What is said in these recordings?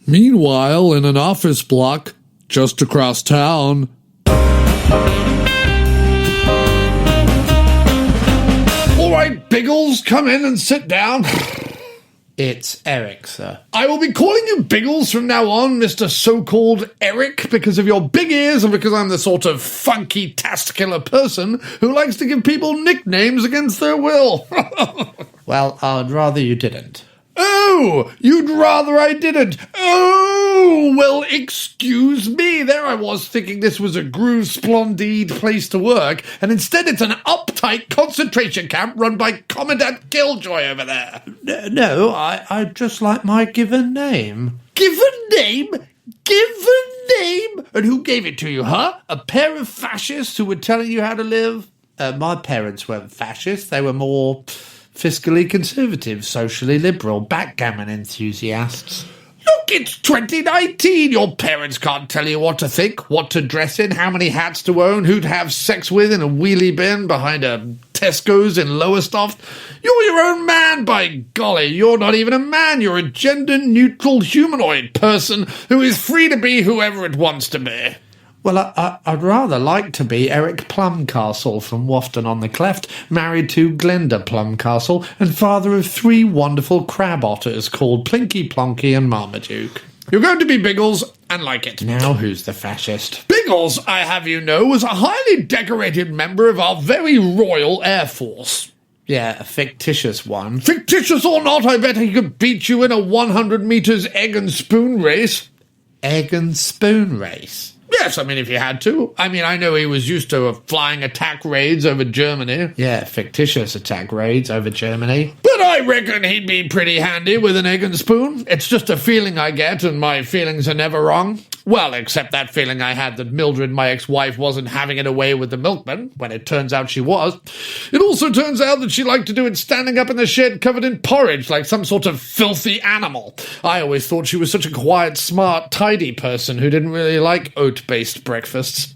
Meanwhile, in an office block, just across town... All right, Biggles, come in and sit down. It's Eric, sir. I will be calling you Biggles from now on, Mr. So-called Eric, because of your big ears and because I'm the sort of funky, testicular person who likes to give people nicknames against their will. Well, I'd rather you didn't. Oh, you'd rather I didn't. Oh, well, excuse me. There I was thinking this was a groove splendide place to work, and instead it's an uptight concentration camp run by Commandant Killjoy over there. No, I just like my given name. Given name? Given name? And who gave it to you, huh? A pair of fascists who were telling you how to live? My parents weren't fascists. They were more fiscally conservative, socially liberal, backgammon enthusiasts. Look, it's 2019. Your parents can't tell you what to think, what to dress in, how many hats to own, who to have sex with in a wheelie bin behind a Tesco's in Lowestoft. You're your own man, by golly. You're not even a man. You're a gender-neutral humanoid person who is free to be whoever it wants to be. Well, I'd rather like to be Eric Plumcastle from Wafton-on-the-Cleft, married to Glenda Plumcastle, and father of 3 wonderful crab otters called Plinky, Plonky and Marmaduke. You're going to be Biggles and like it. Now who's the fascist? Biggles, I have you know, was a highly decorated member of our very royal Air Force. Yeah, a fictitious one. Fictitious or not, I bet he could beat you in a 100 metres egg and spoon race. Egg and spoon race? Yes, I mean, if you had to. I mean, I know he was used to flying attack raids over Germany. Yeah, fictitious attack raids over Germany. But I reckon he'd be pretty handy with an egg and spoon. It's just a feeling I get, and my feelings are never wrong. Well, except that feeling I had that Mildred, my ex-wife, wasn't having it away with the milkman, when it turns out she was. It also turns out that she liked to do it standing up in the shed covered in porridge, like some sort of filthy animal. I always thought she was such a quiet, smart, tidy person who didn't really like oat-based breakfasts.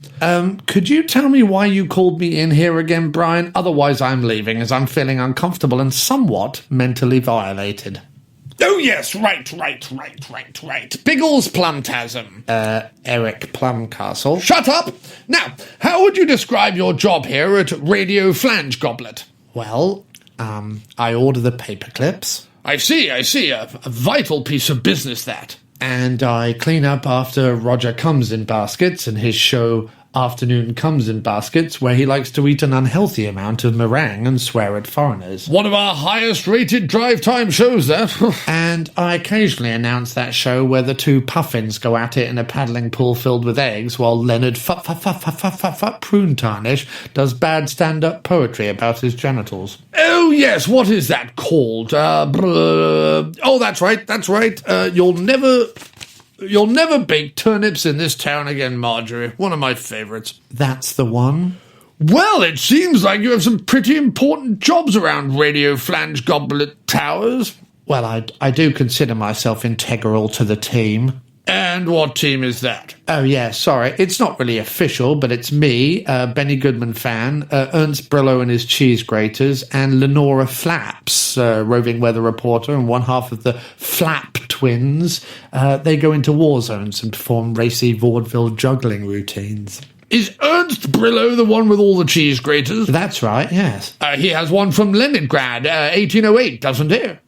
Could you tell me why you called me in here again, Brian? Otherwise I'm leaving, as I'm feeling uncomfortable and somewhat mentally violated. Oh, yes, right. Biggles Plumtasm. Eric Plumcastle. Shut up! Now, how would you describe your job here at Radio Flange Goblet? Well, I order the paper clips. I see, a vital piece of business, that. And I clean up after Roger Comes in Baskets and his show Afternoon Comes in Baskets, where he likes to eat an unhealthy amount of meringue and swear at foreigners. One of our highest-rated drive-time shows, that. And I occasionally announce that show where the 2 puffins go at it in a paddling pool filled with eggs, while Leonard Prune Tarnish does bad stand-up poetry about his genitals. Oh, yes, what is that called? Oh, that's right. You'll never bake turnips in this town again, Marjorie. One of my favourites. That's the one? Well, it seems like you have some pretty important jobs around Radio Flange Goblet Towers. Well, I do consider myself integral to the team. And what team is that? Oh, yeah, sorry. It's not really official, but it's me, Benny Goodman fan, Ernst Brillo and his cheese graters, and Lenora Flaps, roving weather reporter, and one half of the Flap twins. They go into war zones and perform racy vaudeville juggling routines. Is Ernst Brillo the one with all the cheese graters? That's right, yes. He has one from Leningrad, 1808, doesn't he?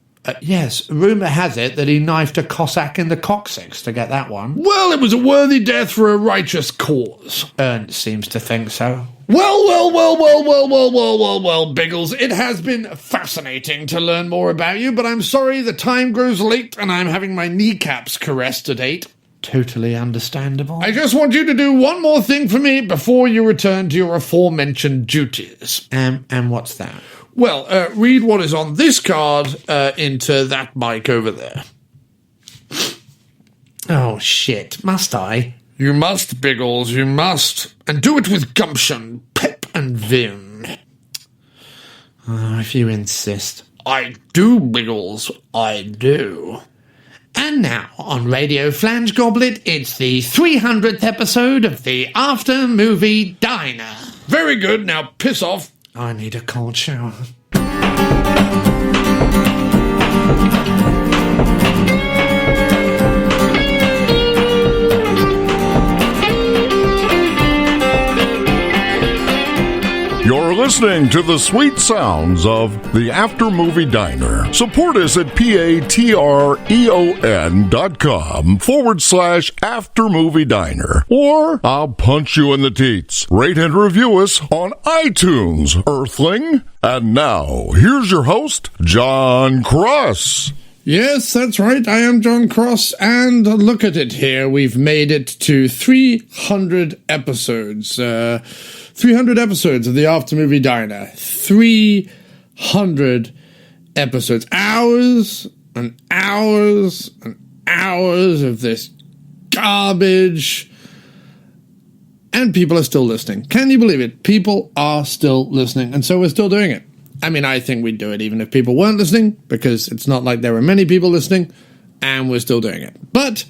Yes, rumour has it that he knifed a Cossack in the coccyx to get that one. Well, it was a worthy death for a righteous cause. Ernst seems to think so. Well, Biggles, it has been fascinating to learn more about you, but I'm sorry the time grows late and I'm having my kneecaps caressed at 8. Totally understandable. I just want you to do one more thing for me before you return to your aforementioned duties. And what's that? Well, read what is on this card into that mic over there. Oh, shit. Must I? You must, Biggles, you must. And do it with gumption, pep and vim. Oh, if you insist. I do, Biggles, I do. And now, on Radio Flange Goblet, it's the 300th episode of the After Movie Diner. Very good, now piss off. I need a cold shower. listening to the sweet sounds of the After Movie Diner. Support us at patreon.com/After Movie Diner. Or I'll punch you in the teats. Rate and review us on iTunes, Earthling. And now, here's your host, John Cross. Yes, that's right. I am John Cross, and look at it here. We've made it to 300 episodes. 300 episodes of the After Movie Diner. 300 episodes. Hours and hours and hours of this garbage. And people are still listening. Can you believe it? People are still listening, and so we're still doing it. I mean, I think we'd do it even if people weren't listening, because it's not like there were many people listening, and we're still doing it. But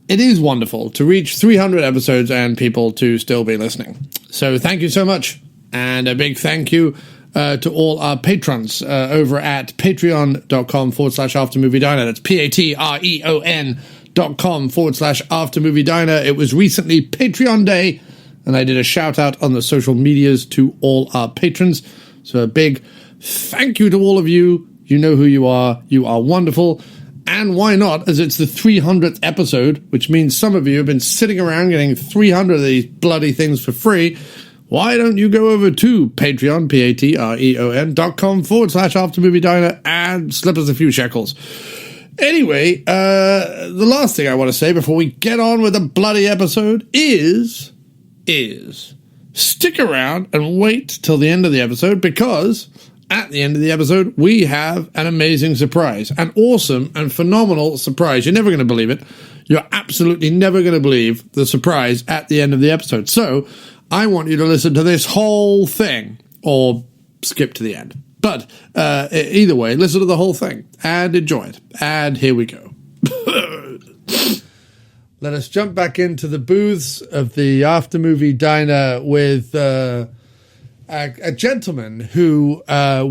it is wonderful to reach 300 episodes and people to still be listening. So thank you so much. And a big thank you to all our patrons over at patreon.com/aftermoviediner. That's patreon.com/aftermoviediner. It was recently Patreon Day, and I did a shout out on the social medias to all our patrons. So a big thank you to all of you. You know who you are. You are wonderful. And why not, as it's the 300th episode, which means some of you have been sitting around getting 300 of these bloody things for free. Why don't you go over to Patreon, patreon.com/aftermoviediner, and slip us a few shekels. Anyway, the last thing I want to say before we get on with the bloody episode is stick around and wait till the end of the episode, because at the end of the episode, we have an amazing surprise, an awesome and phenomenal surprise. You're never going to believe it. You're absolutely never going to believe the surprise at the end of the episode. So I want you to listen to this whole thing, or skip to the end. But either way, listen to the whole thing and enjoy it. And here we go. Let us jump back into the booths of the After Movie Diner with a gentleman who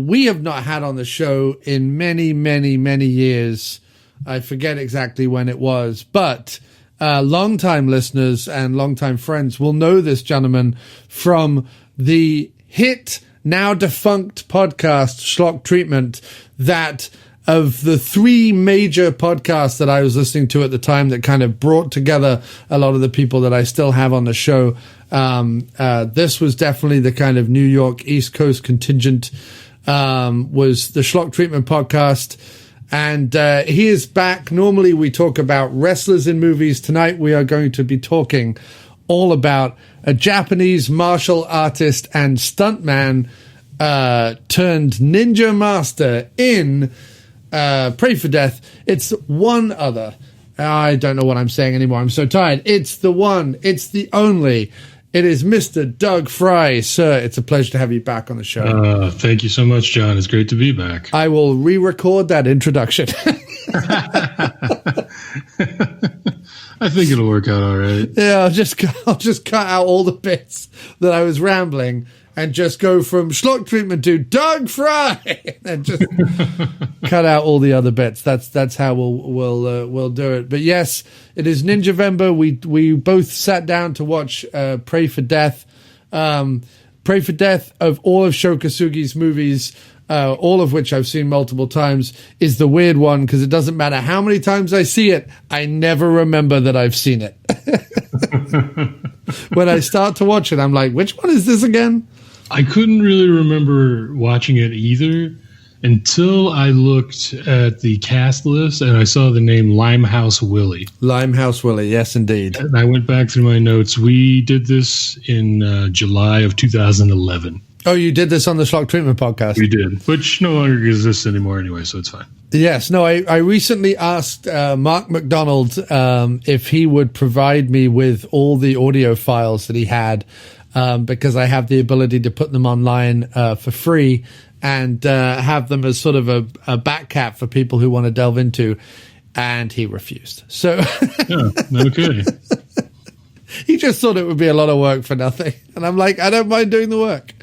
we have not had on the show in many, many, many years. I forget exactly when it was, but long-time listeners and long-time friends will know this gentleman from the hit, now defunct podcast, Schlock Treatment, that of the three major podcasts that I was listening to at the time that kind of brought together a lot of the people that I still have on the show. This was definitely the kind of New York East Coast contingent, was the Schlock Treatment Podcast. And he is back. Normally we talk about wrestlers in movies. Tonight we are going to be talking all about a Japanese martial artist and stuntman turned ninja master in Pray for Death. It's one other. I don't know what I'm saying anymore. I'm so tired. It's the one. It's the only. It is Mr. Doug Frye. Sir, it's a pleasure to have you back on the show. Thank you so much, John. It's great to be back. I will re-record that introduction. I think it'll work out all right. Yeah, I'll just cut out all the bits that I was rambling and just go from Schlock Treatment to Doug Frye, and just cut out all the other bits. That's how we'll do it. But yes, it is Ninjavember. We both sat down to watch Pray for Death. Pray for Death, of all of Sho Kosugi's movies, all of which I've seen multiple times, is the weird one, because it doesn't matter how many times I see it, I never remember that I've seen it. When I start to watch it, I'm like, which one is this again? I couldn't really remember watching it either until I looked at the cast list and I saw the name Limehouse Willie. Limehouse Willie, yes, indeed. And I went back through my notes. We did this in July of 2011. Oh, you did this on the Schlock Treatment Podcast? We did, which no longer exists anymore anyway, so it's fine. Yes, no, I recently asked Mark McDonald if he would provide me with all the audio files that he had, because I have the ability to put them online for free and have them as sort of a back cap for people who want to delve into, and he refused. So, yeah, okay. He just thought it would be a lot of work for nothing. And I'm like, I don't mind doing the work.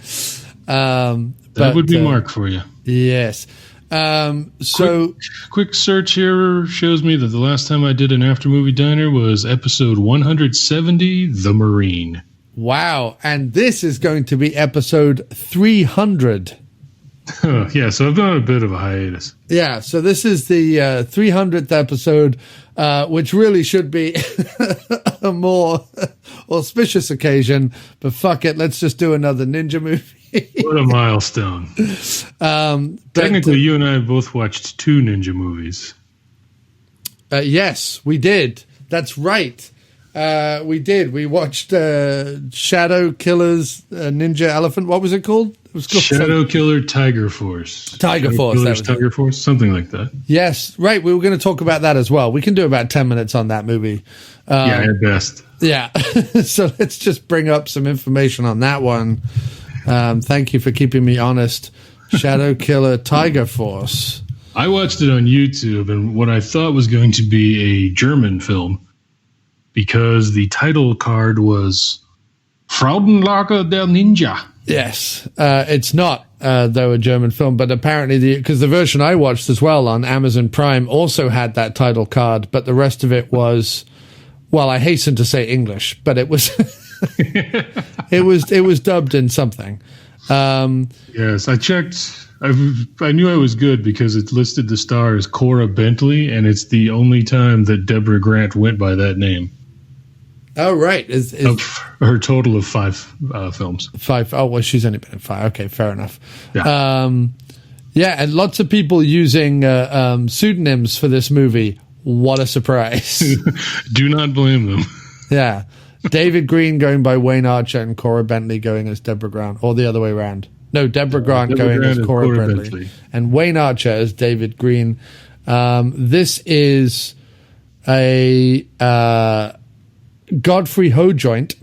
That would be Mark for you. Yes. So quick search here shows me that the last time I did an After Movie Diner was episode 170, The Marine. Wow. And this is going to be episode 300. Yeah, so I've been on a bit of a hiatus. Yeah, so this is the 300th episode, which really should be a more auspicious occasion. But fuck it, let's just do another ninja movie. What a milestone. Technically, you and I both watched 2 ninja movies. Yes, we did. That's right. We did. We watched Shadow Killer's Ninja Elephant. What was it called? It was called Shadow Killer Tiger Force. Tiger Force. Killer's Tiger Force, something like that. Yes, right. We were going to talk about that as well. We can do about 10 minutes on that movie. Yeah, at best. Yeah. So let's just bring up some information on that one. Thank you for keeping me honest. Shadow Killer Tiger Force. I watched it on YouTube, and what I thought was going to be a German film, because the title card was Fraudenlager der Ninja. Yes, it's not, though, a German film, but apparently because the version I watched as well on Amazon Prime also had that title card, but the rest of it was, well, I hasten to say English, but it was it was dubbed in something. Yes, I checked. I knew I was good because it listed the star as Cora Bentley, and it's the only time that Deborah Grant went by that name. Oh, right. Of her total of 5 films. 5. Oh, well, she's only been in 5. Okay, fair enough. Yeah. Yeah, and lots of people using pseudonyms for this movie. What a surprise. Do not blame them. Yeah. David Green going by Wayne Archer and Cora Bentley going as Deborah Grant, or the other way around. No, Deborah Grant going as Cora Bentley. And Wayne Archer as David Green. This is a Godfrey Ho joint.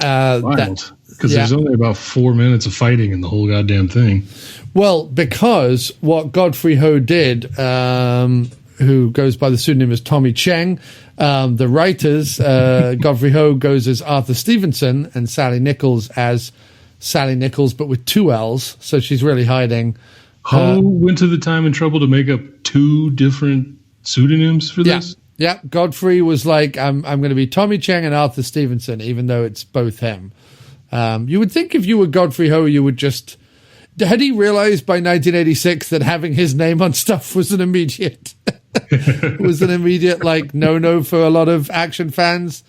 Wild. Because there's only about 4 minutes of fighting in the whole goddamn thing. Well, because what Godfrey Ho did, who goes by the pseudonym as Tommy Cheng, the writers, Godfrey Ho goes as Arthur Stevenson and Sally Nichols as Sally Nichols, but with 2 L's, so she's really hiding. Ho went to the time and trouble to make up 2 different pseudonyms for this? Yeah, Godfrey was like, I'm going to be Tommy Cheng and Arthur Stevenson, even though it's both him. You would think if you were Godfrey Ho, you would just... Had he realized by 1986 that having his name on stuff was an immediate... like, no for a lot of action fans?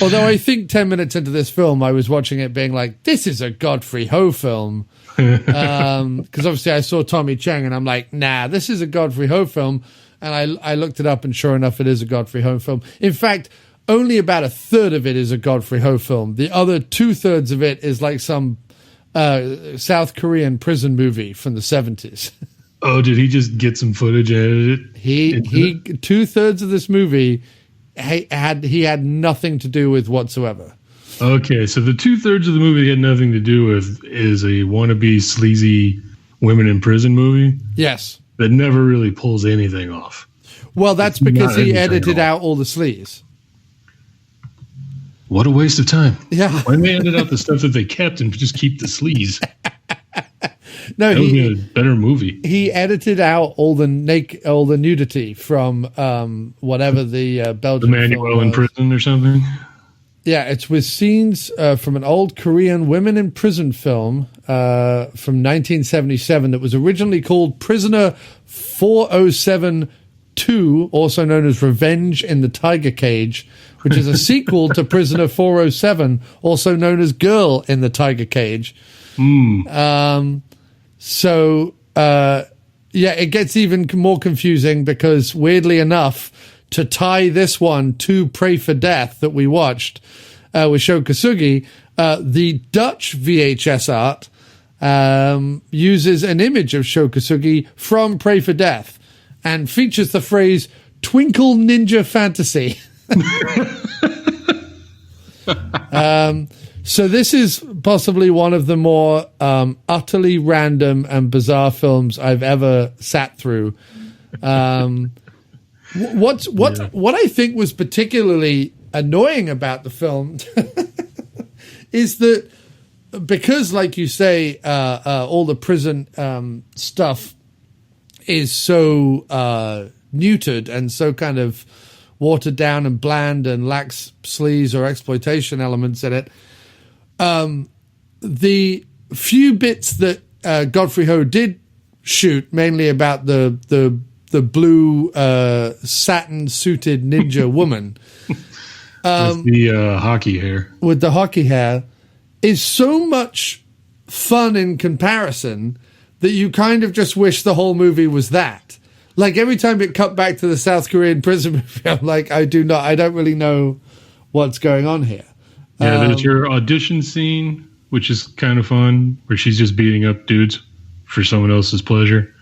Although I think 10 minutes into this film, I was watching it being like, this is a Godfrey Ho film. Because obviously I saw Tommy Cheng and I'm like, nah, this is a Godfrey Ho film. And I looked it up, and sure enough, it is a Godfrey Ho film. In fact, only about a third of it is a Godfrey Ho film. The other 2/3 of it is like some South Korean prison movie from the 70s. Oh, did he just get some footage and edit it? He 2/3 of this movie he had nothing to do with whatsoever. Okay, so the 2/3 of the movie he had nothing to do with is a wannabe sleazy women in prison movie. Yes. That never really pulls anything off. Well, that's because he edited out all the sleaze. What a waste of time. Yeah. Why didn't they edit out the stuff that they kept and just keep the sleaze? No, that would be a better movie. He edited out all the nudity from whatever the Belgian Emmanuel in prison or something. Yeah, it's with scenes from an old Korean women in prison film from 1977 that was originally called Prisoner 407-2, also known as Revenge in the Tiger Cage, which is a sequel to Prisoner 407, also known as Girl in the Tiger Cage. It gets even more confusing because, weirdly enough, to tie this one to Pray for Death that we watched with Sho Kosugi, the Dutch VHS art uses an image of Sho Kosugi from Pray for Death and features the phrase "Twinkle Ninja Fantasy." So this is possibly one of the more utterly random and bizarre films I've ever sat through. What I think was particularly annoying about the film is that because, like you say, all the prison stuff is so neutered and so kind of watered down and bland and lacks sleaze or exploitation elements in it. The few bits that Godfrey Ho did shoot, mainly about the blue satin-suited ninja woman with the hockey hair. With the hockey hair, is so much fun in comparison that you kind of just wish the whole movie was that. Like, every time it cut back to the South Korean prison movie, I'm like, I don't really know what's going on here. Yeah, there's your audition scene, which is kind of fun, where she's just beating up dudes for someone else's pleasure.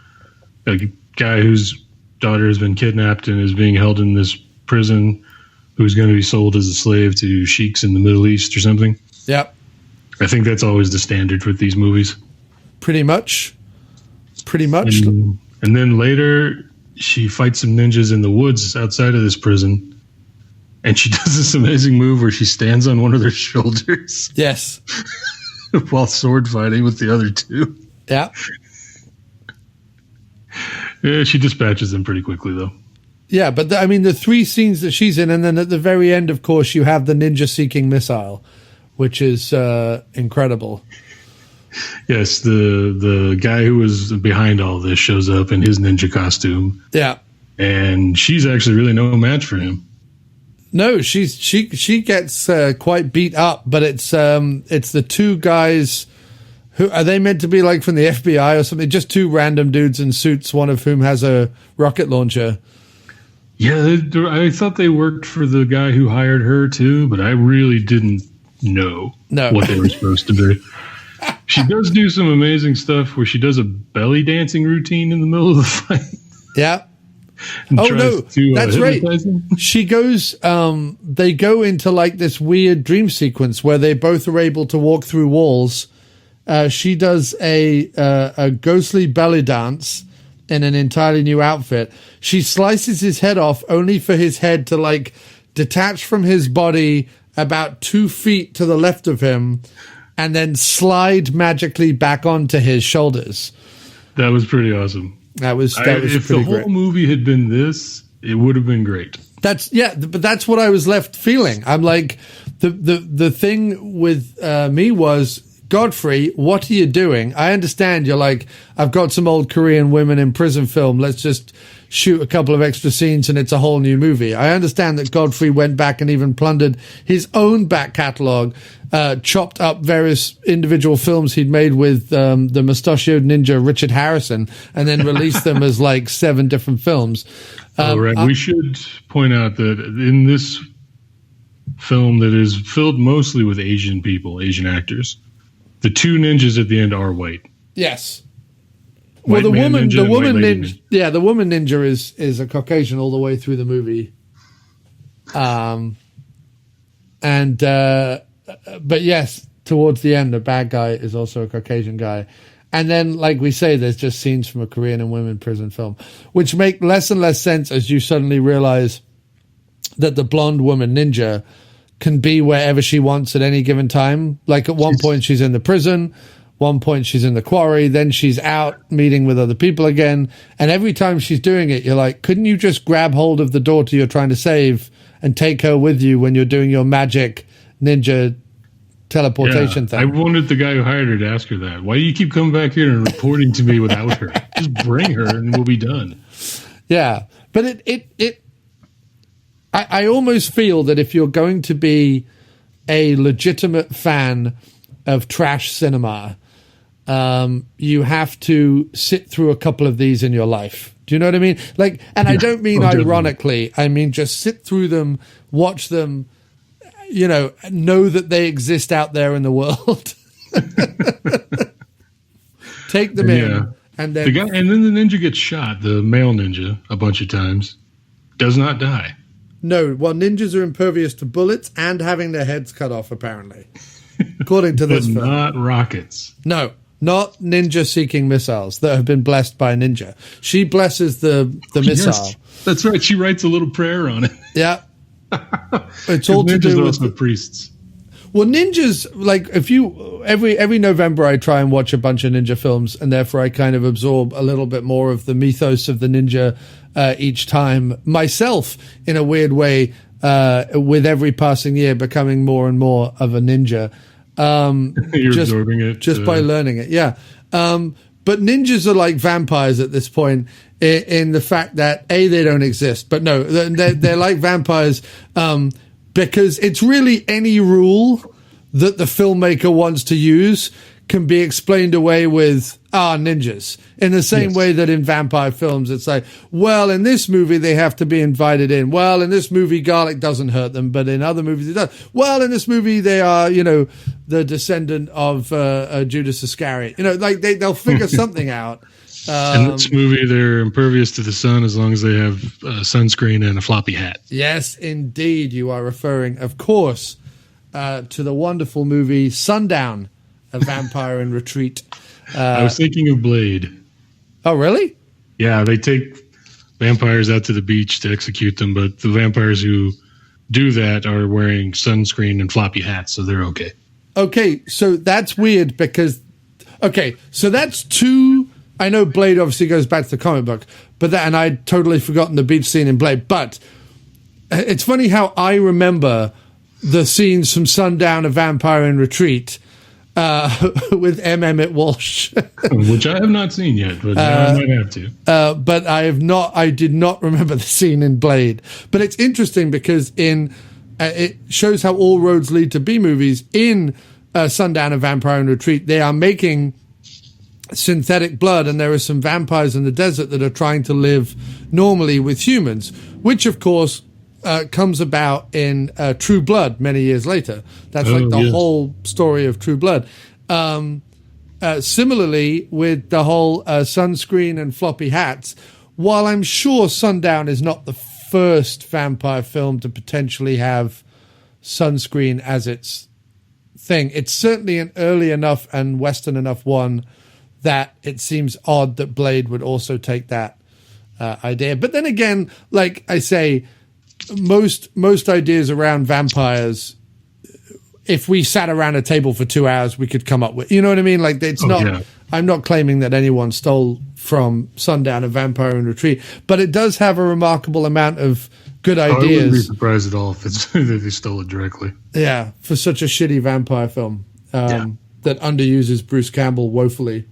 A guy whose daughter has been kidnapped and is being held in this prison, who's going to be sold as a slave to sheiks in the Middle East or something. Yep. I think that's always the standard with these movies. Pretty much. And then later, she fights some ninjas in the woods outside of this prison. And she does this amazing move where she stands on one of their shoulders. Yes. While sword fighting with the other two. Yeah. Yeah, she dispatches them pretty quickly, though. Yeah, but the 3 scenes that she's in, and then at the very end, of course, you have the ninja-seeking missile, which is incredible. Yes, the guy who was behind all this shows up in his ninja costume. Yeah. And she's actually really no match for him. No, she gets quite beat up, but it's the 2 guys who are they meant to be like from the FBI or something? Just 2 random dudes in suits, one of whom has a rocket launcher. Yeah, I thought they worked for the guy who hired her too, but I really didn't know what they were supposed to be. She does do some amazing stuff where she does a belly dancing routine in the middle of the fight. Yeah. That's right. She goes, they go into like this weird dream sequence where they both are able to walk through walls. She does a ghostly belly dance in an entirely new outfit. She slices his head off only for his head to like detach from his body about 2 feet to the left of him and then slide magically back onto his shoulders. That was pretty awesome. That was if the whole movie had been this, it would have been great. But that's what I was left feeling. I'm like, the thing with me was, Godfrey, what are you doing? I understand you're like, I've got some old Korean women in prison film. Let's just shoot a couple of extra scenes and it's a whole new movie. I understand that Godfrey went back and even plundered his own back catalogue, chopped up various individual films he'd made with the mustachioed ninja Richard Harrison, and then released them as like 7 different films. Right. We should point out that in this film that is filled mostly with Asian people, Asian actors, the 2 ninjas at the end are white. Yes. Well, the woman ninja is a Caucasian all the way through the movie. But yes, towards the end, the bad guy is also a Caucasian guy. And then, like we say, there's just scenes from a Korean and women prison film, which make less and less sense as you suddenly realize that the blonde woman ninja can be wherever she wants at any given time. Like at one point she's in the prison, one point she's in the quarry, then she's out meeting with other people again. And every time she's doing it, you're like, couldn't you just grab hold of the daughter you're trying to save and take her with you when you're doing your magic ninja teleportation thing? I wanted the guy who hired her to ask her that. Why do you keep coming back here and reporting to me without her? Just bring her and we'll be done. Yeah. But I almost feel that if you're going to be a legitimate fan of trash cinema, you have to sit through a couple of these in your life. Do you know what I mean? Like, and I don't mean ironically. I mean just sit through them, watch them, know that they exist out there in the world. Take them in, and then and then the ninja gets shot. The male ninja a bunch of times does not die. No, well, ninjas are impervious to bullets and having their heads cut off, apparently, according to this film. Not rockets. No, not ninja-seeking missiles that have been blessed by a ninja. She blesses the missile. Yes, that's right. She writes a little prayer on it. Yeah. It's all to do with also priests. Well, ninjas, like if you every November I try and watch a bunch of ninja films, and therefore I kind of absorb a little bit more of the mythos of the ninja each time myself, in a weird way, with every passing year becoming more and more of a ninja. You're absorbing it just by learning it, yeah. But ninjas are like vampires at this point, in the fact that they don't exist, but no, they're like vampires. Because it's really any rule that the filmmaker wants to use can be explained away with ninjas. In the same way that in vampire films, it's like, well, in this movie, they have to be invited in. Well, in this movie, garlic doesn't hurt them, but in other movies, it does. Well, in this movie, they are, the descendant of Judas Iscariot. Like they'll figure something out. In this movie, they're impervious to the sun as long as they have sunscreen and a floppy hat. Yes, indeed. You are referring, of course, to the wonderful movie Sundown, A Vampire in Retreat. I was thinking of Blade. Oh, really? Yeah, they take vampires out to the beach to execute them, but the vampires who do that are wearing sunscreen and floppy hats, so they're okay. Okay, so that's weird because... Okay, so that's two... I know Blade obviously goes back to the comic book, and I'd totally forgotten the beach scene in Blade. But it's funny how I remember the scenes from Sundown, A Vampire in Retreat, with M. Emmett Walsh, which I have not seen yet, but now I might have to. But I did not remember the scene in Blade. But it's interesting because it shows how all roads lead to B movies. In Sundown, A Vampire in Retreat, they are making synthetic blood, and there are some vampires in the desert that are trying to live normally with humans, which of course comes about in True Blood many years later. That's whole story of True Blood. Similarly with the whole sunscreen and floppy hats, while I'm sure Sundown is not the first vampire film to potentially have sunscreen as its thing, it's certainly an early enough and Western enough one that it seems odd that Blade would also take that idea. But then again, like I say, most ideas around vampires, if we sat around a table for 2 hours, we could come up with, you know what I mean? Like it's not, yeah. I'm not claiming that anyone stole from Sundown, A Vampire in Retreat, but it does have a remarkable amount of good ideas. I wouldn't be surprised at all if they stole it directly. Yeah, for such a shitty vampire film that underuses Bruce Campbell woefully.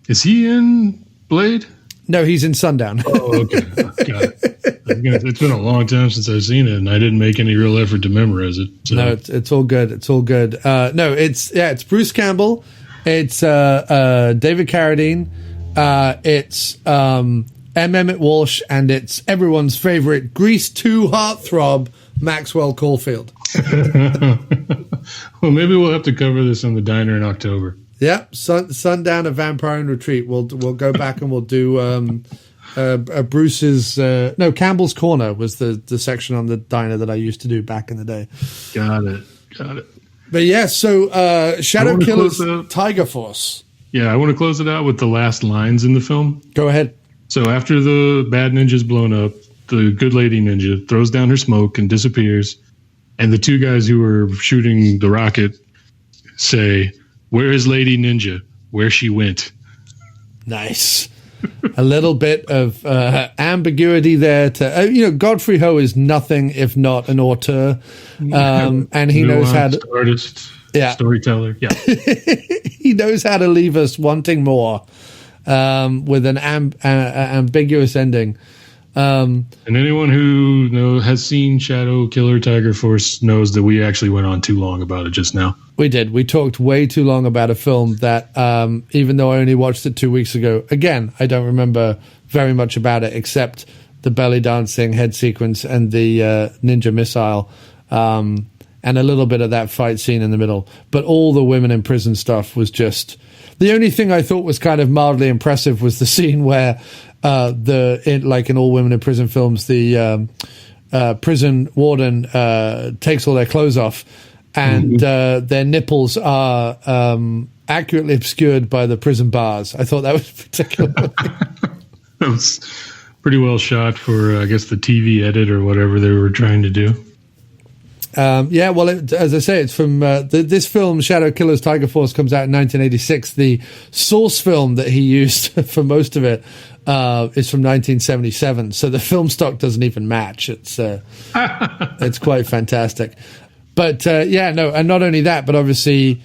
Is he in Blade? No, he's in Sundown. Oh, okay. Got it. It's been a long time since I've seen it, and I didn't make any real effort to memorize it. So. No, it's all good. It's all good. No, it's Bruce Campbell. It's David Carradine. It's M. Emmett Walsh, and it's everyone's favorite Grease 2 heartthrob, Maxwell Caulfield. Well, maybe we'll have to cover this on the diner in October. Yep, Sundown, A Vampire in Retreat. We'll go back and we'll do Bruce's Campbell's Corner was the section on the diner that I used to do back in the day. Got it. But yeah, so Shadow Killer's Tiger Force. Yeah, I want to close it out with the last lines in the film. Go ahead. So after the bad ninja's blown up, the good lady ninja throws down her smoke and disappears, and the two guys who were shooting the rocket say, "Where is Lady Ninja? Where she went?" Nice. A little bit of ambiguity there. Godfrey Ho is nothing if not an auteur, and he knows how to artist, storyteller. Yeah, he knows how to leave us wanting more with an ambiguous ending. And anyone who has seen Shadow Killer Tiger Force knows that we actually went on too long about it just now. We did. We talked way too long about a film that, even though I only watched it 2 weeks ago, again, I don't remember very much about it except the belly dancing head sequence and the ninja missile, and a little bit of that fight scene in the middle. But all the women in prison stuff was just... The only thing I thought was kind of mildly impressive was the scene where... like in all women in prison films, the prison warden takes all their clothes off, and their nipples are accurately obscured by the prison bars. I thought that was particularly... That was pretty well shot for, I guess, the TV edit or whatever they were trying to do. Yeah, well, as I say, it's from this film, Shadow Killers Tiger Force, comes out in 1986. The source film that he used for most of it is from 1977. So the film stock doesn't even match. It's quite fantastic. But and not only that, but obviously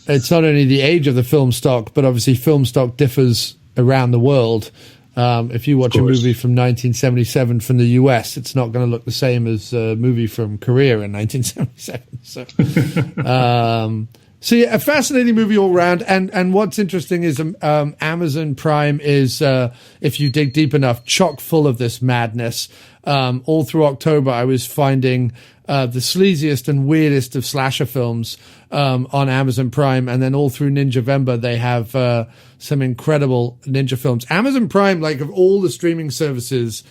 it's not only the age of the film stock, but obviously film stock differs around the world. If you watch a movie from 1977 from the US, it's not going to look the same as a movie from Korea in 1977. So yeah, a fascinating movie all around. And what's interesting is Amazon Prime is, if you dig deep enough, chock full of this madness. All through October, I was finding the sleaziest and weirdest of slasher films on Amazon Prime, and then all through Ninjavember they have some incredible ninja films. Amazon Prime, like, of all the streaming services,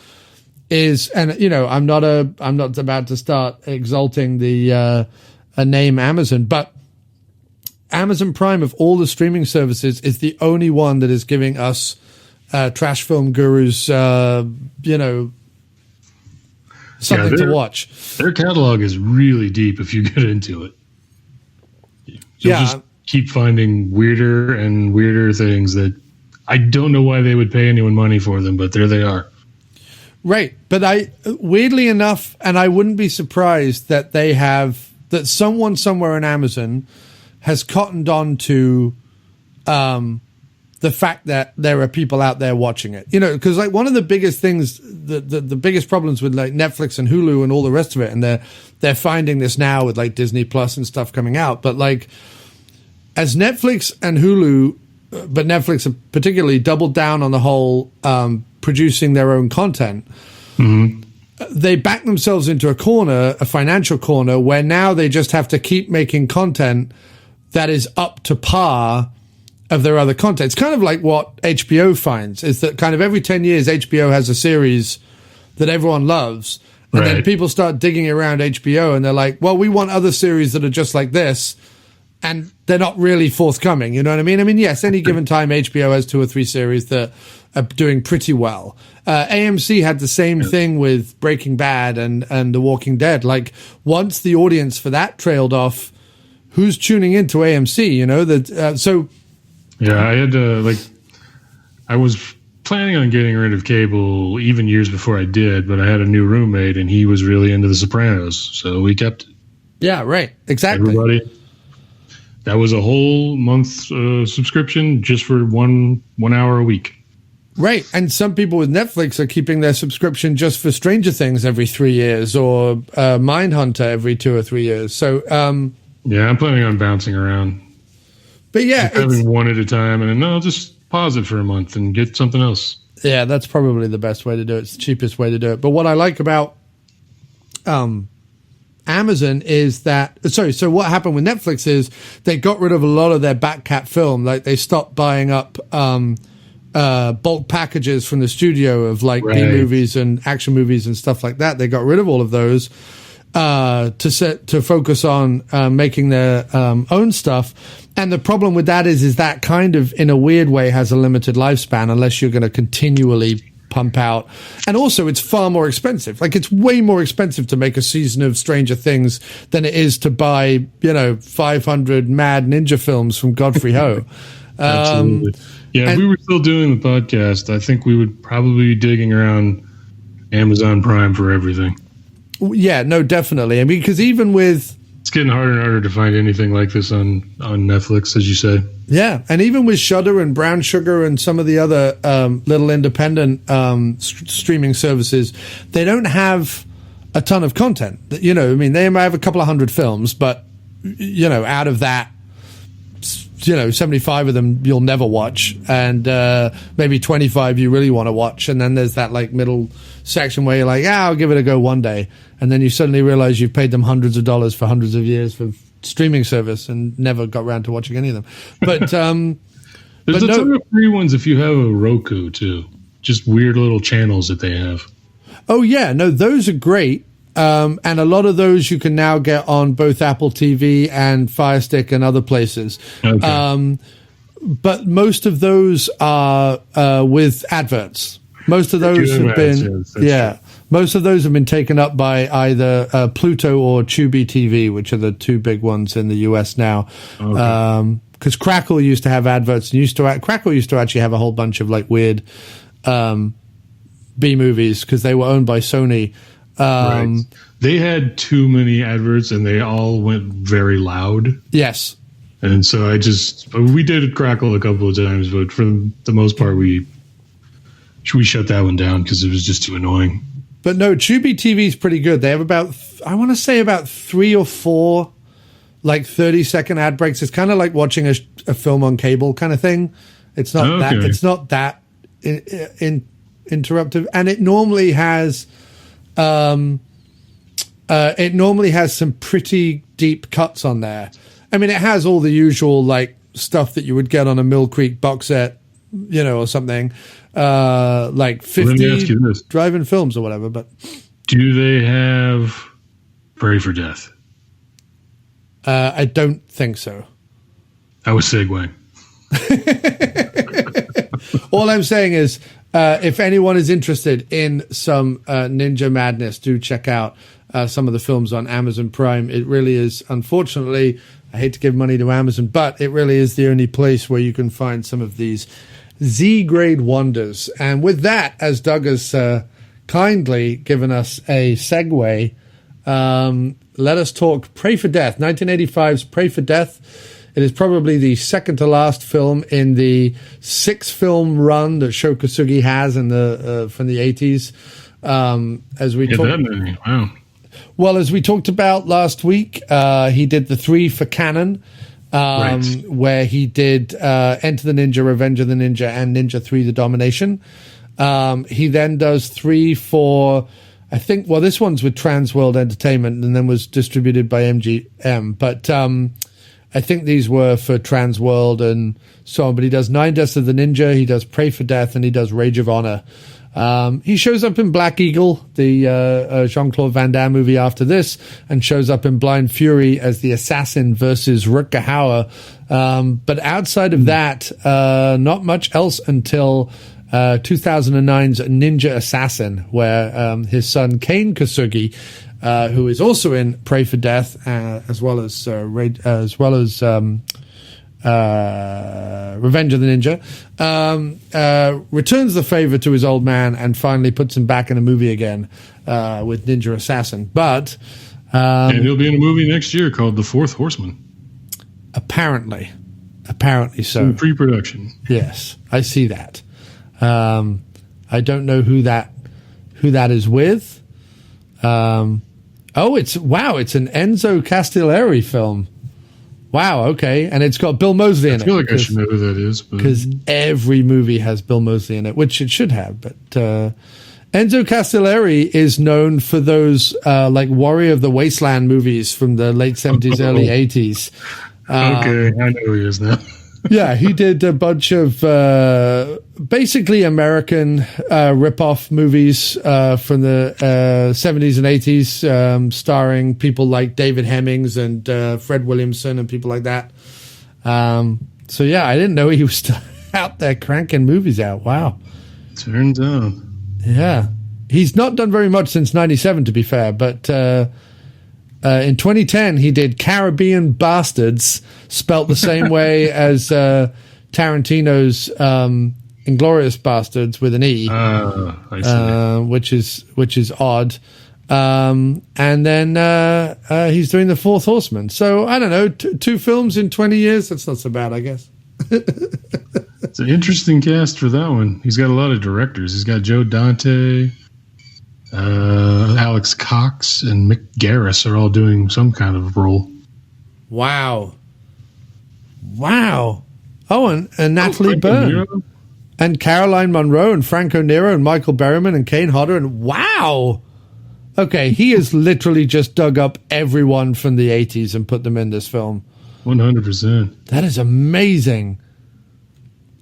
is, and I'm not about to start exalting the name Amazon, but Amazon Prime, of all the streaming services, is the only one that is giving us trash film gurus, something to watch. Their catalog is really deep if you get into it. You'll just keep finding weirder and weirder things that I don't know why they would pay anyone money for them, but there they are. Right. But weirdly enough, and I wouldn't be surprised that that someone somewhere in Amazon has cottoned on to the fact that there are people out there watching it. Because like one of the biggest things, the biggest problems with like Netflix and Hulu and all the rest of it, and they're finding this now with like Disney Plus and stuff coming out. But like, as Netflix and Hulu, but Netflix have particularly doubled down on the whole producing their own content, they back themselves into a financial corner, where now they just have to keep making content that is up to par of their other content. It's kind of like what HBO finds, is that kind of every 10 years HBO has a series that everyone loves, and then people start digging around HBO and they're like, well, we want other series that are just like this, and they're not really forthcoming. You know what I mean? I mean, yes, any given time HBO has 2 or 3 series that are doing pretty well. AMC had the same thing with Breaking Bad and The Walking Dead. Like, once the audience for that trailed off, who's tuning into AMC? Yeah, I had to, I was planning on getting rid of cable even years before I did, but I had a new roommate and he was really into The Sopranos, so we kept it. Yeah, right. Exactly. Everybody. That was a whole month subscription just for one hour a week. Right. And some people with Netflix are keeping their subscription just for Stranger Things every 3 years, or Mindhunter every 2 or 3 years. So, yeah, I'm planning on bouncing around. But yeah, just having one at a time, and then I'll just pause it for a month and get something else. Yeah, that's probably the best way to do it. It's the cheapest way to do it. But what I like about Amazon is that, so what happened with Netflix is they got rid of a lot of their back cat film. Like, they stopped buying up bulk packages from the studio of like B movies and action movies and stuff like that. They got rid of all of those to focus on making their own stuff. And the problem with that is that kind of, in a weird way, has a limited lifespan unless you're going to continually pump out. And also, it's far more expensive. Like, it's way more expensive to make a season of Stranger Things than it is to buy, 500 Mad Ninja films from Godfrey Ho. Absolutely. Yeah, if we were still doing the podcast, I think we would probably be digging around Amazon Prime for everything. Yeah, no, definitely. I mean, because even with... It's getting harder and harder to find anything like this on Netflix, as you say. Yeah, and even with Shudder and Brown Sugar and some of the other little independent streaming services, they don't have a ton of content. They might have a couple of hundred films, but, out of that, 75 of them you'll never watch, and maybe 25 you really want to watch, and then there's that like middle section where you're like, I'll give it a go one day, and then you suddenly realize you've paid them hundreds of dollars for hundreds of years for streaming service and never got around to watching any of them. But there's a ton of free ones if you have a Roku too, just weird little channels that they have. Oh yeah, no, those are great. And a lot of those you can now get on both Apple TV and Fire Stick and other places. Okay. But most of those are with adverts. Most of those have been, Most of those have been taken up by either Pluto or Tubi TV, which are the two big ones in the US now. Okay. Because Crackle used to have adverts, and Crackle used to actually have a whole bunch of like weird B movies because they were owned by Sony. Right. They had too many adverts, and they all went very loud. Yes. And so we did Crackle a couple of times, but for the most part, we shut that one down because it was just too annoying. But no, Tubi TV is pretty good. They have about 3 or 4 like 30-second ad breaks. It's kind of like watching a film on cable kind of thing. It's not that. It's not that interruptive, and it normally has. It normally has some pretty deep cuts on there. I mean, it has all the usual like stuff that you would get on a Mill Creek box set, or something like 50 drive-in films or whatever. But do they have Pray for Death? I don't think so. I was segueing. All I'm saying is, if anyone is interested in some ninja madness, do check out some of the films on Amazon Prime. It really is, unfortunately, I hate to give money to Amazon, but it really is the only place where you can find some of these Z-grade wonders. And with that, as Doug has kindly given us a segue, let us talk Pray for Death, 1985's Pray for Death. It is probably the second to last film in the 6-film run that Sho Kosugi has from the 80s. As we talked, wow. Well, as we talked about last week, he did the 3 for Canon, where he did Enter the Ninja, Revenge of the Ninja, and Ninja 3: The Domination. He then does 3 for, I think, well, this one's with Transworld Entertainment and then was distributed by MGM, but I think these were for Transworld and so on. But he does 9 Deaths of the Ninja, he does Pray for Death, and he does Rage of Honor. He shows up in Black Eagle, the Jean-Claude Van Damme movie after this, and shows up in Blind Fury as the assassin versus Rutger Hauer. But outside of that, not much else until 2009's Ninja Assassin, where his son Kane Kosugi, who is also in Pray for Death, as well as Revenge of the Ninja, returns the favor to his old man and finally puts him back in a movie again with Ninja Assassin. But and he'll be in a movie next year called The Fourth Horseman. Apparently so. In pre-production. Yes, I see that. I don't know who that is with. It's an Enzo Castellari film. Wow, okay. And it's got Bill Moseley in it. I feel like I should know who that is. Because every movie has Bill Moseley in it, which it should have. But Enzo Castellari is known for those like Warrior of the Wasteland movies from the late 70s, early 80s. Okay, I know who he is now. Yeah, he did a bunch of basically American rip-off movies from the 70s and 80s, starring people like David Hemmings and Fred Williamson and people like that. So, yeah, I didn't know he was still out there cranking movies out. Wow. Turns out. Yeah. He's not done very much since 97, to be fair, but in 2010, he did Caribbean Bastards, spelt the same way as Tarantino's Inglourious Bastards with an E, I see. which is odd. And then he's doing The Fourth Horseman. So, I don't know, 2 films in 20 years? That's not so bad, I guess. It's an interesting cast for that one. He's got a lot of directors. He's got Joe Dante, Alex Cox, and Mick Garris are all doing some kind of role. Wow. Oh, and Natalie Byrne. And Caroline Munro and Franco Nero and Michael Berryman and Kane Hodder. And wow. Okay, he has literally just dug up everyone from the 80s and put them in this film. 100%. That is amazing.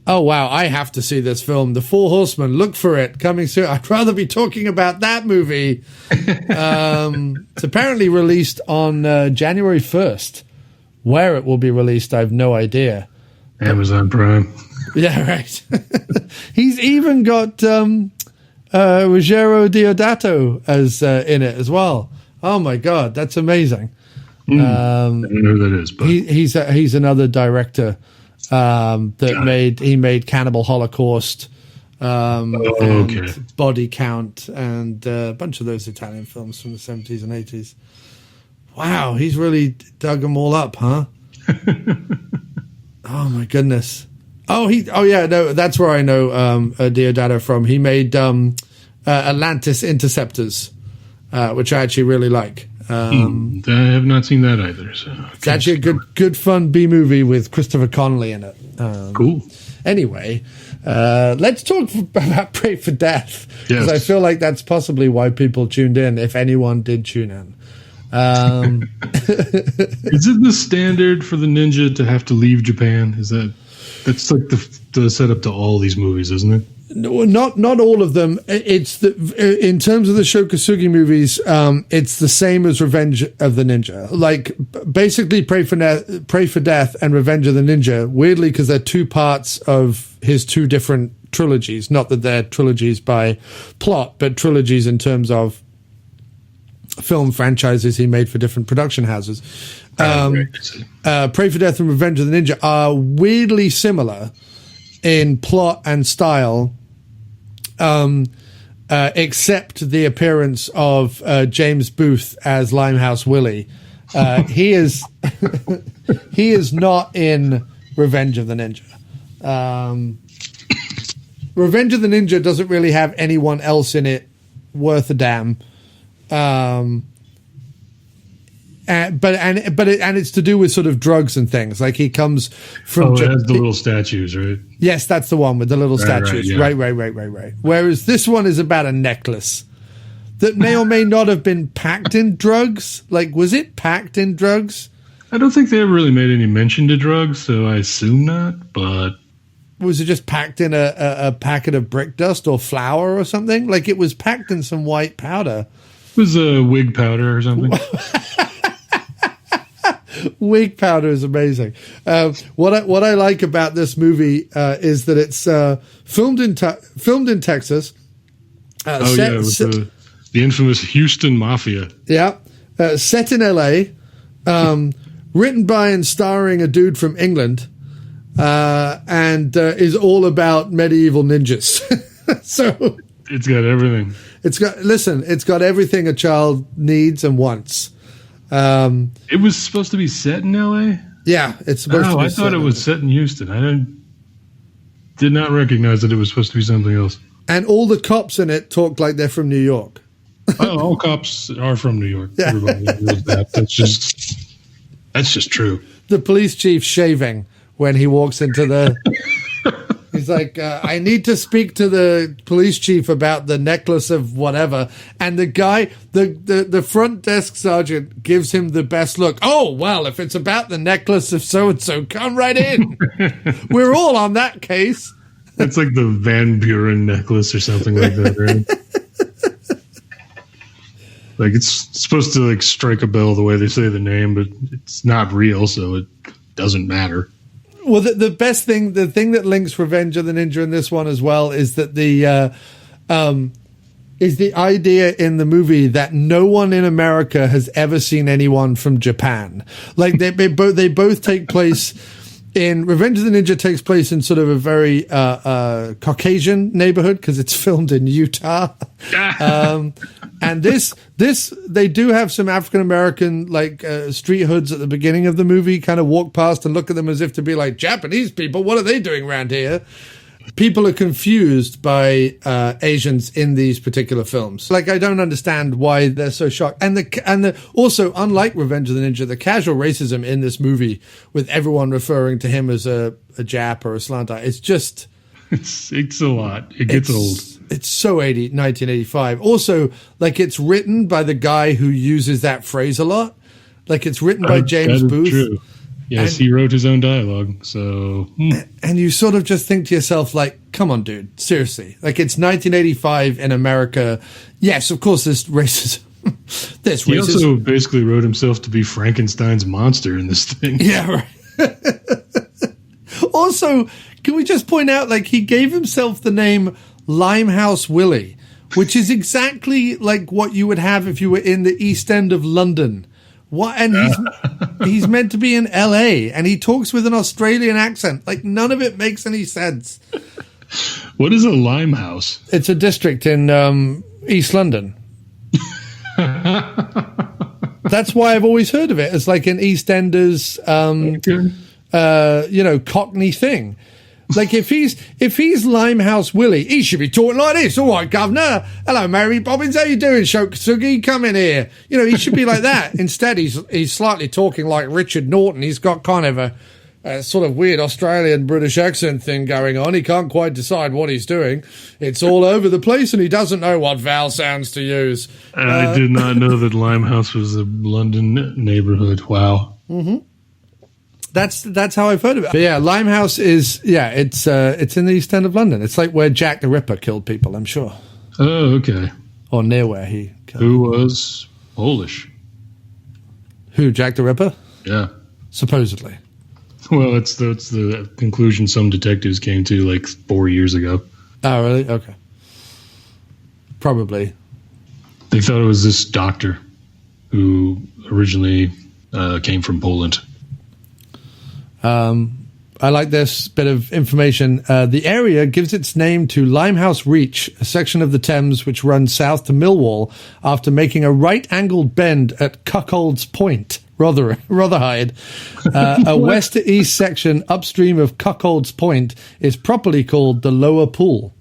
Oh, wow, I have to see this film. The Four Horsemen, look for it, coming soon. I'd rather be talking about that movie. It's apparently released on January 1st. Where it will be released, I have no idea. Amazon Prime. Yeah, right. He's even got Ruggero Deodato as in it as well. Oh my God, that's amazing. I don't know who that is, but he's another director that made Cannibal Holocaust, and Body Count, and a bunch of those Italian films from the 70s and 80s. Wow, he's really dug them all up, huh? Oh my goodness. That's where I know Deodato from. He made Atlantis Interceptors, which I actually really like. I have not seen that either. So it's actually a good fun B movie with Christopher Connolly in it. Cool. Anyway, let's talk about Pray for Death, because Yes. I feel like that's possibly why people tuned in, if anyone did tune in. Is it the standard for the ninja to have to leave Japan? That's like the setup to all these movies, isn't it? No, not all of them. It's in terms of the Sho Kosugi movies, it's the same as Revenge of the Ninja. Like basically, Pray for Death and Revenge of the Ninja. Weirdly, because they're two parts of his two different trilogies. Not that they're trilogies by plot, but trilogies in terms of film franchises he made for different production houses. Pray for Death and Revenge of the Ninja are weirdly similar in plot and style, except the appearance of James Booth as Limehouse Willie. He is he is not in Revenge of the Ninja. Revenge of the Ninja doesn't really have anyone else in it worth a damn. But it's to do with sort of drugs and things. Like he comes from. It has the little statues, right? Yes, that's the one with the little statues. Right, Right. Whereas this one is about a necklace that may or may not have been packed in drugs. Like, was it packed in drugs? I don't think they ever really made any mention to drugs, so I assume not. But was it just packed in a packet of brick dust or flour or something? Like it was packed in some white powder. It was a wig powder or something. Wig powder is amazing. What I like about this movie is that it's filmed in Texas. With the infamous Houston Mafia. Yeah, set in L.A. Written by and starring a dude from England, and is all about medieval ninjas. So it's got everything. It's got everything a child needs and wants. It was supposed to be set in L.A.? Yeah, it's supposed to be. I thought it was set in Houston. I did not recognize that it was supposed to be something else. And all the cops in it talk like they're from New York. All cops are from New York. Yeah. Everybody knows that. That's just true. The police chief shaving when he walks into the. He's like, I need to speak to the police chief about the necklace of whatever. And the guy, the front desk sergeant gives him the best look. Oh, well, if it's about the necklace of so-and-so, come right in. We're all on that case. It's like the Van Buren necklace or something like that, right? Like it's supposed to like strike a bell the way they say the name, but it's not real, so it doesn't matter. Well, the best thing, the thing that links Revenge of the Ninja in this one as well is that the idea in the movie that no one in America has ever seen anyone from Japan. Like they both take place in Revenge of the Ninja takes place in sort of a very Caucasian neighborhood because it's filmed in Utah. And this they do have some African American like street hoods at the beginning of the movie. Kind of walk past and look at them as if to be like, Japanese people, what are they doing around here? People are confused by Asians in these particular films. Like, I don't understand why they're so shocked. And also, unlike Revenge of the Ninja, the casual racism in this movie, with everyone referring to him as a Jap or a slant eye, it's just... It's a lot. It gets old. It's so 1985. Also, like, it's written by the guy who uses that phrase a lot. Like, it's written by James Booth. True. Yes, he wrote his own dialogue, so... And you sort of just think to yourself, like, come on, dude, seriously. Like, it's 1985 in America. Yes, of course, there's racism. He also basically wrote himself to be Frankenstein's monster in this thing. Yeah, right. Also, can we just point out, like, he gave himself the name Limehouse Willie, which is exactly like what you would have if you were in the East End of London. What? And he's meant to be in LA, and he talks with an Australian accent. Like, none of it makes any sense. What is a Limehouse? It's a district in East London. That's why I've always heard of it. It's like an EastEnders, Cockney thing. Like if he's Limehouse Willie, he should be talking like this. All right, Governor. Hello, Mary Bobbins. How you doing, Sho Kosugi? Come in here. He should be like that. Instead, he's slightly talking like Richard Norton. He's got kind of a sort of weird Australian British accent thing going on. He can't quite decide what he's doing. It's all over the place, and he doesn't know what vowel sounds to use. I did not know that Limehouse was a London neighborhood. Wow. Mm-hmm. That's how I've heard of it. But yeah, Limehouse is it's in the East End of London. It's like where Jack the Ripper killed people, I'm sure. Oh, okay. Or near where he killed Who was Polish? Who, Jack the Ripper? Yeah. Supposedly. Well, that's the conclusion some detectives came to like 4 years ago. Oh, really? Okay. Probably. They thought it was this doctor who originally came from Poland. I like this bit of information. The area gives its name to Limehouse Reach, a section of the Thames which runs south to Millwall after making a right-angled bend at Cuckold's Point, Rotherhide. A west to east section upstream of Cuckold's Point is properly called the Lower Pool.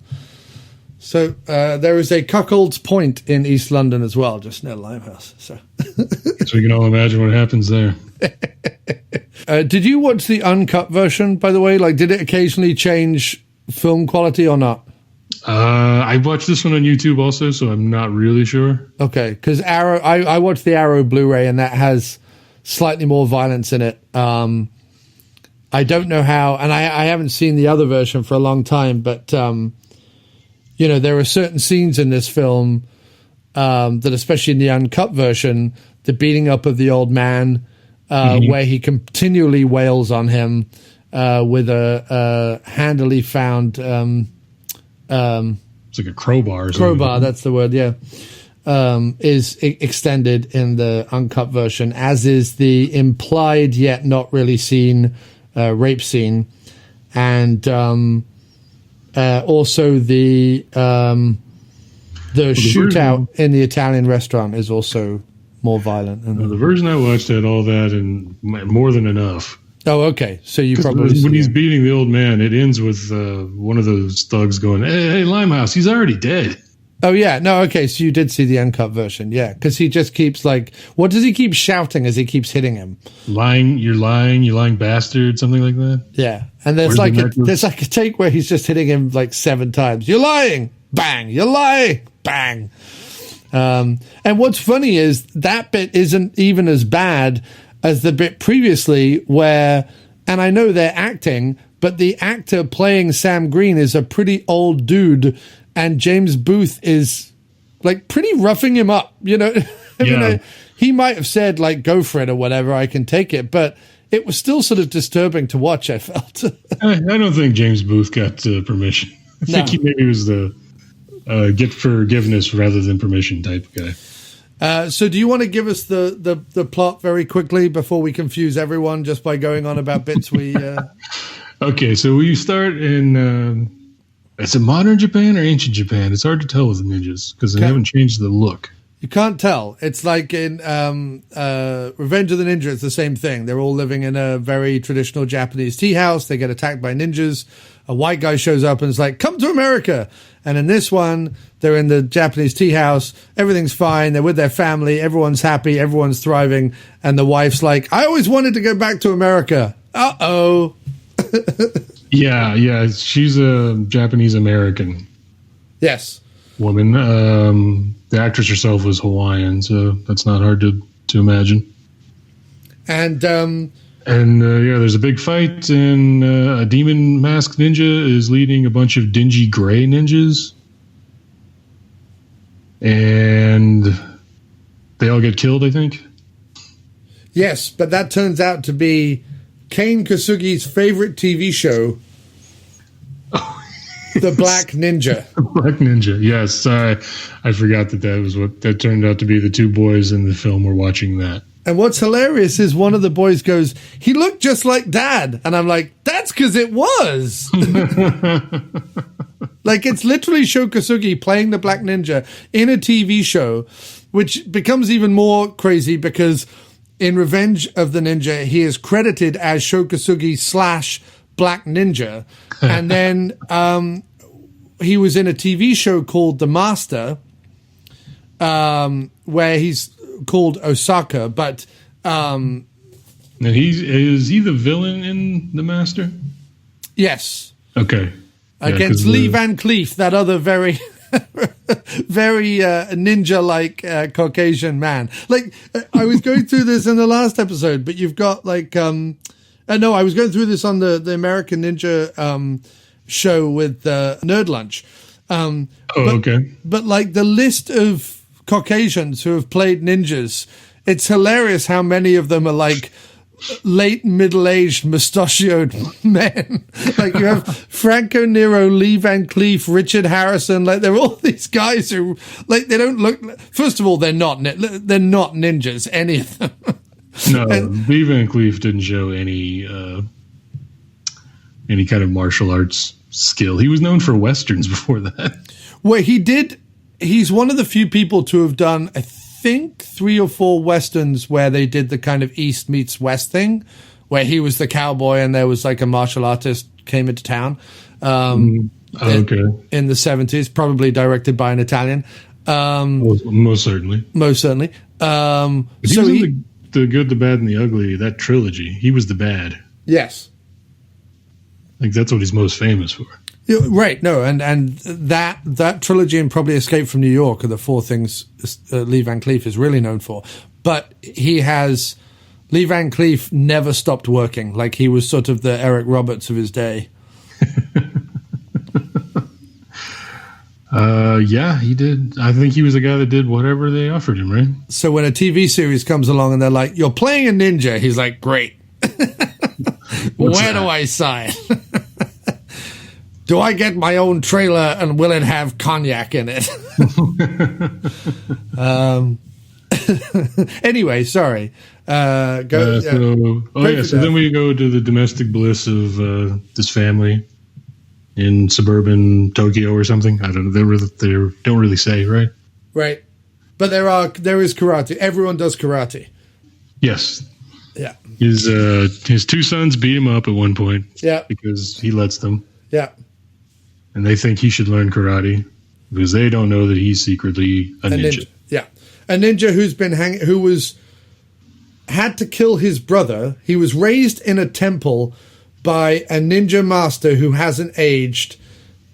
So there is a Cuckold's Point in East London as well, just near Limehouse. So we can all imagine what happens there. Did you watch the uncut version, by the way? Like, did it occasionally change film quality or not? I watched this one on YouTube also, so I'm not really sure. Okay, because Arrow, I watched the Arrow Blu-ray, and that has slightly more violence in it. I don't know how, and I haven't seen the other version for a long time, but there are certain scenes in this film that, especially in the uncut version, the beating up of the old man, where he continually wails on him with a handily found it's like a crowbar. Crowbar, that's the word, yeah. Is extended in the uncut version, as is the implied yet not really seen rape scene, and also the shootout in the Italian restaurant is also more violent. The version I watched had all that and more than enough. Oh, okay. So you probably when he's beating the old man, it ends with one of those thugs going, "Hey, Limehouse, he's already dead." Oh yeah, no, okay. So you did see the uncut version, yeah? Because he just keeps what does he keep shouting as he keeps hitting him? You lying bastard, something like that. Yeah, and there's there's a take where he's just hitting him 7 times. You're lying, bang. You're lying, bang. And what's funny is that bit isn't even as bad as the bit previously where, and I know they're acting, but the actor playing Sam Green is a pretty old dude, and James Booth is pretty roughing him up, he might have said go for it or whatever, I can take it, but it was still sort of disturbing to watch, I felt. I don't think James Booth got permission. I think he maybe was the get forgiveness rather than permission type guy. So do you want to give us the plot very quickly before we confuse everyone just by going on about bits we... Okay, so we start in... is it modern Japan or ancient Japan? It's hard to tell with the ninjas because they haven't changed the look. You can't tell. It's like in Revenge of the Ninja, it's the same thing. They're all living in a very traditional Japanese tea house. They get attacked by ninjas. A white guy shows up and is like, come to America. And in this one, they're in the Japanese tea house. Everything's fine. They're with their family. Everyone's happy. Everyone's thriving. And the wife's like, I always wanted to go back to America. Uh-oh. Yeah. She's a Japanese American. Yes. Woman. The actress herself was Hawaiian, so that's not hard to imagine. And there's a big fight, and a demon masked ninja is leading a bunch of dingy gray ninjas, and they all get killed, I think. Yes, but that turns out to be Kane Kosugi's favorite TV show. The Black Ninja. Black Ninja. Yes, I forgot that was what that turned out to be. The two boys in the film were watching that. And what's hilarious is one of the boys goes, "He looked just like Dad," and I'm like, "That's because it was." Like, it's literally Sho Kosugi playing the Black Ninja in a TV show, which becomes even more crazy because in Revenge of the Ninja, he is credited as Sho Kosugi / Black Ninja. And then he was in a TV show called The Master, where he's called Osaka. But and is he the villain in The Master? Yes. Okay. Against Lee Van Cleef, that other very, very ninja-like Caucasian man. Like, I was going through this in the last episode, but you've got like, no, I was going through this on the American Ninja show with Nerd Lunch. Okay. But like the list of Caucasians who have played ninjas, it's hilarious how many of them are like late middle-aged mustachioed men. Like you have Franco Nero, Lee Van Cleef, Richard Harrison. Like they're all these guys who, like, they don't look. First of all, they're not ninjas. Any of them. No, Lee Van Cleef didn't show any kind of martial arts skill. He was known for westerns before that. Well, he did. He's one of the few people to have done, I think, 3 or 4 westerns where they did the kind of East meets West thing, where he was the cowboy and there was like a martial artist came into town. In the 70s, probably directed by an Italian. Most certainly. Most certainly. So he the Good, the Bad, and the Ugly, that trilogy, he was the bad. Yes. Like that's what he's most famous for. Right, no, and that trilogy and probably Escape from New York are the 4 things Lee Van Cleef is really known for. But Lee Van Cleef never stopped working. Like he was sort of the Eric Roberts of his day. Yeah, he did. I think he was the guy that did whatever they offered him, right? So when a TV series comes along and they're like, "You're playing a ninja," he's like, "Great." Where do I sign? Do I get my own trailer and will it have cognac in it? Anyway, sorry. So then we go to the domestic bliss of this family in suburban Tokyo or something. I don't know. They don't really say, right? Right. But there is karate. Everyone does karate. Yes. Yeah. His 2 sons beat him up at one point. Yeah. Because he lets them. Yeah. And they think he should learn karate because they don't know that he's secretly a ninja. Yeah. A ninja who's been had to kill his brother. He was raised in a temple by a ninja master who hasn't aged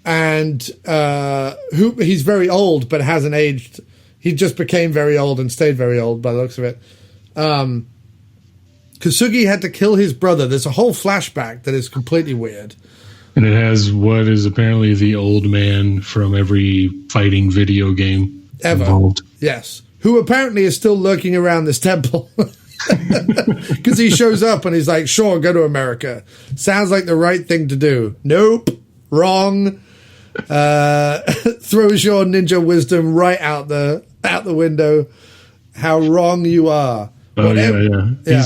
and who he's very old but hasn't aged. He just became very old and stayed very old by the looks of it. Kosugi had to kill his brother. There's a whole flashback that is completely weird. And it has what is apparently the old man from every fighting video game ever involved. Yes. Who apparently is still lurking around this temple. Because he shows up and he's like, "Sure, go to America. Sounds like the right thing to do." Nope. Wrong. Throws your ninja wisdom right out the window. How wrong you are. Yeah.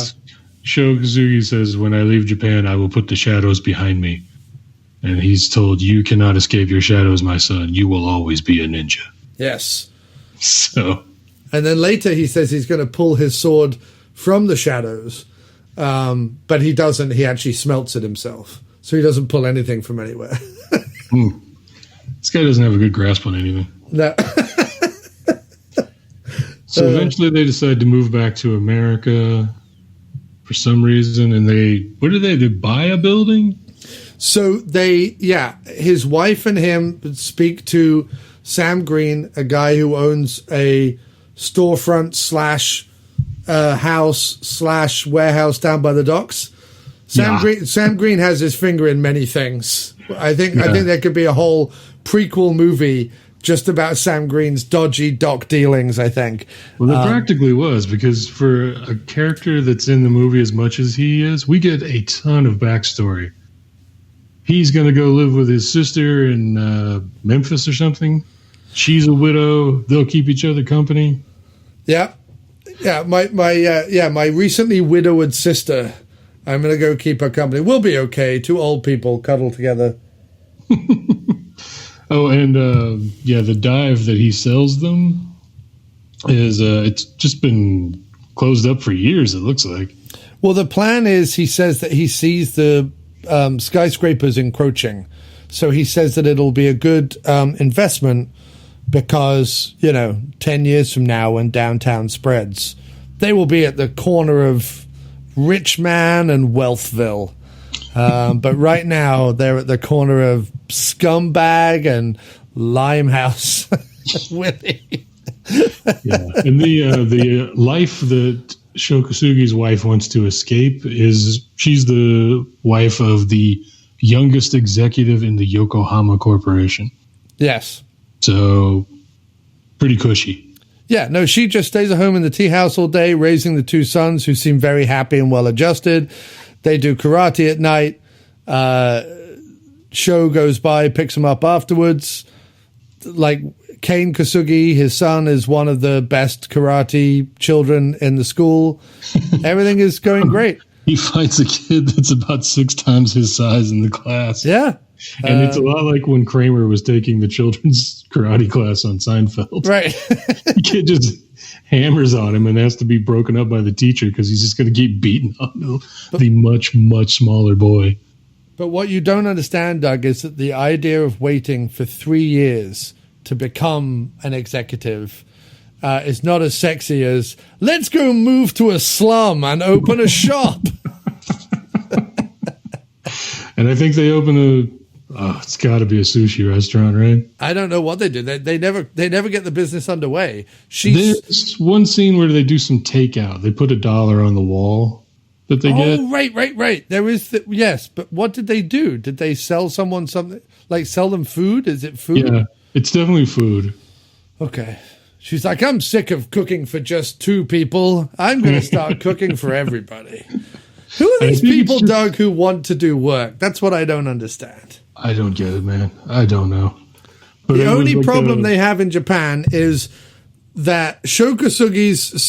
Sho Kosugi says, "When I leave Japan, I will put the shadows behind me." And he's told, "You cannot escape your shadows, my son. You will always be a ninja." Yes. So. And then later he says he's going to pull his sword from the shadows. But he doesn't. He actually smelts it himself. So he doesn't pull anything from anywhere. This guy doesn't have a good grasp on anything. No. So eventually they decide to move back to America for some reason. And they buy a building? So his wife and him speak to Sam Green, a guy who owns a storefront / house / warehouse down by the docks. Sam Green has his finger in many things. I think there could be a whole prequel movie just about Sam Green's dodgy dock dealings, I think. Well, there practically was, because for a character that's in the movie as much as he is, we get a ton of backstory. he's going to go live with his sister in Memphis or something. She's a widow. They'll keep each other company. Yeah. My recently widowed sister. I'm going to go keep her company. We'll be okay. Two old people cuddle together. Oh, and the dive that he sells them is it's just been closed up for years, it looks like. Well, the plan is he says that he sees the skyscrapers encroaching. So he says that it'll be a good investment because, 10 years from now when downtown spreads, they will be at the corner of Rich Man and Wealthville. But right now they're at the corner of Scumbag and Limehouse Willie. Yeah, and the life that Sho Kosugi's wife wants to escape is she's the wife of the youngest executive in the Yokohama Corporation. Yes. So pretty cushy. Yeah, no, she just stays at home in the tea house all day, raising the two sons who seem very happy and well adjusted. They do karate at night. Sho goes by, picks them up afterwards. Like Kane Kosugi, his son, is one of the best karate children in the school. Everything is going great. He fights a kid that's about 6 times his size in the class. Yeah. And it's a lot like when Kramer was taking the children's karate class on Seinfeld. Right. The kid just hammers on him and has to be broken up by the teacher because he's just going to keep beating on the much, much smaller boy. But what you don't understand, Doug, is that the idea of waiting for 3 years to become an executive is not as sexy as, let's go move to a slum and open a shop. And I think they open it's got to be a sushi restaurant, right? I don't know what they do. They never get the business underway. There's one scene where they do some takeout. They put $1 on the wall that they get. Oh, right. There is yes, but what did they do? Did they sell someone something? Like sell them food? Is it food? Yeah, it's definitely food. Okay. She's like, I'm sick of cooking for just 2 people. I'm going to start cooking for everybody. Who are these people, Doug, who want to do work? That's what I don't understand. I don't get it, man. I don't know. But the only problem they have in Japan is that Sho Kosugi's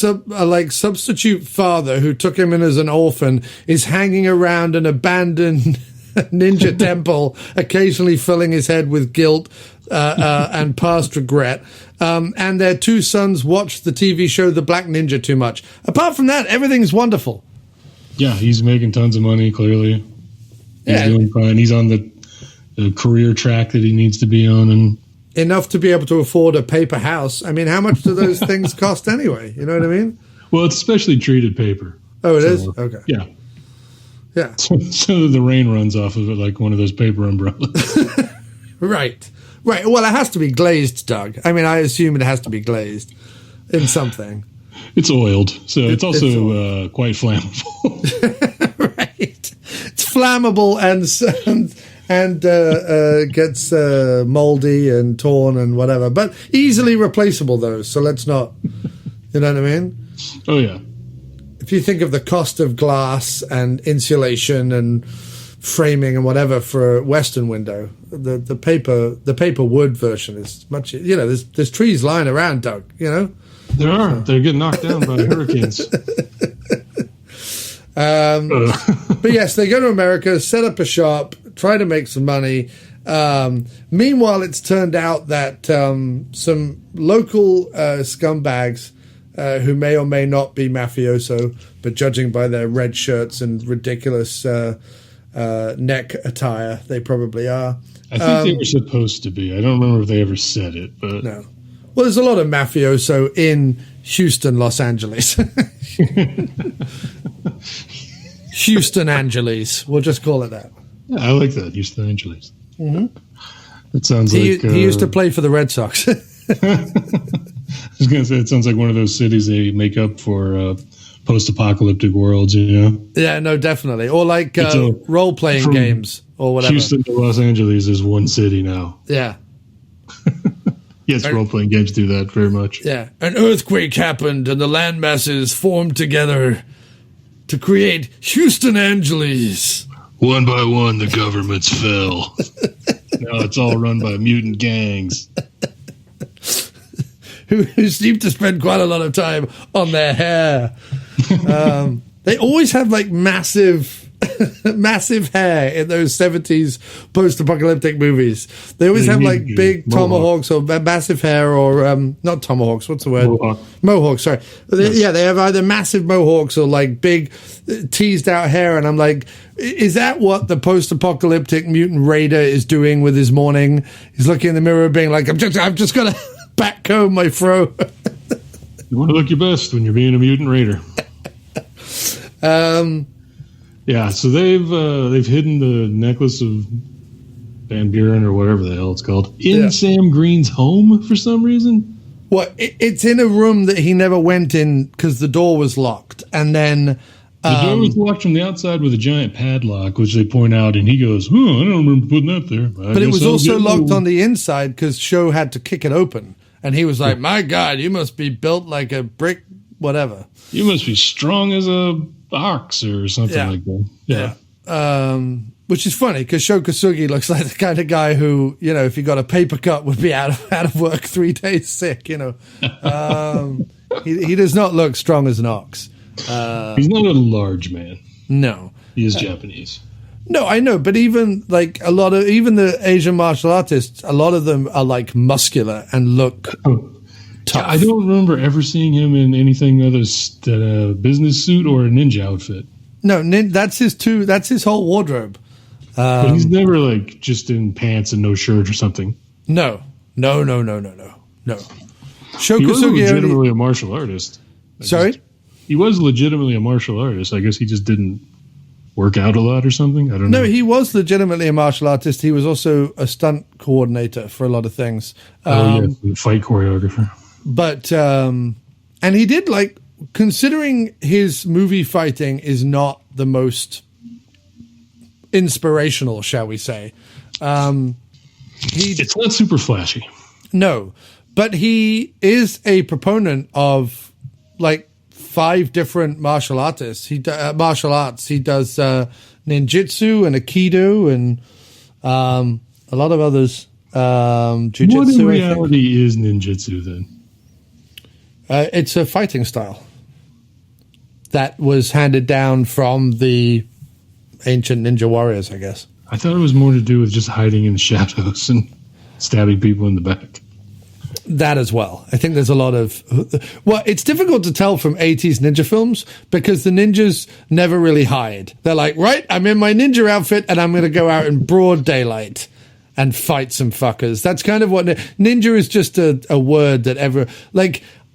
substitute father, who took him in as an orphan, is hanging around an abandoned ninja temple, occasionally filling his head with guilt and past regret. And their 2 sons watch the TV show The Black Ninja too much. Apart from that, everything's wonderful. Yeah, he's making tons of money, clearly. He's doing fine. He's on the career track that he needs to be on. And enough to be able to afford a paper house. I mean, how much do those things cost anyway? You know what I mean? Well, it's specially treated paper. Oh, it is? Okay. Yeah. Yeah. So the rain runs off of it like one of those paper umbrellas. Right. Well, it has to be glazed, Doug. I mean, I assume it has to be glazed in something. It's oiled, so it's also quite flammable. Right. It's flammable and gets moldy and torn and whatever, but easily replaceable, though. So let's not, you know what I mean? Oh, yeah. If you think of the cost of glass and insulation and framing and whatever for a Western window, the paper wood version is much. There's trees lying around, Doug. There are. They're getting knocked down by hurricanes. But yes, they go to America, set up a shop, try to make some money. Meanwhile, it's turned out that some local scumbags who may or may not be mafioso, but judging by their red shirts and ridiculous neck attire, they probably are. I think they were supposed to be. I don't remember if they ever said it, but no. Well, there's a lot of mafioso in Houston, Los Angeles. Houston Angeles. We'll just call it that. Yeah, I like that, Houston Angeles. Mm-hmm. It sounds he like... he used to play for the Red Sox. I was going to say, it sounds like one of those cities they make up for post-apocalyptic worlds, Yeah, no, definitely. Or like role-playing games or whatever. Houston to Los Angeles is one city now. Yeah. Yes, role-playing games do that very much. Yeah. An earthquake happened and the landmasses formed together to create Houston Angeles. One by one, the governments fell. Now it's all run by mutant gangs. Who seem to spend quite a lot of time on their hair. They always have like massive hair in those 70s post-apocalyptic movies. They always have like big tomahawks or massive hair, or not tomahawks, what's the word? Mohawks, sorry. Yeah, they have either massive mohawks or like big teased out hair, and I'm like, is that what the post-apocalyptic mutant raider is doing with his morning? He's looking in the mirror being like, I've just got to backcomb my fro. You want to look your best when you're being a mutant raider. Yeah, so they've hidden the necklace of Van Buren or whatever the hell it's called in Sam Green's home for some reason. Well, it's in a room that he never went in because the door was locked, and then the door was locked from the outside with a giant padlock, which they point out, and he goes, I don't remember putting that there. But it was also locked on the inside because Sho had to kick it open, and he was like, my God, you must be built like a brick, whatever. You must be strong as a ox or something like that. Yeah. Which is funny because Sho Kosugi looks like the kind of guy who, if he got a paper cut, would be out of work 3 days sick. He does not look strong as an ox. He's not a large man. No, he is Japanese. No, I know, but even like even the Asian martial artists, a lot of them are like muscular and look tough. I don't remember ever seeing him in anything other than a business suit or a ninja outfit. No, that's his whole wardrobe. But he's never like just in pants and no shirt or something. No. Sho He was Kosugi legitimately a martial artist. Sorry? He was legitimately a martial artist. I guess he just didn't work out a lot or something. I don't know. No, he was legitimately a martial artist. He was also a stunt coordinator for a lot of things. Fight choreographer. But and he did considering his movie fighting is not the most inspirational, shall we say. It's not super flashy. No, but he is a proponent of 5 different martial artists. Martial arts. He does ninjutsu and aikido and a lot of others. Jiu-jitsu. What in reality is ninjutsu then? It's a fighting style that was handed down from the ancient ninja warriors, I guess. I thought it was more to do with just hiding in the shadows and stabbing people in the back. That as well. I think there's a lot of... Well, it's difficult to tell from 80s ninja films because the ninjas never really hide. They're like, right, I'm in my ninja outfit and I'm going to go out in broad daylight and fight some fuckers. That's kind of what... Ninja is just a word that ever...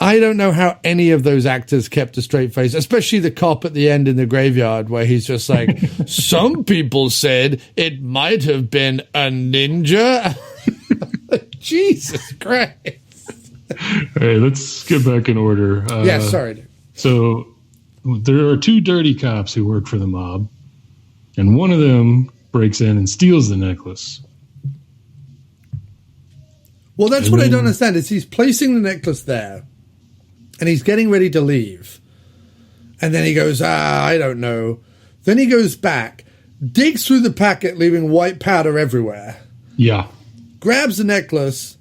I don't know how any of those actors kept a straight face, especially the cop at the end in the graveyard where he's just like, some people said it might have been a ninja. Jesus Christ. All right, let's get back in order. Sorry. So there are 2 dirty cops who work for the mob, and one of them breaks in and steals the necklace. Well, that's what I don't understand is he's placing the necklace there, and he's getting ready to leave. And then he goes, I don't know. Then he goes back, digs through the packet, leaving white powder everywhere. Yeah. Grabs the necklace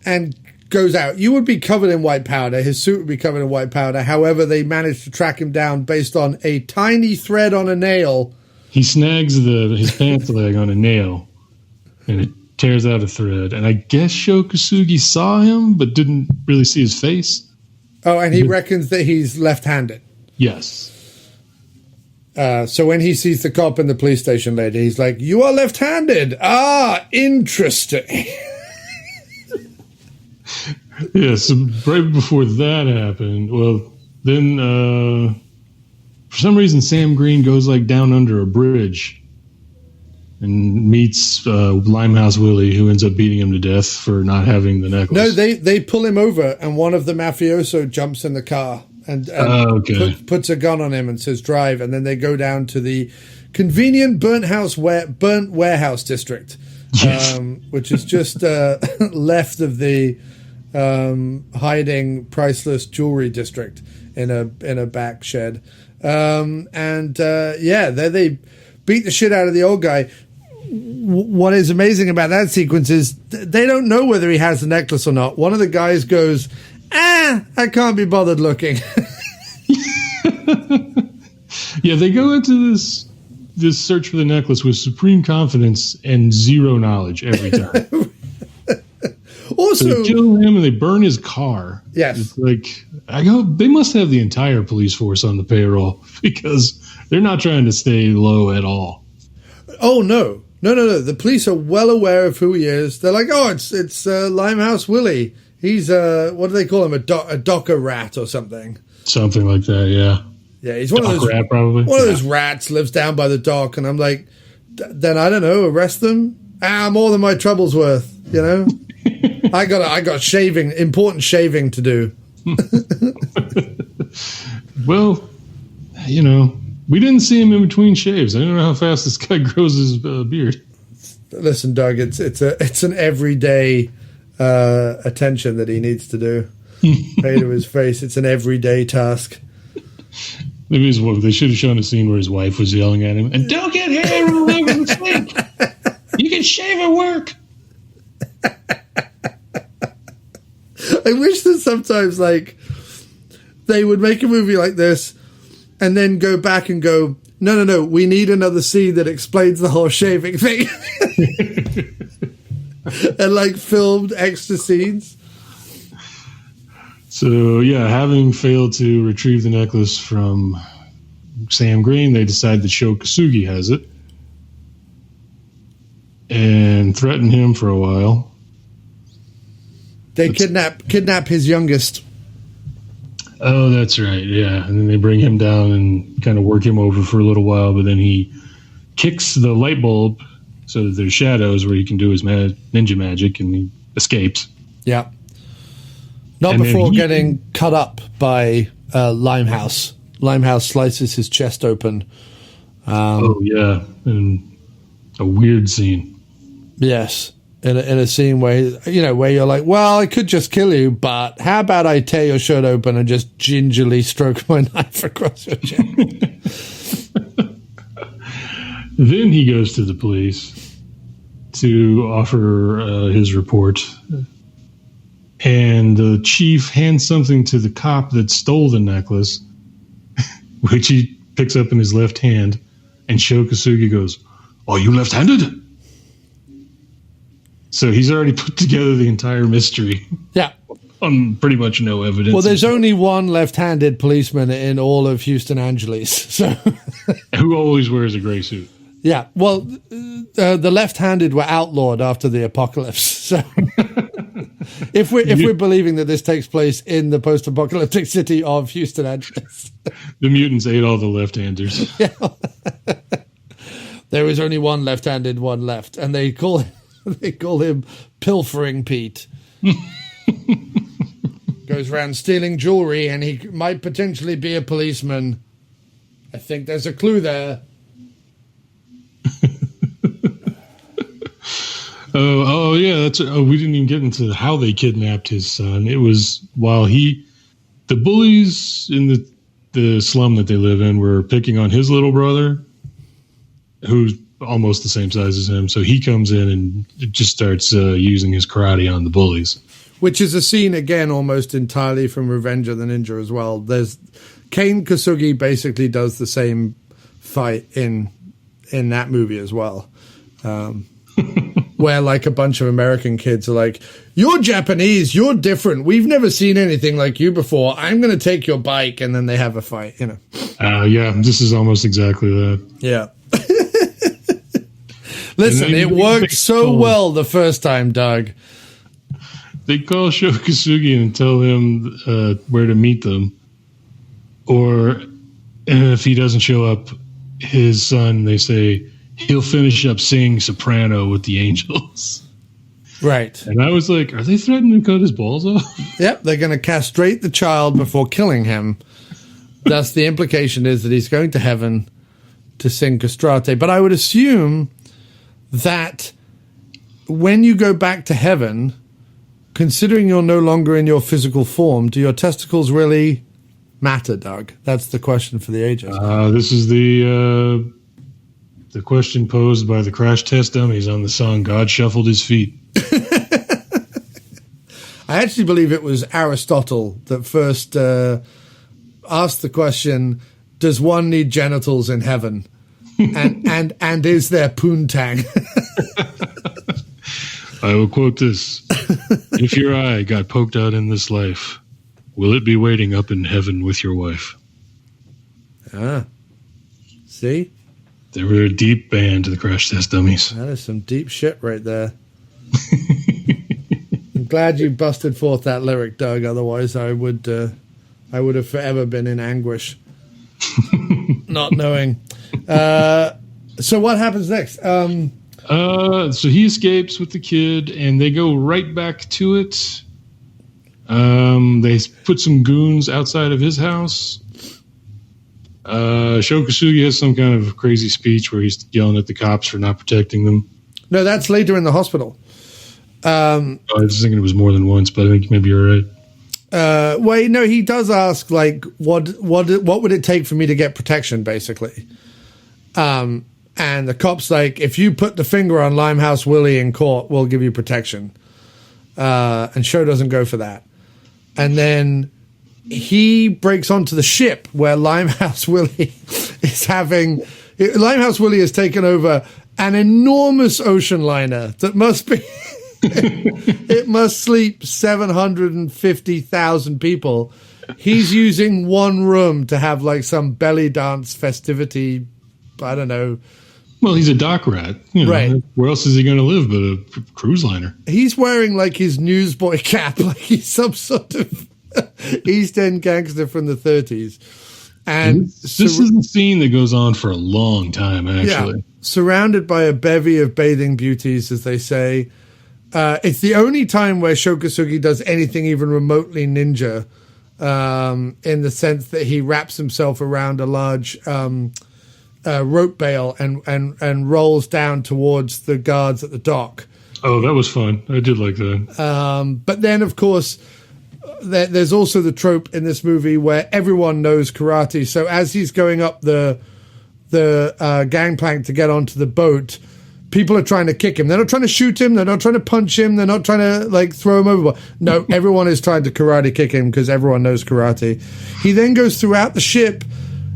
and goes out. You would be covered in white powder. His suit would be covered in white powder. However, they managed to track him down based on a tiny thread on a nail. He snags his pants leg on a nail, and it tears out a thread. And I guess Sho Kosugi saw him, but didn't really see his face. Oh, and he reckons that he's left-handed. Yes. So when he sees the cop in the police station later, he's like, you are left-handed. Ah, interesting. Yeah, so right before that happened, well, then for some reason Sam Green goes down under a bridge and meets Limehouse Willie, who ends up beating him to death for not having the necklace. No, they pull him over, and one of the mafioso jumps in the car and puts a gun on him and says, drive. And then they go down to the convenient burnt warehouse district, which is just left of the hiding priceless jewelry district in a back shed. There they beat the shit out of the old guy. What is amazing about that sequence is they don't know whether he has the necklace or not. One of the guys goes, I can't be bothered looking. Yeah, they go into this search for the necklace with supreme confidence and zero knowledge every time. Also, so they kill him and they burn his car. Yes. It's like, they must have the entire police force on the payroll because they're not trying to stay low at all. Oh, no. No. The police are well aware of who he is. They're like, it's Limehouse Willie. He's, what do they call him? A docker rat or something. Something like that, yeah. Yeah, he's one of those rat, probably. One of those rats lives down by the dock, and I'm like, then I don't know, arrest them? More than my trouble's worth, you know? I got important shaving to do. Well, we didn't see him in between shaves. I don't know how fast this guy grows his beard. Listen, Doug, it's an everyday attention that he needs to do. Pay to his face. It's an everyday task. Maybe they should have shown a scene where his wife was yelling at him, and don't get hair all over the sink. You can shave at work. I wish that sometimes, like, they would make a movie like this and then go back and go, no, we need another scene that explains the whole shaving thing. And, like, filmed extra scenes. So, yeah, having failed to retrieve the necklace from Sam Green, they decide that Sho Kosugi has it and threaten him for a while. They kidnap his youngest. Oh, that's right, yeah. And then they bring him down and kind of work him over for a little while, but then he kicks the light bulb so that there's shadows where he can do his ninja magic, and he escapes. Yeah. Not and before getting cut up by Limehouse. Limehouse slices his chest open. Yeah, and a weird scene. Yes, in a scene where you're like, well, I could just kill you, but how about I tear your shirt open and just gingerly stroke my knife across your chest? Then he goes to the police to offer his report. And the chief hands something to the cop that stole the necklace, which he picks up in his left hand. And Sho Kosugi goes, "Are you left-handed?" So he's already put together the entire mystery. Yeah. On pretty much no evidence. Well, there's only one left-handed policeman in all of Houston Angeles. So who always wears a gray suit. Yeah. Well, the left-handed were outlawed after the apocalypse. So if we're believing that this takes place in the post-apocalyptic city of Houston Angeles, the mutants ate all the left-handers. Yeah. There is only one left-handed, one left, and they call him Pilfering Pete. Goes around stealing jewelry, and he might potentially be a policeman. I think there's a clue there. Oh yeah, we didn't even get into how they kidnapped his son. It was while the bullies in the slum that they live in were picking on his little brother, who's almost the same size as him. So he comes in and just starts using his karate on the bullies. Which is a scene, again, almost entirely from Revenge of the Ninja as well. There's Kane Kosugi basically does the same fight in that movie as well. Where like a bunch of American kids are like, "You're Japanese, you're different. We've never seen anything like you before. I'm going to take your bike," and then they have a fight. Yeah, this is almost exactly that. Yeah. Listen, it worked so well the first time, Doug. They call Sho Kosugi and tell him where to meet them, or if he doesn't show up, his son, they say, he'll finish up singing soprano with the Angels. Right. And I was like, are they threatening to cut his balls off? Yep, they're going to castrate the child before killing him. Thus, the implication is that he's going to heaven to sing castrate. But I would assume that when you go back to heaven, considering you're no longer in your physical form, do your testicles really matter, Doug? That's the question for the ages. This is the the question posed by the crash test dummies on the song God Shuffled His Feet. I actually believe it was Aristotle that first asked the question, does one need genitals in heaven? and is there poontang? I will quote this. If your eye got poked out in this life, will it be waiting up in heaven with your wife? Ah. See? They were a deep band, the crash test dummies. That is some deep shit right there. I'm glad you busted forth that lyric, Doug. Otherwise, I would have forever been in anguish, not knowing. So what happens next? So he escapes with the kid, and they go right back to it. They put some goons outside of his house. Sho Kosugi has some kind of crazy speech where he's yelling at the cops for not protecting them. No, that's later in the hospital. I was thinking it was more than once, but I think maybe you're right. Well, no, he does ask, like, what would it take for me to get protection, basically. And the cop's like, if you put the finger on Limehouse Willie in court, we'll give you protection. And Sho doesn't go for that. And then he breaks onto the ship where Limehouse Willie is having... Limehouse Willie has taken over an enormous ocean liner that must be... it must sleep 750,000 people. He's using one room to have like some belly dance festivity. I don't know. Well, he's a dock rat. Right. Where else is he going to live but a cruise liner? He's wearing like his newsboy cap, like he's some sort of East End gangster from the 30s. And this is a scene that goes on for a long time, actually. Yeah, surrounded by a bevy of bathing beauties, as they say. It's the only time where Sho Kosugi does anything even remotely ninja, in the sense that he wraps himself around a large rope bale and rolls down towards the guards at the dock. Oh, that was fun. I did like that. But then, of course, there's also the trope in this movie where everyone knows karate. So as he's going up the gangplank to get onto the boat, people are trying to kick him. They're not trying to shoot him. They're not trying to punch him. They're not trying to like throw him overboard. No, everyone is trying to karate kick him because everyone knows karate. He then goes throughout the ship,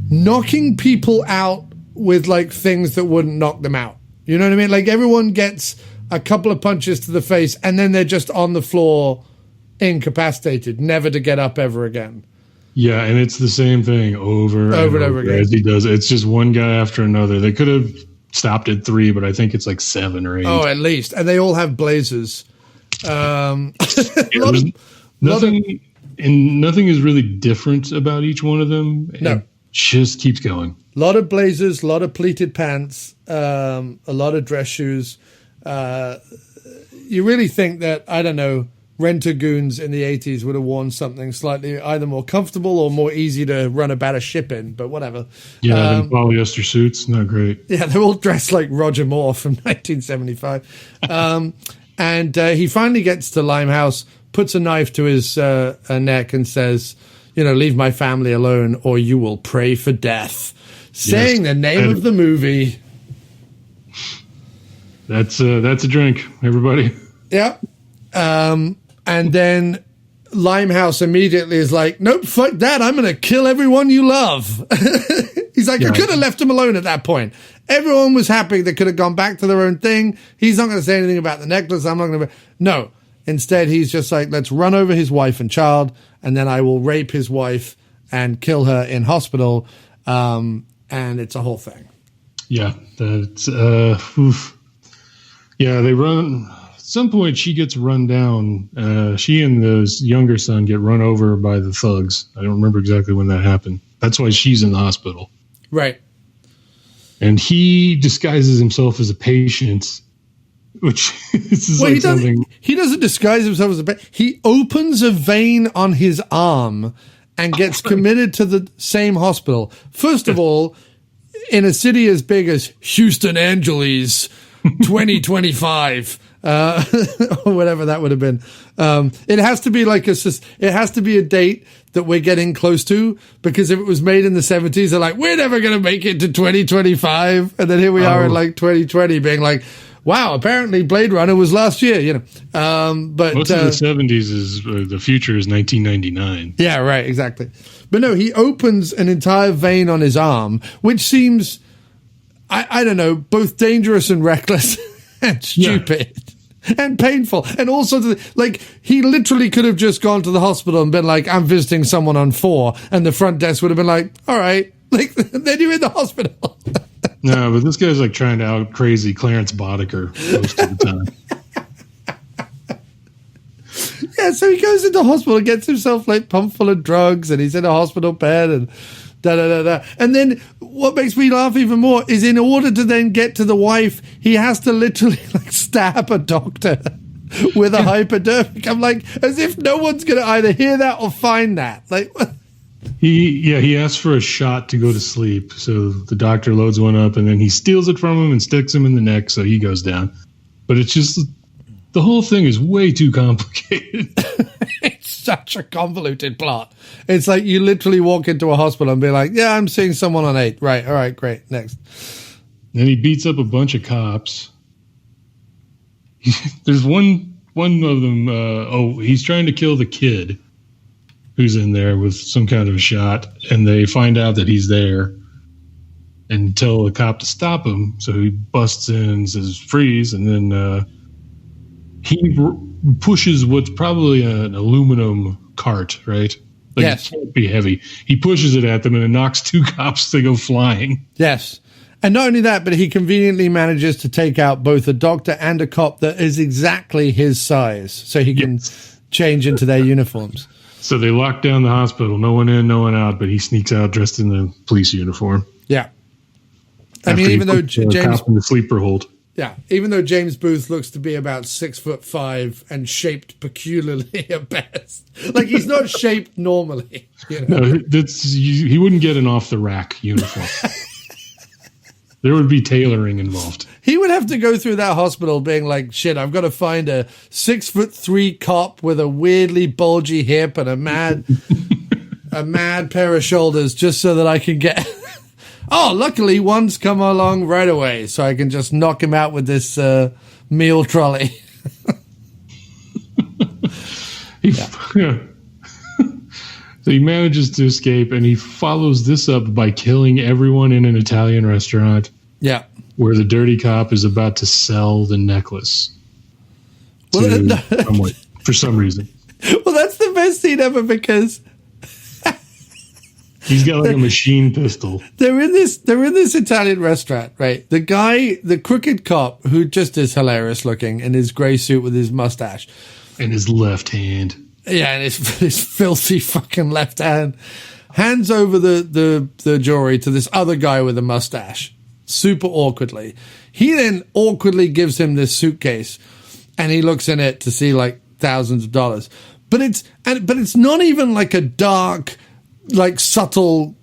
knocking people out with like things that wouldn't knock them out. You know what I mean? Like everyone gets a couple of punches to the face and then they're just on the floor, incapacitated, never to get up ever again. Yeah, and it's the same thing over and over again. As he does. It's just one guy after another. They could have stopped at 3, but I think it's like 7 or 8. Oh, at least. And they all have blazers. Nothing is really different about each one of them. No. It just keeps going. A lot of blazers, a lot of pleated pants, a lot of dress shoes. You really think that, I don't know, rent-a-goons in the 80s would have worn something slightly either more comfortable or more easy to run about a ship in, but whatever. Yeah, them polyester suits, not great. Yeah, they're all dressed like Roger Moore from 1975. And he finally gets to Limehouse, puts a knife to his neck and says, leave my family alone or you will pray for death. Saying the name of the movie. That's a drink, everybody. Yep. And then Limehouse immediately is like, nope, fuck that. I'm going to kill everyone you love. He's like, I could have left him alone at that point. Everyone was happy. They could have gone back to their own thing. He's not going to say anything about the necklace. I'm not going to. No. Instead, he's just like, let's run over his wife and child, and then I will rape his wife and kill her in hospital. And it's a whole thing. Yeah. That's, yeah, they run. At some point, she gets run down. She and the younger son get run over by the thugs. I don't remember exactly when that happened. That's why she's in the hospital. Right. And he disguises himself as a patient, which is like something. He doesn't disguise himself as a patient. He opens a vein on his arm and gets committed to the same hospital. First of all, in a city as big as Houston Angeles, 2025, or whatever that would have been. It has to be it has to be a date that we're getting close to, because if it was made in the 70s, they're like, we're never going to make it to 2025. And then here we are in like 2020 being like, wow, apparently Blade Runner was last year, you know. But most of the 70s is the future is 1999. Yeah, right, exactly. But no, he opens an entire vein on his arm, which seems, I don't know, both dangerous and reckless and stupid. Yeah. And painful. And also, like, he literally could have just gone to the hospital and been like, I'm visiting someone on 4. And the front desk would have been like, all right. Like, then you're in the hospital. No, but this guy's like trying to out crazy Clarence Boddicker most of the time. Yeah, so he goes into hospital, gets himself like pumped full of drugs, and he's in a hospital bed and da-da-da-da. And then what makes me laugh even more is in order to then get to the wife, he has to literally like stab a doctor with a hypodermic. I'm like, as if no one's going to either hear that or find that. Like, he asked for a shot to go to sleep. So the doctor loads one up and then he steals it from him and sticks him in the neck. So he goes down. But it's just, the whole thing is way too complicated. It's such a convoluted plot. It's like you literally walk into a hospital and be like, yeah, I'm seeing someone on 8. Right. All right, great. Next. Then he beats up a bunch of cops. There's one of them. He's trying to kill the kid who's in there with some kind of a shot, and they find out that he's there and tell the cop to stop him. So he busts in and says, freeze, and then he pushes what's probably an aluminum cart, right? Like, yes. It can't be heavy. He pushes it at them, and it knocks 2 cops to go flying. Yes. And not only that, but he conveniently manages to take out both a doctor and a cop that is exactly his size, so he can change into their uniforms. So they lock down the hospital. No one in, no one out, but he sneaks out dressed in the police uniform. Yeah. I mean, even though James in the sleeper hold. Yeah, even though James Booth looks to be about 6'5" and shaped peculiarly at best, like he's not shaped normally. You know? No, he wouldn't get an off the rack uniform. There would be tailoring involved. He would have to go through that hospital being like, shit, I've got to find a 6'3" cop with a weirdly bulgy hip and a mad pair of shoulders just so that I can get. Oh, luckily one's come along right away, so I can just knock him out with this meal trolley. So he manages to escape, and he follows this up by killing everyone in an Italian restaurant. Yeah. Where the dirty cop is about to sell the necklace to someone for some reason. Well, that's the best scene ever because he's got like a machine pistol. They're in this Italian restaurant, right? The guy, the crooked cop, who just is hilarious looking in his gray suit with his mustache. And his left hand. Yeah, and his filthy fucking left hand hands over the jewelry to this other guy with a mustache, super awkwardly. He then awkwardly gives him this suitcase, and he looks in it to see like thousands of dollars. But it's not even like a dark, like subtle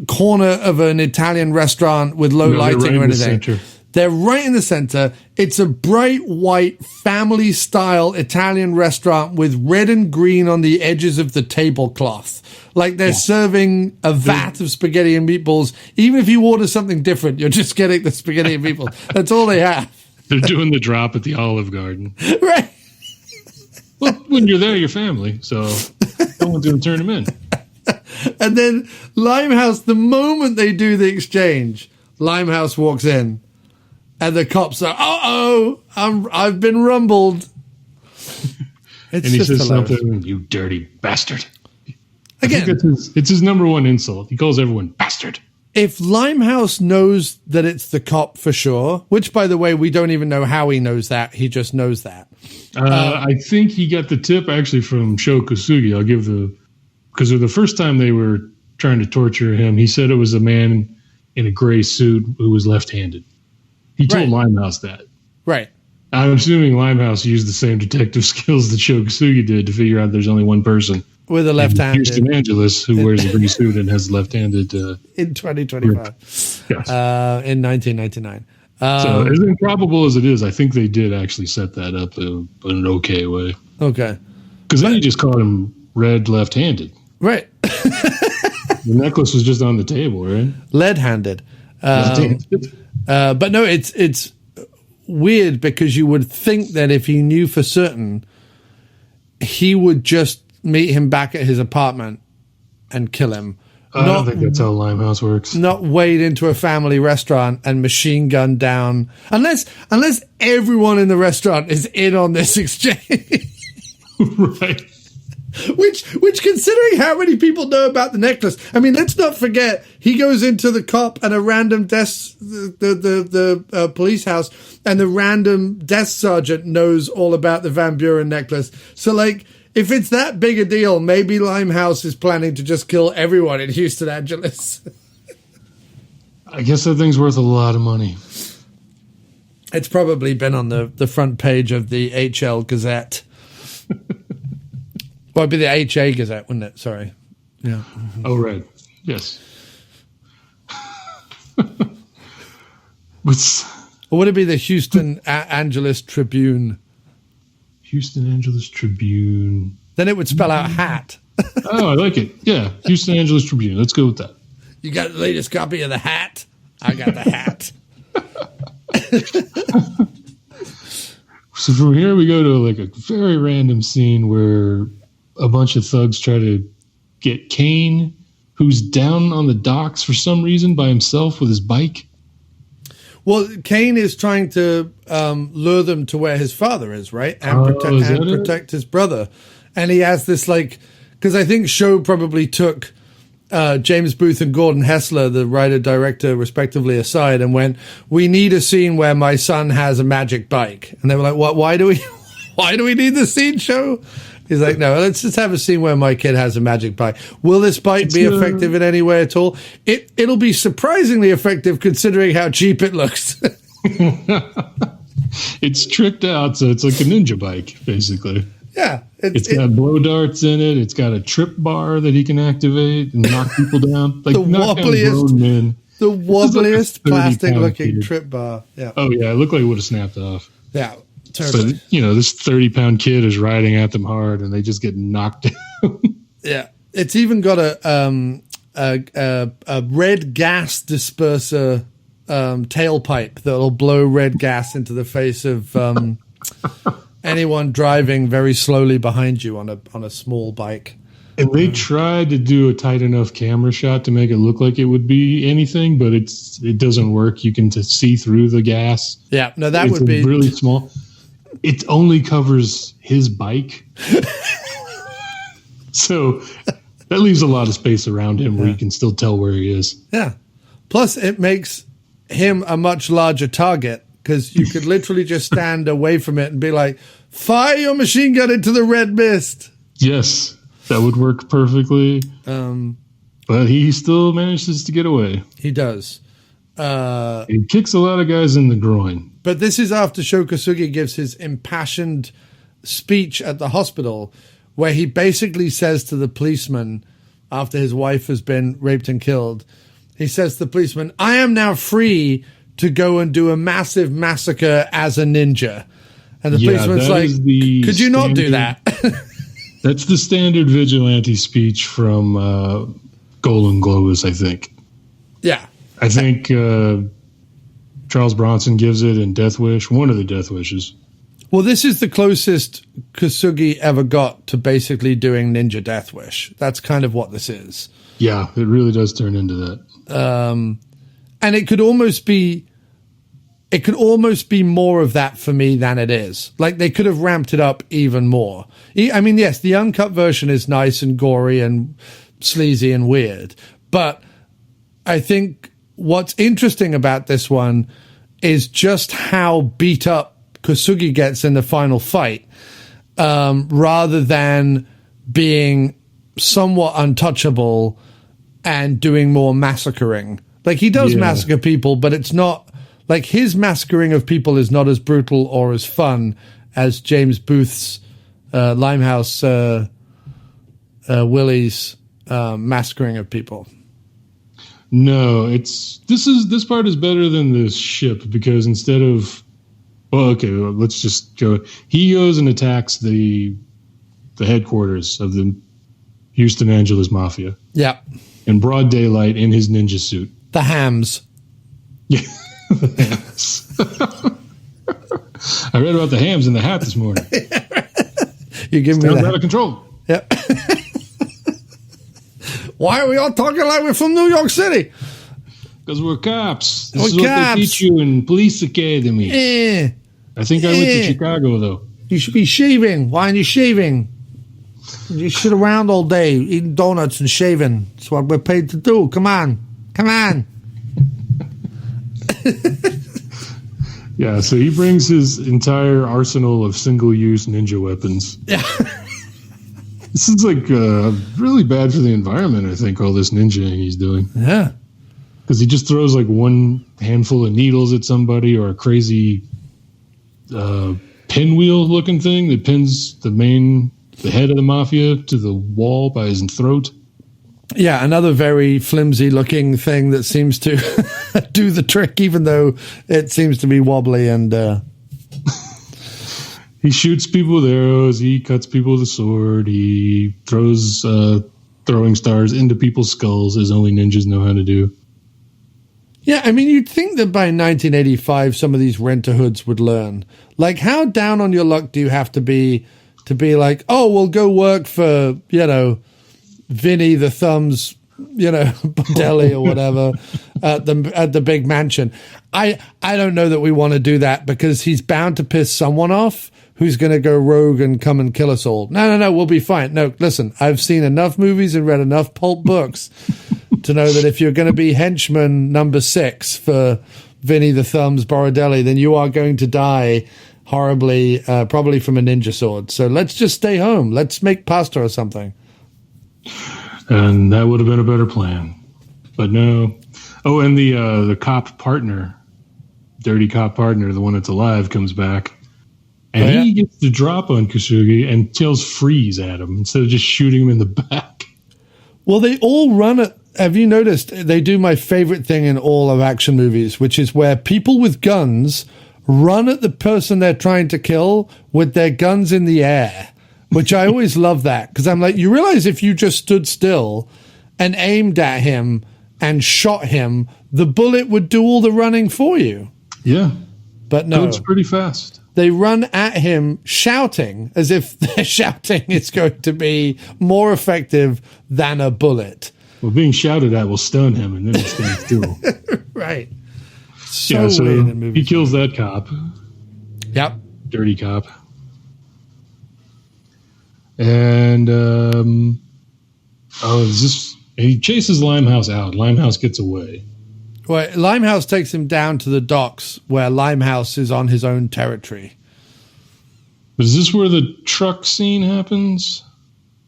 corner of an Italian restaurant with low lighting or anything. They're right in the center. It's a bright white family-style Italian restaurant with red and green on the edges of the tablecloth. Like they're serving a vat of spaghetti and meatballs. Even if you order something different, you're just getting the spaghetti and meatballs. That's all they have. They're doing the drop at the Olive Garden. Right. Well, when you're there, you're family, so no one's going to turn them in. And then Limehouse, the moment they do the exchange, Limehouse walks in. And the cops are, I've been rumbled. And he says something, you dirty bastard. Again, it's his number one insult. He calls everyone bastard. If Limehouse knows that it's the cop for sure, which, by the way, we don't even know how he knows that. He just knows that. I think he got the tip actually from Sho Kosugi. Because the first time they were trying to torture him, he said it was a man in a gray suit who was left-handed. He told Limehouse that. Right. I'm assuming Limehouse used the same detective skills that Sho Kosugi did to figure out there's only one person with a left-handed Houston Angeles who wears a green suit and has left-handed in 2025. Yes. In 1999. So as improbable as it is, I think they did actually set that up in an okay way. Okay. Because then you just caught him red left-handed. Right. The necklace was just on the table, right? Lead-handed. Left-handed. But no, it's weird because you would think that if he knew for certain, he would just meet him back at his apartment and kill him. I don't think that's how Limehouse works. Not wade into a family restaurant and machine gun down, unless everyone in the restaurant is in on this exchange. Right. Which, considering how many people know about the necklace, I mean, let's not forget he goes into the cop and a random desk, the police house, and the random desk sergeant knows all about the Van Buren necklace. So, like, if it's that big a deal, maybe Limehouse is planning to just kill everyone in Houston Angeles. I guess that thing's worth a lot of money. It's probably been on the front page of the HL Gazette. Well, it'd be the HA Gazette, wouldn't it? Sorry. Yeah. Oh, right. Yes. Or would it be the Houston Angeles Tribune? Houston Angeles Tribune. Then it would spell out hat. Oh, I like it. Yeah, Houston Angeles Tribune. Let's go with that. You got the latest copy of the hat? I got the hat. So from here we go to like a very random scene where a bunch of thugs try to get Kane, who's down on the docks for some reason by himself with his bike. Well, Kane is trying to lure them to where his father is, right? And, protect his brother. And he has this, like, because I think Sho probably took James Booth and Gordon Hessler, the writer-director, respectively, aside and went, we need a scene where my son has a magic bike. And they were like, what? Why do we need the scene, Sho? He's like, no, let's just have a scene where my kid has a magic bike. Will this bike be effective in any way at all? It'll be surprisingly effective considering how cheap it looks. It's tricked out, so it's like a ninja bike, basically. Yeah. It's got blow darts in it. It's got a trip bar that he can activate and knock people down. Like the wobbliest plastic-looking trip bar. Yeah. Oh, yeah. It looked like it would have snapped off. Yeah. Totally. But, this 30-pound kid is riding at them hard, and they just get knocked down. Yeah. It's even got a red gas disperser tailpipe that'll blow red gas into the face of anyone driving very slowly behind you on a small bike. And they tried to do a tight enough camera shot to make it look like it would be anything, but it doesn't work. You can see through the gas. Yeah, no, that would be really small. It only covers his bike. So that leaves a lot of space around him where you can still tell where he is. Yeah. Plus, it makes him a much larger target because you could literally just stand away from it and be like, fire your machine gun into the red mist. Yes, that would work perfectly. But he still manages to get away. He does. He kicks a lot of guys in the groin. But this is after Sho Kosugi gives his impassioned speech at the hospital where he basically says to the policeman after his wife has been raped and killed, he says to the policeman, I am now free to go and do a massive massacre as a ninja. And the policeman's like, could you not do that? That's the standard vigilante speech from Golden Globus, I think. Yeah. I think Charles Bronson gives it in Death Wish, one of the Death Wishes. Well, this is the closest Kosugi ever got to basically doing Ninja Death Wish. That's kind of what this is. Yeah, it really does turn into that. And it could almost be more of that for me than it is. Like, they could have ramped it up even more. I mean, yes, the uncut version is nice and gory and sleazy and weird. But I think what's interesting about this one is just how beat up Kosugi gets in the final fight, rather than being somewhat untouchable and doing more massacring. Like, he does massacre people, but it's not like his massacring of people is not as brutal or as fun as James Booth's Limehouse Willie's massacring of people. No, this part is better than the ship because instead of let's just go. He goes and attacks the headquarters of the Houston Angeles Mafia. Yeah. In broad daylight in his ninja suit. The hams. Yeah. The hams. I read about the hams in the hat this morning. You give me that. Out of control. Yeah. Why are we all talking like we're from New York City? Because we're cops. This is what they teach you in police academy. I think I went to Chicago, though. You should be shaving. Why aren't you shaving? You sit around all day eating donuts and shaving. That's what we're paid to do. Come on. Yeah, so he brings his entire arsenal of single-use ninja weapons. Yeah. This is like really bad for the environment, I think, all this ninjaing he's doing. Yeah. Because he just throws like one handful of needles at somebody or a crazy pinwheel-looking thing that pins the head of the mafia to the wall by his throat. Yeah, another very flimsy-looking thing that seems to do the trick, even though it seems to be wobbly and... He shoots people with arrows. He cuts people with a sword. He throws throwing stars into people's skulls, as only ninjas know how to do. Yeah, I mean, you'd think that by 1985, some of these rent-a-hoods would learn. Like, how down on your luck do you have to be like, oh, we'll go work for, Vinny the Thumbs, Bordelli or whatever at the big mansion. I don't know that we want to do that because he's bound to piss someone off who's going to go rogue and come and kill us all. No, we'll be fine. No, listen, I've seen enough movies and read enough pulp books to know that if you're going to be henchman number 6 for Vinny the Thumbs Bordelli, then you are going to die horribly, probably from a ninja sword. So let's just stay home. Let's make pasta or something. And that would have been a better plan. But no. Oh, and the cop partner, dirty cop partner, the one that's alive, comes back. And he gets the drop on Kosugi and tells freeze at him instead of just shooting him in the back. Well, they all run at... Have you noticed? They do my favorite thing in all of action movies, which is where people with guns run at the person they're trying to kill with their guns in the air, which I always love that. Because I'm like, you realize if you just stood still and aimed at him and shot him, the bullet would do all the running for you. Yeah. But no. It's pretty fast. They run at him shouting as if their shouting is going to be more effective than a bullet. Well, being shouted at will stun him and then he stands still. Right. So weird in movies. He kills that cop. Yep. Dirty cop. And, he chases Limehouse out. Limehouse gets away. Well, Limehouse takes him down to the docks where Limehouse is on his own territory. But is this where the truck scene happens?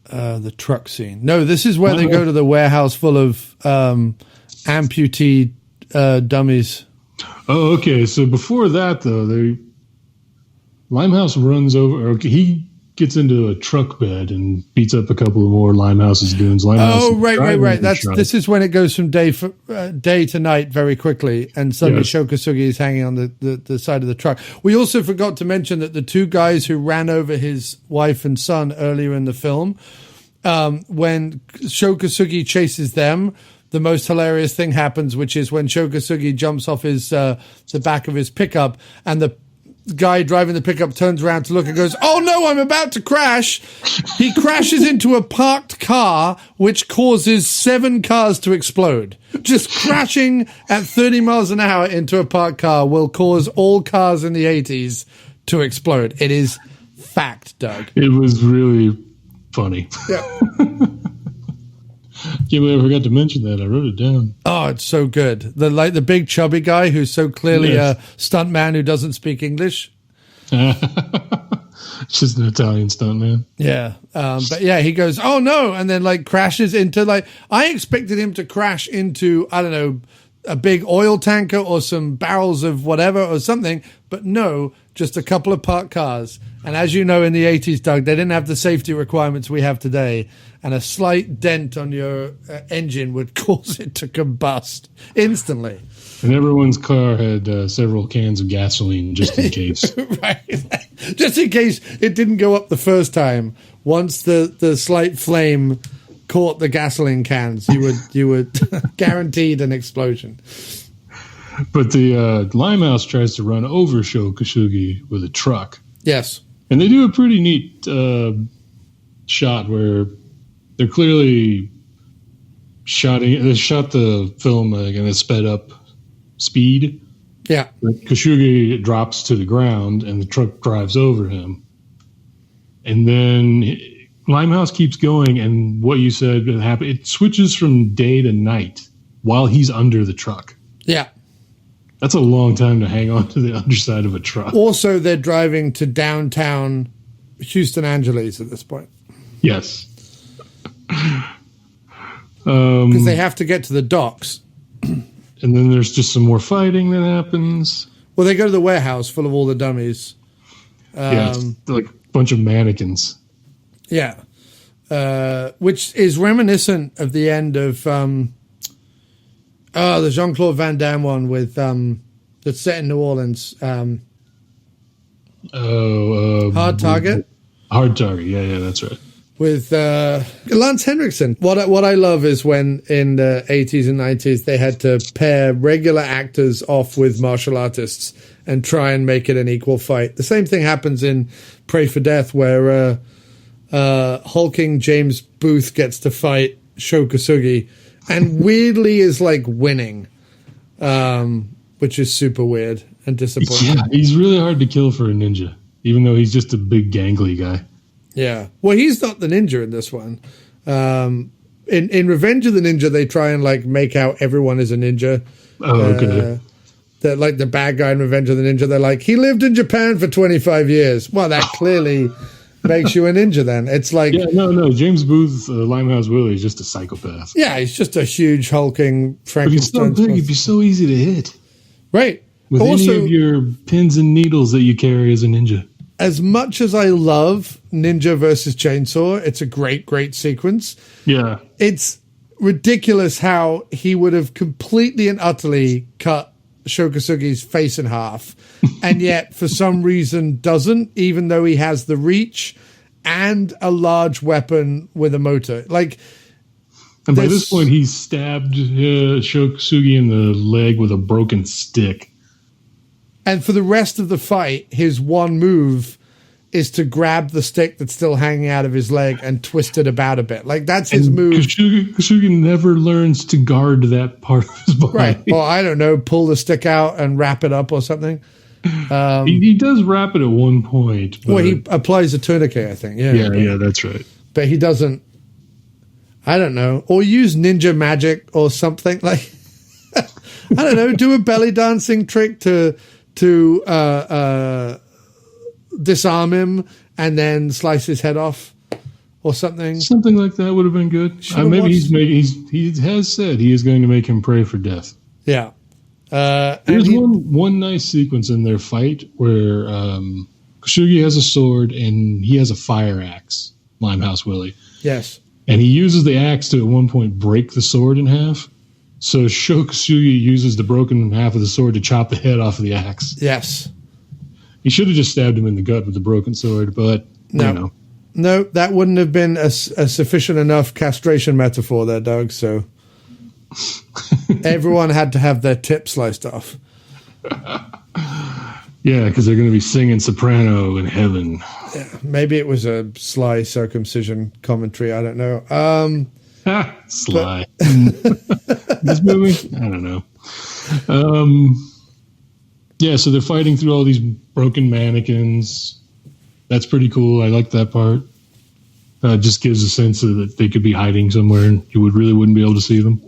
The truck scene. No, this is where they go to the warehouse full of amputee dummies. Oh, okay. So before that, though, Limehouse runs over. Okay, he gets into a truck bed and beats up a couple of more Limehouse's goons. Right. This is when it goes from day to night very quickly, and suddenly Sho Kosugi is hanging on the side of the truck. We also forgot to mention that the two guys who ran over his wife and son earlier in the film, when Sho Kosugi chases them, the most hilarious thing happens, which is when Sho Kosugi jumps off the back of his pickup, and the guy driving the pickup turns around to look and goes, "Oh no, I'm about to crash." He crashes into a parked car, which causes 7 cars to explode. Just crashing at 30 miles an hour into a parked car will cause all cars in the 80s to explode. It is fact, Doug. It was really funny. Yeah. Can't believe I forgot to mention that. I wrote it down. Oh, it's so good. The big chubby guy who's so clearly a stuntman who doesn't speak English. It's just an Italian stuntman. Yeah. But yeah, he goes, "Oh no," and then crashes into I expected him to crash into, I don't know, a big oil tanker or some barrels of whatever or something, but no, just a couple of parked cars. And as you know, in the 80s, Doug, they didn't have the safety requirements we have today, and a slight dent on your engine would cause it to combust instantly. And everyone's car had several cans of gasoline just in case. Right. Just in case it didn't go up the first time. Once the slight flame caught the gasoline cans, you would guaranteed an explosion. But the Limehouse tries to run over Sho Kosugi with a truck. Yes. And they do a pretty neat shot where they're clearly they shot the film in a sped up speed. Yeah. Kosugi drops to the ground and the truck drives over him. And then Limehouse keeps going, and what you said happened. It switches from day to night while he's under the truck. Yeah. That's a long time to hang on to the underside of a truck. Also, they're driving to downtown Houston Angeles at this point. Yes. Because they have to get to the docks. And then there's just some more fighting that happens. Well, they go to the warehouse full of all the dummies. It's like a bunch of mannequins. Yeah. Which is reminiscent of the end of the Jean-Claude Van Damme one with that's set in New Orleans. Hard Target? Hard Target, yeah, that's right. With Lance Henriksen. What I love is when in the 80s and 90s they had to pair regular actors off with martial artists and try and make it an equal fight. The same thing happens in Pray for Death, where hulking James Booth gets to fight Sho Kosugi and weirdly is like winning, which is super weird and disappointing. Yeah, he's really hard to kill for a ninja, even though he's just a big gangly guy. Yeah. Well, he's not the ninja in this one. In Revenge of the Ninja, they try and like make out everyone is a ninja. Oh, okay. That like the bad guy in Revenge of the Ninja, they're like, he lived in Japan for 25 years. Well, that clearly makes you a ninja then. It's like... Yeah, no. James Booth, Limehouse Willie, is just a psychopath. Yeah, he's just a huge hulking Frankenstein. But he's so big, he'd be so easy to hit. Right. With also, any of your pins and needles that you carry as a ninja. As much as I love Ninja versus Chainsaw, it's a great, great sequence. Yeah. It's ridiculous how he would have completely and utterly cut Sho Kosugi's face in half, and yet for some reason doesn't, even though he has the reach and a large weapon with a motor. Like, and by this point, he's stabbed Sho Kosugi in the leg with a broken stick. And for the rest of the fight, his one move is to grab the stick that's still hanging out of his leg and twist it about a bit. Like, that's his move. Kosugi never learns to guard that part of his body. Right. Well, I don't know, pull the stick out and wrap it up or something. He does wrap it at one point. Well, he applies a tourniquet, I think. Yeah, that's right. But he doesn't, I don't know, or use ninja magic or something. Like, I don't know, do a belly dancing trick to disarm him and then slice his head off or something. Something like that would have been good. Maybe he has said he is going to make him pray for death. Yeah. There's one nice sequence in their fight where Kosugi has a sword and he has a fire axe, Limehouse Willie. Yes. And he uses the axe to at one point break the sword in half. So Sho Kosugi uses the broken half of the sword to chop the head off of the axe. Yes. He should have just stabbed him in the gut with the broken sword, but no. You know. No, that wouldn't have been a sufficient enough castration metaphor there, Doug. So everyone had to have their tip sliced off. Yeah, because they're going to be singing soprano in heaven. Yeah, maybe it was a sly circumcision commentary. I don't know. Sly. This movie? I don't know. Yeah, so they're fighting through all these broken mannequins. That's pretty cool. I like that part. Just gives a sense that they could be hiding somewhere and you wouldn't be able to see them.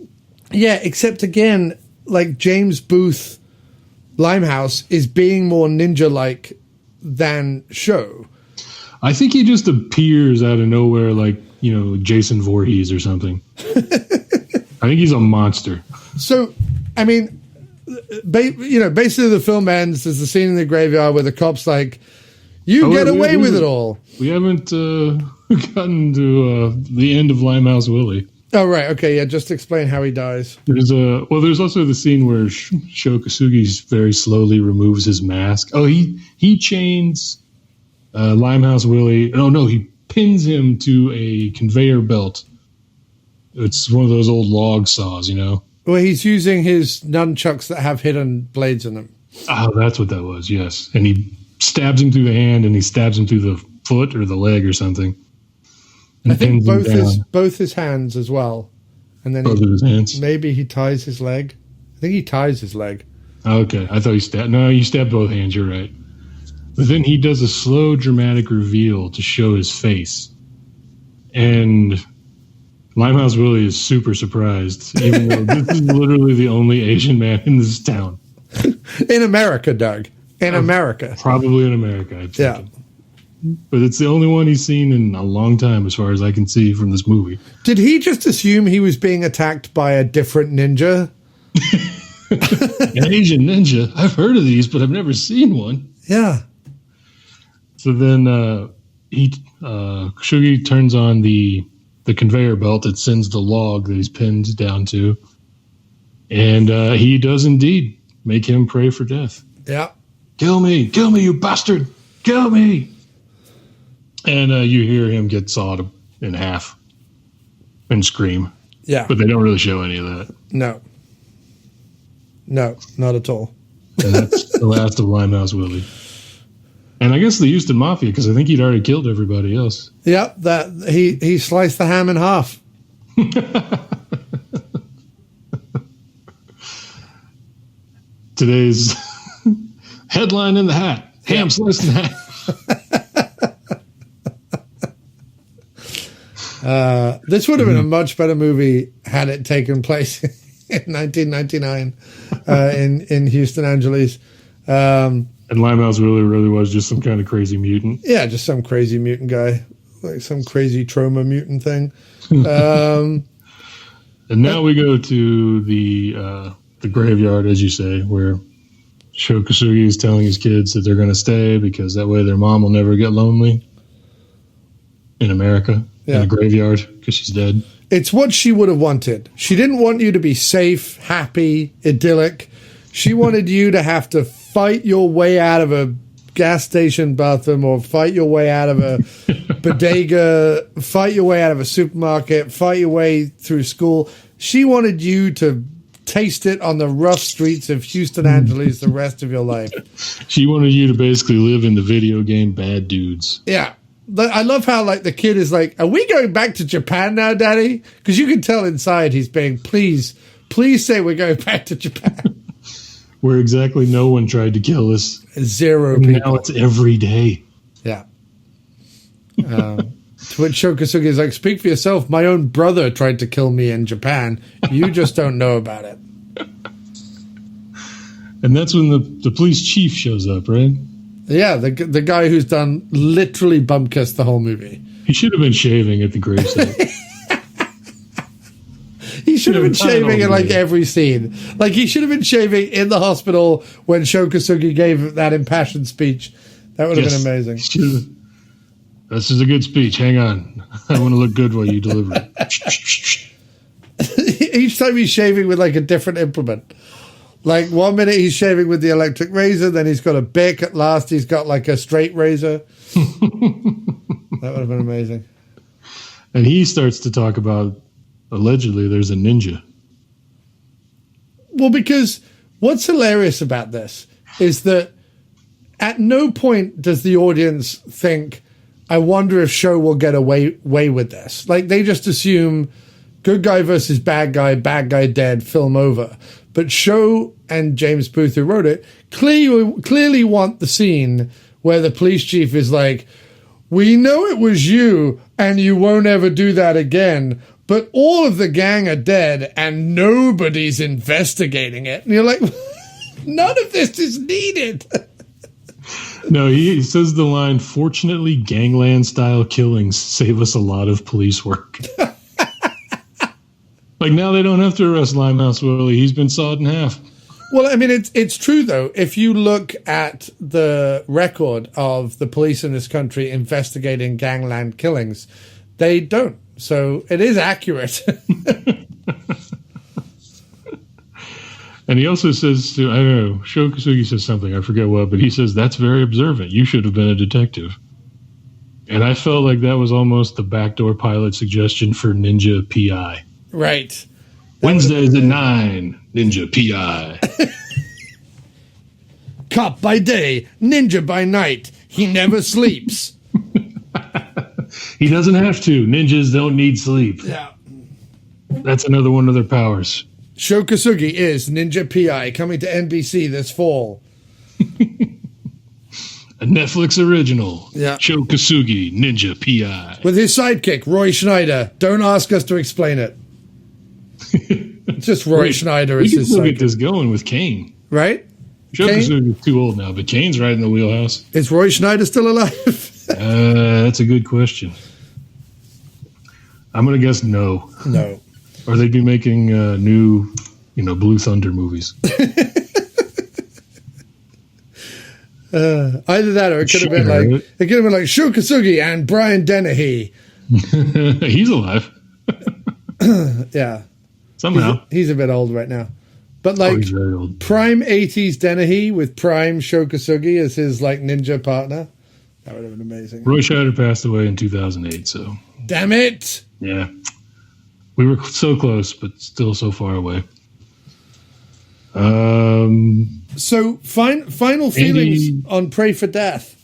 Yeah, except again, like James Booth Limehouse is being more ninja-like than Sho. I think he just appears out of nowhere like, Jason Voorhees or something. I think he's a monster. So I mean, basically the film ends. There's the scene in the graveyard where the cop's like, "You get away with it all." We haven't gotten to the end of Limehouse Willie. Oh, right. Okay, yeah, just explain how he dies. There's also the scene where Sho Kosugi very slowly removes his mask. Oh, he chains Limehouse Willie. Oh, no, he pins him to a conveyor belt. It's one of those old log saws, Well, he's using his nunchucks that have hidden blades in them. Oh, that's what that was, yes. And he stabs him through the hand, and he stabs him through the foot or the leg or something. I think both his hands as well. And then both of his hands. Maybe he ties his leg. I think he ties his leg. Okay, I thought he stabbed. No, you stabbed both hands. You're right. But then he does a slow, dramatic reveal to show his face, and Limehouse Willie is super surprised, even though this is literally the only Asian man in this town. In America, Doug. In America. Probably in America. I'd yeah. But it's the only one he's seen in a long time, as far as I can see from this movie. Did he just assume he was being attacked by a different ninja? An Asian ninja? I've heard of these, but I've never seen one. Yeah. So then Kosugi turns on the conveyor belt that sends the log that he's pinned down to. And he does indeed make him pray for death. Yeah. Kill me, you bastard! Kill me! And you hear him get sawed in half and scream. Yeah. But they don't really show any of that. No. No, not at all. And that's the last of Limehouse Willie. And I guess the Houston Mafia, because I think he'd already killed everybody else. Yep, he sliced the ham in half. Today's headline in the hat. Ham sliced in half. This would have been a much better movie had it taken place in 1999 in Houston Angeles. And Limehouse really was just some kind of crazy mutant. Yeah, just some crazy mutant guy, like some crazy trauma mutant thing. And now we go to the graveyard, as you say, where Sho Kosugi is telling his kids that they're going to stay because that way their mom will never get lonely in America, in a graveyard, because she's dead. It's what she would have wanted. She didn't want you to be safe, happy, idyllic. She wanted you to have to fight your way out of a gas station bathroom or fight your way out of a bodega, fight your way out of a supermarket, fight your way through school. She wanted you to taste it on the rough streets of Houston Angeles the rest of your life. She wanted you to basically live in the video game Bad Dudes. Yeah. I love how the kid is like, are we going back to Japan now, Daddy? Because you can tell inside he's being, please say we're going back to Japan. Where exactly no one tried to kill us. Zero people. Now it's every day. Yeah. To which Sho Kosugi is like, speak for yourself. My own brother tried to kill me in Japan. You just don't know about it. And that's when the police chief shows up, right? Yeah, the guy who's done literally bum kiss the whole movie. He should have been shaving at the gravesite. He should have been shaving in every scene. He should have been shaving in the hospital when Sho Kosugi gave that impassioned speech. That would have been amazing. This is a good speech. Hang on. I want to look good while you deliver it. Each time he's shaving with a different implement. 1 minute he's shaving with the electric razor, then he's got a bic. At last he's got a straight razor. That would have been amazing. And he starts to talk about, allegedly, there's a ninja. Well, because what's hilarious about this is that at no point does the audience think, I wonder if Sho will get away with this. They just assume good guy versus bad guy dead, film over. But Sho and James Booth, who wrote it, clearly want the scene where the police chief is like, we know it was you and you won't ever do that again, but all of the gang are dead and nobody's investigating it. And you're like, none of this is needed. No, he says the line, fortunately, gangland-style killings save us a lot of police work. Like, now they don't have to arrest Limehouse Willie. He's been sawed in half. Well, I mean, it's true, though. If you look at the record of the police in this country investigating gangland killings, they don't. So it is accurate. And he also says to, I don't know, Sho Kosugi says something, I forget what, but he says, that's very observant. You should have been a detective. And I felt like that was almost the backdoor pilot suggestion for Ninja PI. Right. Wednesdays at 9, Ninja PI. Cop by day, ninja by night. He never sleeps. He doesn't have to. Ninjas don't need sleep. Yeah. That's another one of their powers. Sho Kosugi is Ninja PI, coming to NBC this fall. A Netflix original. Yeah. Sho Kosugi, Ninja PI. With his sidekick, Roy Schneider. Don't ask us to explain it. Just Roy Schneider is we his can still sidekick. get this going with Kane. Right? Sho Kane? Kosugi's too old now, but Kane's right in the wheelhouse. Is Roy Schneider still alive? That's a good question. I'm going to guess no. No. Or they'd be making new, Blue Thunder movies. Either that, or it could have been like Sho Kosugi and Brian Dennehy. He's alive. Yeah, Somehow. he's a bit old right now, but like he's very old. prime 80s Dennehy with prime Sho Kosugi as his like ninja partner. That would have been amazing. Roy Scheider passed away in 2008, so Damn it! yeah, we were so close, but still so far away. So final feelings on Pray for Death.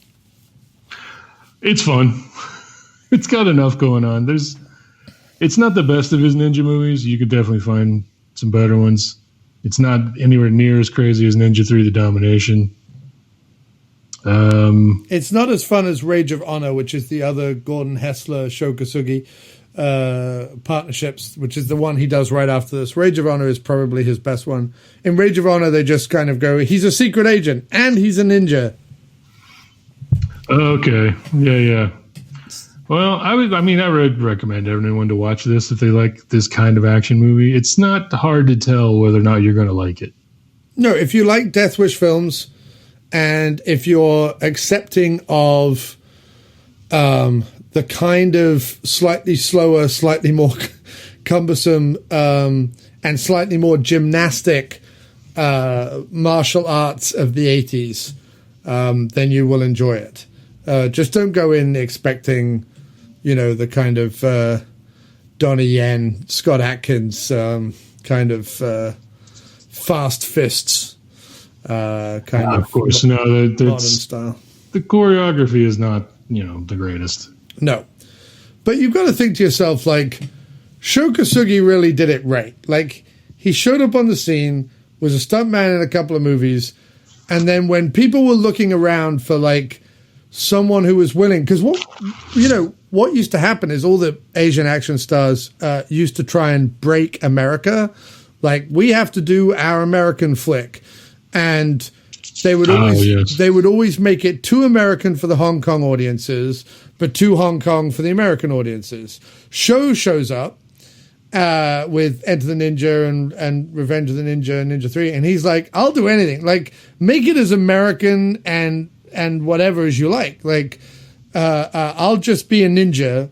It's fun. It's got enough going on. It's not the best of his ninja movies. You could definitely find some better ones. It's not anywhere near as crazy as Ninja 3: The Domination. It's not as fun as Rage of Honor, which is the other Gordon Hessler Sho Kosugi partnerships, which is the one he does right after this. Rage of Honor is probably his best one. In Rage of Honor, they just kind of go, he's a secret agent and he's a ninja. Okay. Yeah. Well, I would recommend everyone to watch this if they like this kind of action movie. It's not hard to tell whether or not you're going to like it. No, if you like Death Wish films and if you're accepting of the kind of slightly slower, slightly more cumbersome, and slightly more gymnastic martial arts of the 80s, then you will enjoy it. Just don't go in expecting, the kind of Donnie Yen, Scott Atkins kind of fast fists Of course, no. modern style. The choreography is not, the greatest. No. But you've got to think to yourself, like, Sho Kosugi really did it right. Like, he showed up on the scene, was a stuntman in a couple of movies, and then when people were looking around for, like, someone who was willing... Because what used to happen is all the Asian action stars used to try and break America. Like, we have to do our American flick. And... They would always make it too American for the Hong Kong audiences, but too Hong Kong for the American audiences. Sho shows up with Enter the Ninja and Revenge of the Ninja and Ninja 3, and he's like, I'll do anything. Like, make it as American and whatever as you like. Like, I'll just be a ninja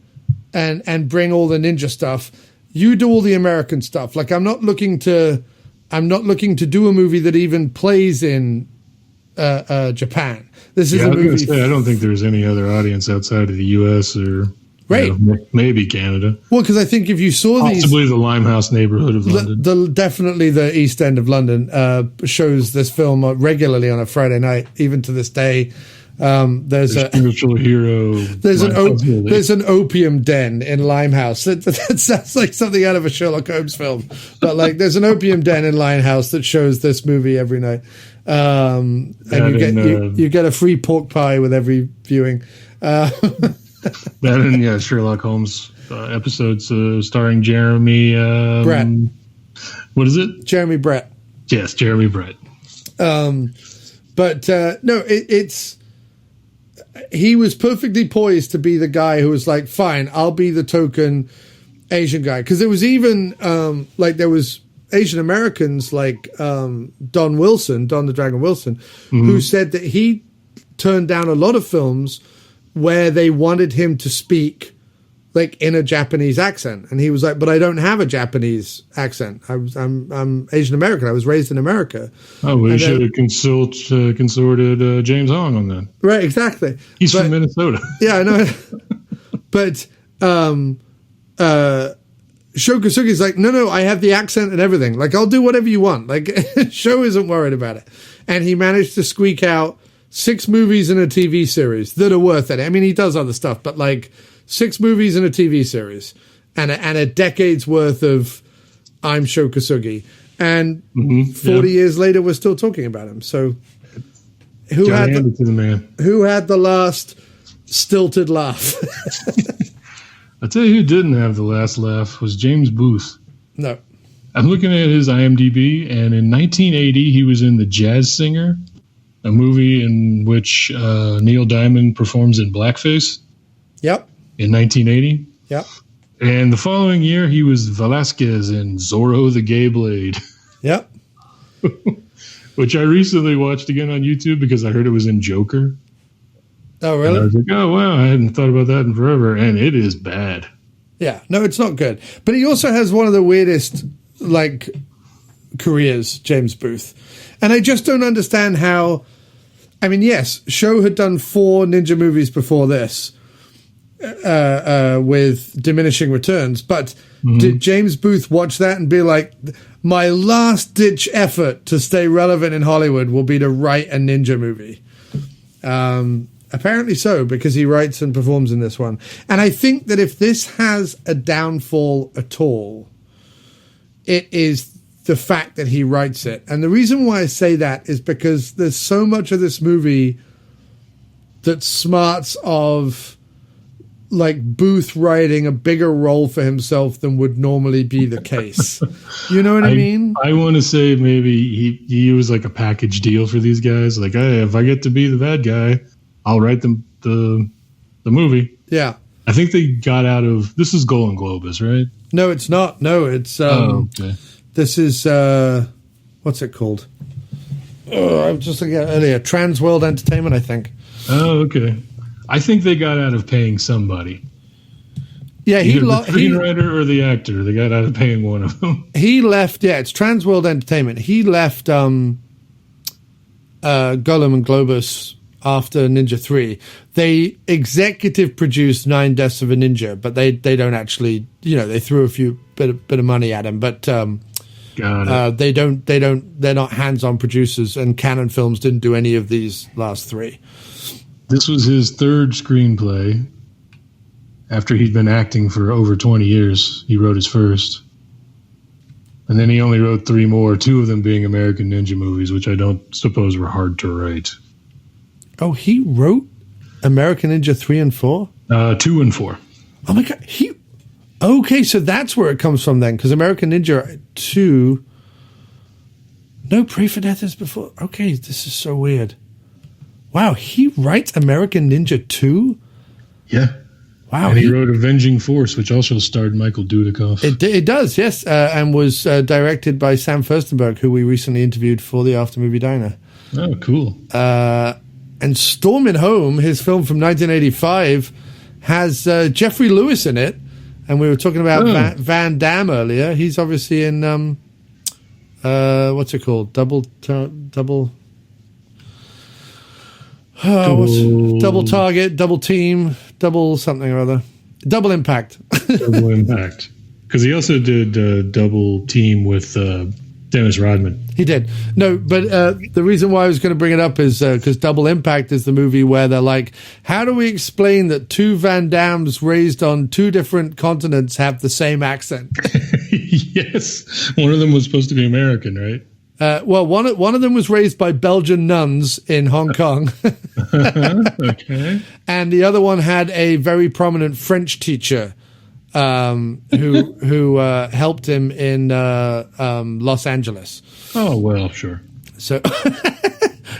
and bring all the ninja stuff. You do all the American stuff. Like, I'm not looking to do a movie that even plays in Japan. This is a movie. I don't think there's any other audience outside of the U.S. or maybe Canada. Well, because I think if you saw possibly the Limehouse neighborhood of London, definitely the East End of London shows this film regularly on a Friday night, even to this day. There's a spiritual hero. There's an opium den in Limehouse. That sounds like something out of a Sherlock Holmes film. But like, there's an opium den in Limehouse that shows this movie every night. And you get a free pork pie with every viewing. That and Sherlock Holmes episodes starring Jeremy Brett. What is it? Jeremy Brett. Yes, Jeremy Brett. It's. He was perfectly poised to be the guy who was like, fine, I'll be the token Asian guy. Because there was even, there was Asian Americans like Don the Dragon Wilson, who said that he turned down a lot of films where they wanted him to speak like in a Japanese accent, and he was like, "But I don't have a Japanese accent. I'm Asian American. I was raised in America." Oh, well, you should have consorted James Hong on that. Right, exactly. He's from Minnesota. Yeah, I know. But Sho Kosugi's like, no, I have the accent and everything. Like, I'll do whatever you want. Like, Sho isn't worried about it, and he managed to squeak out 6 movies and a TV series that are worth it. I mean, he does other stuff, but like 6 movies and a TV series and a decade's worth of I'm Sho Kosugi. And 40 years later, we're still talking about him. So who had the last stilted laugh? I'll tell you who didn't have the last laugh was James Booth. No. I'm looking at his IMDb, and in 1980, he was in The Jazz Singer, a movie in which Neil Diamond performs in blackface. Yep. In 1980. Yep. And the following year, he was Velasquez in Zorro the Gay Blade. Yep. Which I recently watched again on YouTube because I heard it was in Joker. Oh, really? And I was like, oh, wow, I hadn't thought about that in forever. And it is bad. Yeah. No, it's not good. But he also has one of the weirdest, like, careers, James Booth. And I just don't understand how... I mean, yes, Sho had done 4 ninja movies before this with diminishing returns. But did James Booth watch that and be like, my last-ditch effort to stay relevant in Hollywood will be to write a ninja movie? Apparently so, because he writes and performs in this one. And I think that if this has a downfall at all, it is the fact that he writes it. And the reason why I say that is because there's so much of this movie that smarts of like Booth writing a bigger role for himself than would normally be the case. You know what I mean? I want to say maybe he was like a package deal for these guys. Like, hey, if I get to be the bad guy, I'll write them the movie. Yeah. I think they got out of... This is Golden Globus, right? No, it's not. No, it's... okay. This is... what's it called? I was just looking at it earlier. Trans World Entertainment, I think. Oh, okay. I think they got out of paying somebody. Yeah, the screenwriter or the actor. They got out of paying one of them. He left... Yeah, it's Trans World Entertainment. He left Golem and Globus... after Ninja 3. They executive produced 9 Deaths of a Ninja, but they don't actually, they threw a few bit of money at him, but they're not hands-on producers, and Canon Films didn't do any of these last 3. This was his 3rd screenplay. After he'd been acting for over 20 years, he wrote his first. And then he only wrote 3 more, 2 of them being American Ninja movies, which I don't suppose were hard to write. Oh, he wrote American Ninja 3 and 4? 2 and 4. Oh, my God. Okay, so that's where it comes from then, because American Ninja 2... No, Pray for Death is before... Okay, this is so weird. Wow, he writes American Ninja 2? Yeah. Wow. And he wrote Avenging Force, which also starred Michael Dudikoff. It does, yes, and was directed by Sam Furstenberg, who we recently interviewed for the After Movie Diner. Oh, cool. And Stormin' Home, his film from 1985, has Jeffrey Lewis in it. And we were talking about Van Damme earlier. He's obviously in, what's it called? Double Target, Double Team, Double something or other. Double Impact. Double Impact. Because he also did Double Team with Dennis Rodman. He did. No, but the reason why I was going to bring it up is because Double Impact is the movie where they're like, how do we explain that 2 Van Dammes raised on 2 different continents have the same accent? Yes. One of them was supposed to be American, right? Well, one of them was raised by Belgian nuns in Hong Kong. Okay. And the other one had a very prominent French teacher who helped him in Los Angeles. Oh, well, sure. So,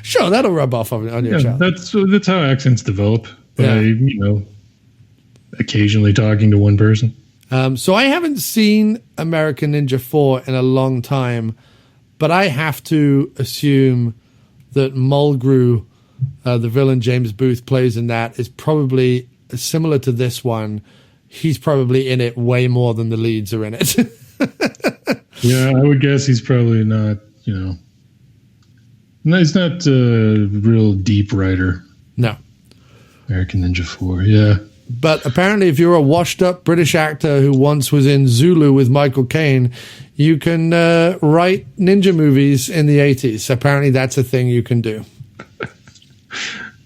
sure, that'll rub off on your child. That's how accents develop. By, occasionally talking to one person. So I haven't seen American Ninja 4 in a long time, but I have to assume that Mulgrew, the villain James Booth plays in that, is probably similar to this one. He's probably in it way more than the leads are in it. Yeah, I would guess he's probably not, no, he's not a real deep writer. No. American Ninja 4, yeah. But apparently if you're a washed-up British actor who once was in Zulu with Michael Caine, you can write ninja movies in the 80s. Apparently that's a thing you can do.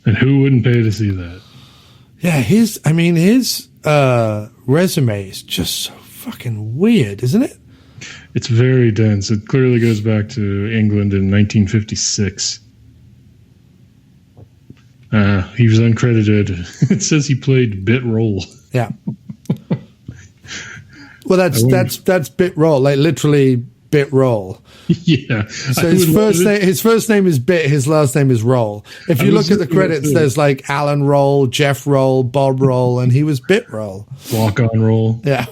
And who wouldn't pay to see that? Yeah, his resume is just so fucking weird, isn't it? It's very dense. It clearly goes back to England in 1956. He was uncredited. It says he played bit role. Yeah. Well, that's bit roll, like literally bit roll. Yeah. So his first name is Bit, his last name is Roll. If you look at the credits, there's like Alan Roll, Jeff Roll, Bob Roll, and he was Bit Roll. Walk on roll. Yeah,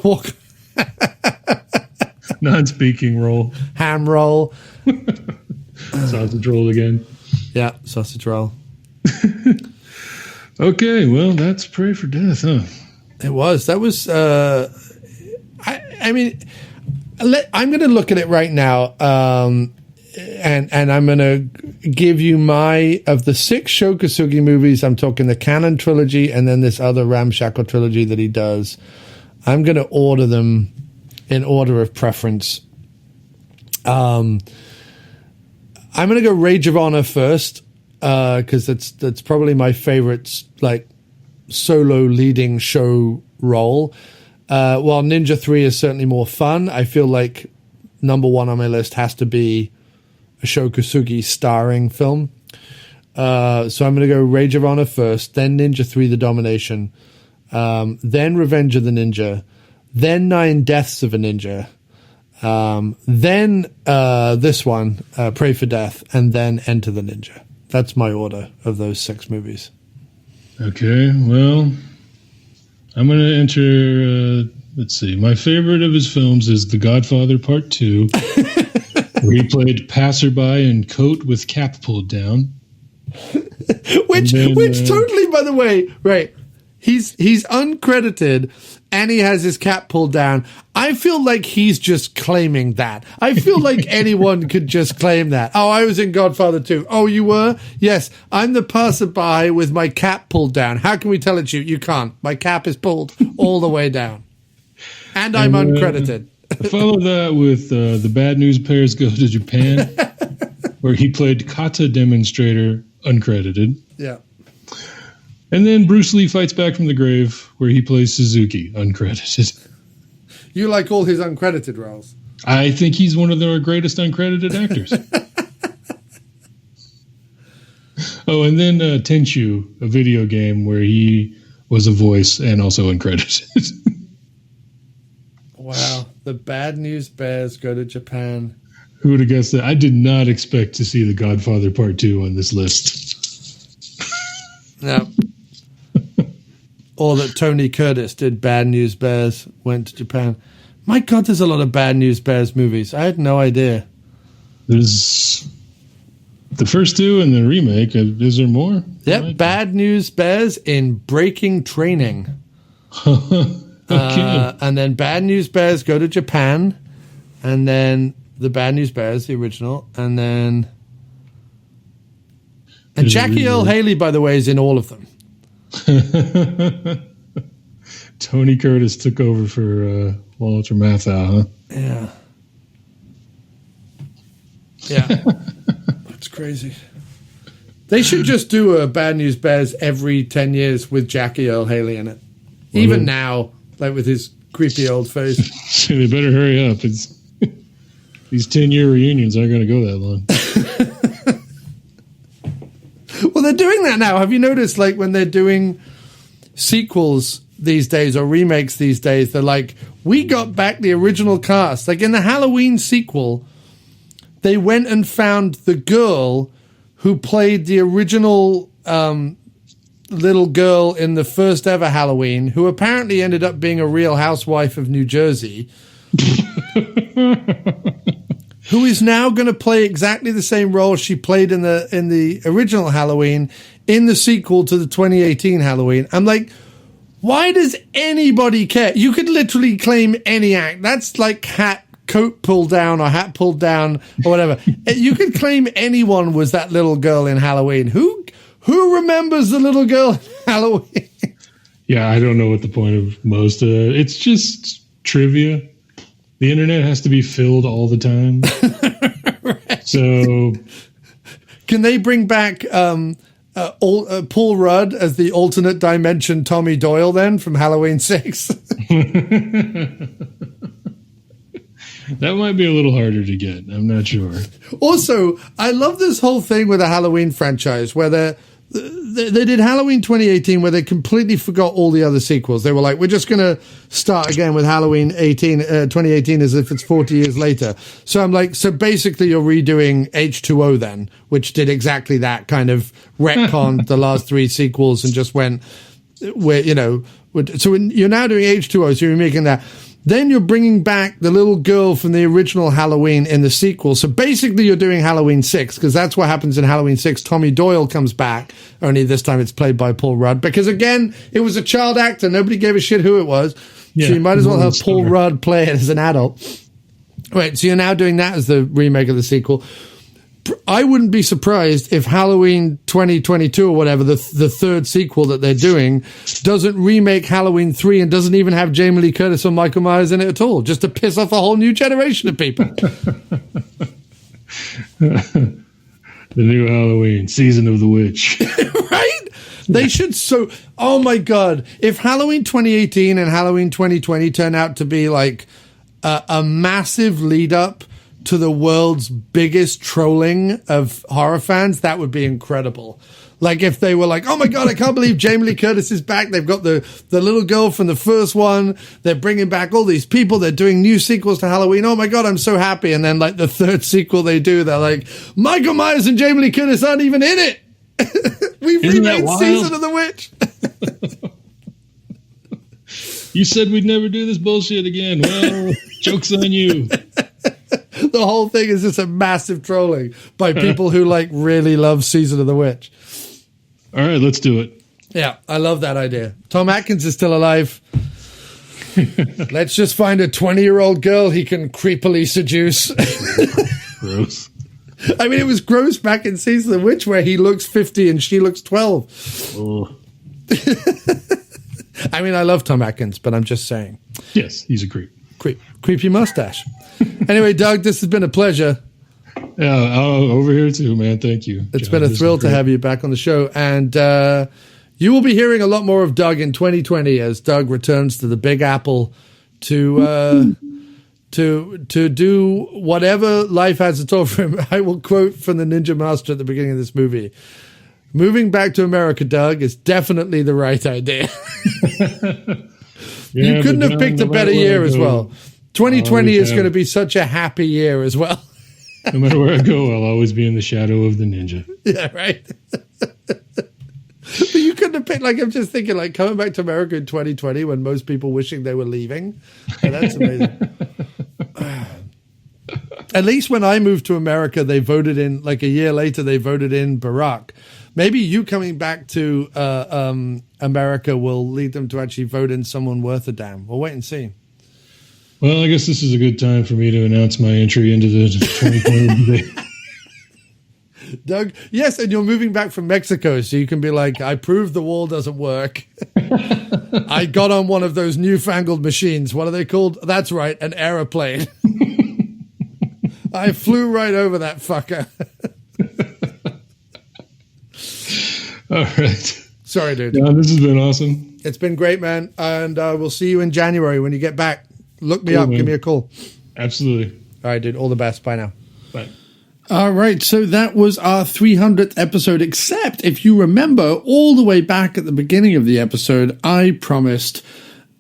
Non-speaking roll. Ham roll. Sausage roll again. Yeah, sausage roll. Okay, well, that's Pray for Death, huh? It was. That was. I mean, I'm going to look at it right now, and I'm going to give you of the 6 Sho Kosugi movies. I'm talking the Canon trilogy, and then this other ramshackle trilogy that he does. I'm going to order them in order of preference. I'm going to go Rage of Honor first, because that's probably my favorite, like, solo leading show role. While Ninja 3 is certainly more fun, I feel like number 1 on my list has to be a Sho Kosugi starring film. So I'm going to go Rage of Honor first, then Ninja 3 The Domination, then Revenge of the Ninja, then 9 Deaths of a Ninja, then this one, Pray for Death, and then Enter the Ninja. That's my order of those 6 movies. Okay, well, I'm going to enter, let's see, my favorite of his films is The Godfather Part 2, where he played passerby in coat with cap pulled down. which totally, by the way, right, he's uncredited and he has his cap pulled down. I feel like he's just claiming that. I feel like anyone could just claim that. Oh, I was in Godfather 2. Oh, you were? Yes, I'm the passerby with my cap pulled down. How can we tell it's you? You can't. My cap is pulled all the way down. And I'm uncredited. I follow that with The Bad News Bears Go to Japan, where he played kata demonstrator, uncredited. Yeah. And then Bruce Lee Fights Back from the Grave, where he plays Suzuki, uncredited. You like all his uncredited roles? I think he's one of our greatest uncredited actors. Oh, and then Tenchu, a video game where he was a voice and also uncredited. Wow. The Bad News Bears Go to Japan. Who would have guessed that? I did not expect to see The Godfather Part 2 on this list. No. Or that Tony Curtis did Bad News Bears, went to Japan. My God, there's a lot of Bad News Bears movies. I had no idea. There's the first 2 and the remake. Is there more? Yep, Bad News Bears in Breaking Training. Okay. And then Bad News Bears Go to Japan. And then the Bad News Bears, the original. And then... And Jackie Earle Haley, by the way, is in all of them. Tony Curtis took over for Walter Matthau, huh? Yeah. Yeah. That's crazy. They should just do a Bad News Bears every 10 years with Jackie Earle Haley in it. Even now, like with his creepy old face. They better hurry up. These 10-year reunions aren't going to go that long. Well, they're doing that now. Have you noticed, like, when they're doing sequels these days or remakes these days, they're like, we got back the original cast. Like, in the Halloween sequel, they went and found the girl who played the original little girl in the first ever Halloween, who apparently ended up being a real housewife of New Jersey, who is now going to play exactly the same role she played in the original Halloween in the sequel to the 2018 Halloween. I'm like, why does anybody care? You could literally claim any act. That's like coat pulled down or hat pulled down or whatever. You could claim anyone was that little girl in Halloween. Who remembers the little girl in Halloween? Yeah, I don't know what the point of most of it. It's just trivia. The internet has to be filled all the time. Right. So can they bring back Paul Rudd as the alternate dimension Tommy Doyle then from Halloween 6? That might be a little harder to get. I'm not sure. Also, I love this whole thing with the Halloween franchise where they did Halloween 2018 where they completely forgot all the other sequels. They were like, we're just going to start again with Halloween 2018 as if it's 40 years later. So I'm like, so basically you're redoing H2O then, which did exactly that, kind of retconned the last three sequels and just went, so you're now doing H2O, so you're making that. Then you're bringing back the little girl from the original Halloween in the sequel. So basically you're doing Halloween 6, because that's what happens in Halloween 6. Tommy Doyle comes back, only this time it's played by Paul Rudd. Because again, it was a child actor. Nobody gave a shit who it was. Yeah, so you might as well have Paul Rudd play it as an adult. Right, so you're now doing that as the remake of the sequel. I wouldn't be surprised if Halloween 2022 or whatever, the third sequel that they're doing, doesn't remake Halloween 3 and doesn't even have Jamie Lee Curtis or Michael Myers in it at all, just to piss off a whole new generation of people. The new Halloween, Season of the Witch. Right? They should oh my God. If Halloween 2018 and Halloween 2020 turn out to be like a massive lead up to the world's biggest trolling of horror fans, that would be incredible. Like if they were like, oh my God, I can't believe Jamie Lee Curtis is back. They've got the little girl from the first one. They're bringing back all these people. They're doing new sequels to Halloween. Oh my God, I'm so happy. And then like the third sequel they do, they're like, Michael Myers and Jamie Lee Curtis aren't even in it. We've remade Season of the Witch. You said we'd never do this bullshit again. Well, joke's on you. The whole thing is just a massive trolling by people who like really love Season of the Witch. All right, let's do it. Yeah, I love that idea. Tom Atkins is still alive. Let's just find a 20-year-old girl he can creepily seduce. Gross. I mean, it was gross back in Season of the Witch where he looks 50 and she looks 12. Oh. I mean, I love Tom Atkins, but I'm just saying. Yes, he's a creep. Creepy mustache. Anyway, Doug, this has been a pleasure. Yeah, over here too, man. Thank you. It's been a thrill to have you back on the show. And you will be hearing a lot more of Doug in 2020 as Doug returns to the Big Apple to do whatever life has to offer him. I will quote from the Ninja Master at the beginning of this movie. Moving back to America, Doug, is definitely the right idea. Yeah, you couldn't have picked a better year as well. 2020 is going to be such a happy year as well. No matter where I go, I'll always be in the shadow of the ninja. Yeah, right. But you couldn't have picked, like, I'm just thinking, like, coming back to America in 2020 when most people wishing they were leaving. And that's amazing. At least when I moved to America, they voted in, like a year later, they voted in Barack. Maybe you coming back to America will lead them to actually vote in someone worth a damn. We'll wait and see. Well, I guess this is a good time for me to announce my entry into the 2020 debate. Doug, yes, and you're moving back from Mexico, so you can be like, I proved the wall doesn't work. I got on one of those newfangled machines. What are they called? That's right, an aeroplane. I flew right over that fucker. All right. Sorry, dude. Yeah, this has been awesome. It's been great, man. And we'll see you in January when you get back. Look me up. Man. Give me a call. Absolutely. All right, dude. All the best. Bye now. Bye. All right. So that was our 300th episode, except if you remember all the way back at the beginning of the episode, I promised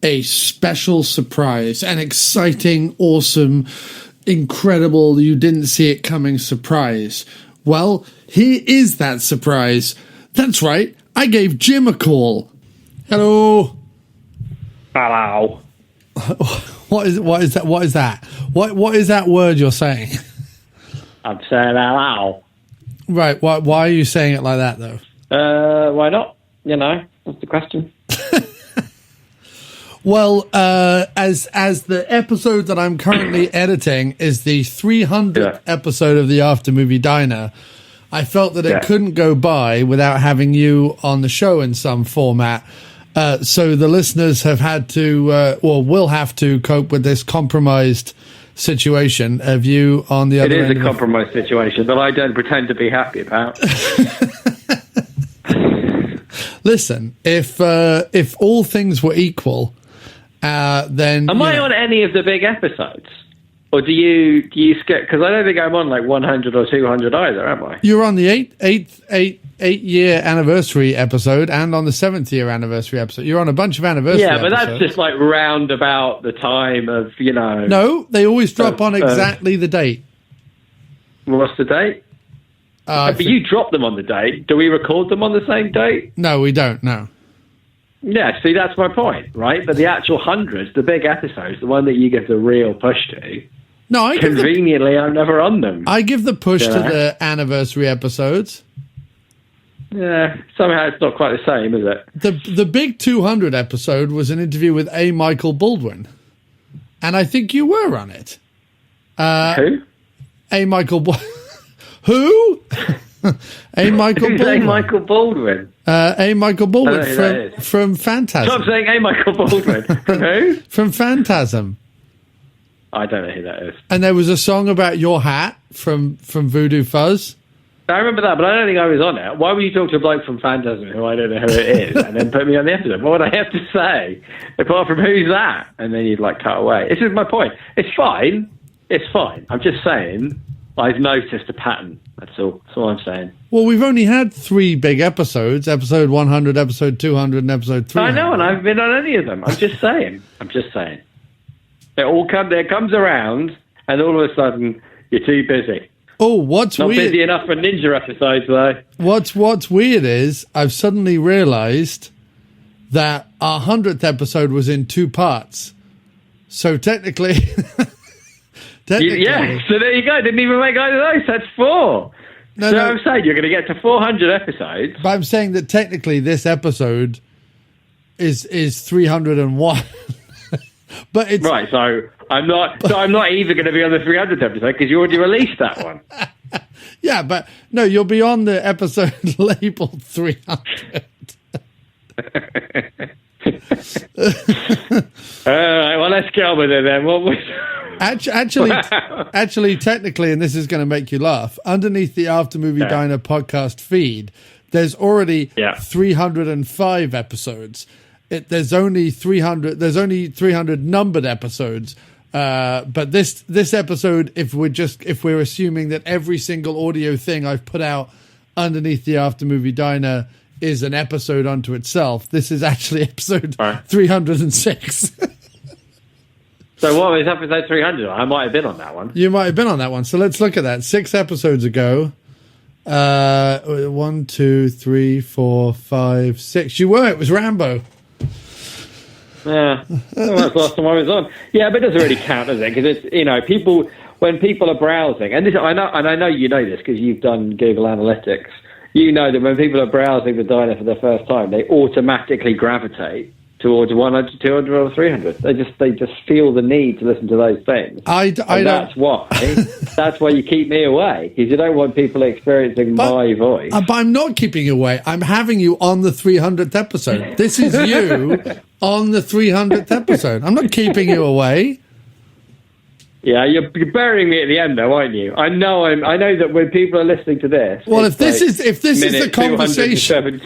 a special surprise, an exciting, awesome, incredible, you didn't see it coming surprise. Well, here is that surprise. That's right. I gave Jim a call. Hello. Hello. What is that? What is that? What is that word you're saying? I'm saying hello. Right. Why are you saying it like that, though? Why not? You know, that's the question. Well, as the episode that I'm currently editing is the 300th episode of the After Movie Diner, I felt that it couldn't go by without having you on the show in some format. So the listeners have had to, or will have to, cope with this compromised situation of you on the other end. It is a compromised situation that I don't pretend to be happy about. Listen, if all things were equal, then am I on any of the big episodes, or do you skip? Because I don't think I'm on like 100 or 200 either, am I? You're on the eight-year anniversary episode and on the 7th-year anniversary episode. You're on a bunch of anniversary episodes. Yeah, but that's just like round about the time of, you know. No, they always drop on exactly the date. What's the date? But you drop them on the date. Do we record them on the same date? No, we don't. No. Yeah, see, that's my point, right? But the actual hundreds, the big episodes, the one that you give the real push to, no, conveniently, I'm never on them. I give the push to the anniversary episodes. Yeah, somehow it's not quite the same, is it? The big 200 episode was an interview with A. Michael Baldwin, and I think you were on it. Who? A. Michael Who? A. Michael Who's Baldwin. A. Michael Baldwin? A. Michael Baldwin from Phantasm. Stop saying A. Michael Baldwin. From who? From Phantasm. I don't know who that is. And there was a song about your hat from Voodoo Fuzz. I remember that, but I don't think I was on it. Why would you talk to a bloke from Phantasm who I don't know who it is and then put me on the episode? What would I have to say apart from who's that? And then you'd like cut away. This is my point. It's fine. It's fine. I'm just saying I've noticed a pattern. That's all I'm saying. Well, we've only had 3 big episodes, episode 100, episode 200, and episode 300. I know, and I haven't been on any of them. I'm just saying. It comes around, and all of a sudden, you're too busy. Oh, what's Not weird? busy enough for Ninja episodes, though. What's weird is I've suddenly realised that our 100th episode was in 2 parts. So technically... Yeah, so there you go. Didn't even make either of those. That's 4. No, I'm saying you're going to get to 400 episodes. But I'm saying that technically this episode is 301. But it's right. So I'm not even going to be on the 300th episode because you already released that one. Yeah, but no, you'll be on the episode labeled 300. All right. Well, let's get on with it then. Actually, technically, and this is going to make you laugh, underneath the After Movie Diner podcast feed, there's already 305 episodes. There's only 300. There's only 300 numbered episodes. But this episode, if we're assuming that every single audio thing I've put out underneath the After Movie Diner is an episode unto itself, this is actually episode 306. So what was episode 300? I might have been on that one. You might have been on that one. So let's look at that. 6 episodes ago. 1, 2, 3, 4, 5, 6. You were. It was Rambo. Yeah. Well, that's the last time I was on. Yeah, but it doesn't really count, does it? Because it's, when people are browsing, and I know you know this because you've done Google Analytics. You know that when people are browsing the diner for the first time, they automatically gravitate towards 100, 200, or 300. They just feel the need to listen to those things. That's why you keep me away, because you don't want people experiencing my voice. But I'm not keeping you away. I'm having you on the 300th episode. This is you on the 300th episode. I'm not keeping you away. Yeah, you're burying me at the end, though, aren't you? I know that when people are listening to this. Well, if this is the conversation.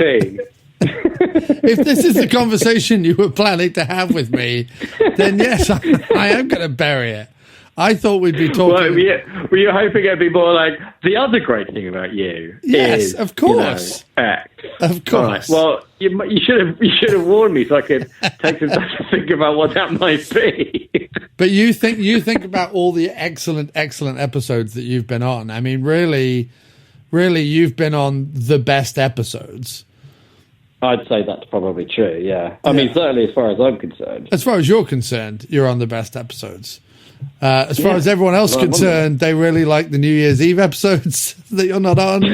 If this is the conversation you were planning to have with me, then yes, I am going to bury it. I thought we'd be talking. Well, were you hoping it'd be more like the other great thing about you? Yes, is, of course. X. Of course. Right. Well, you should have warned me so I could take some time to think about what that might be. But you think about all the excellent episodes that you've been on. I mean, really, you've been on the best episodes. I'd say that's probably true, yeah. I mean, certainly as far as I'm concerned. As far as you're concerned, you're on the best episodes. As far as everyone else is concerned, they really like the New Year's Eve episodes that you're not on.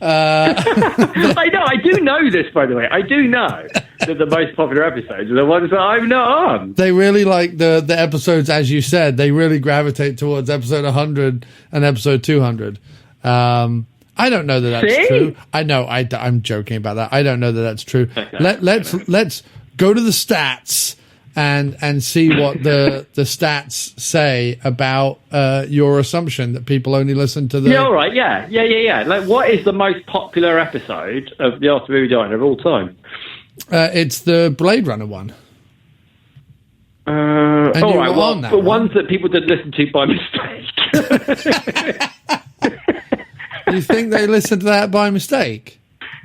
I know, I do know this, by the way. I do know that the most popular episodes are the ones that I'm not on. They really like the episodes, as you said. They really gravitate towards episode 100 and episode 200. I don't know that that's true. I know, I'm joking about that. I don't know that that's true. Okay. Let's go to the stats and see what the stats say about your assumption that people only listen to the... Yeah, all right, yeah. Like, what is the most popular episode of the After Movie Diner of all time? It's the Blade Runner one. All right, well, the ones that people did listen to by mistake. You think they listened to that by mistake?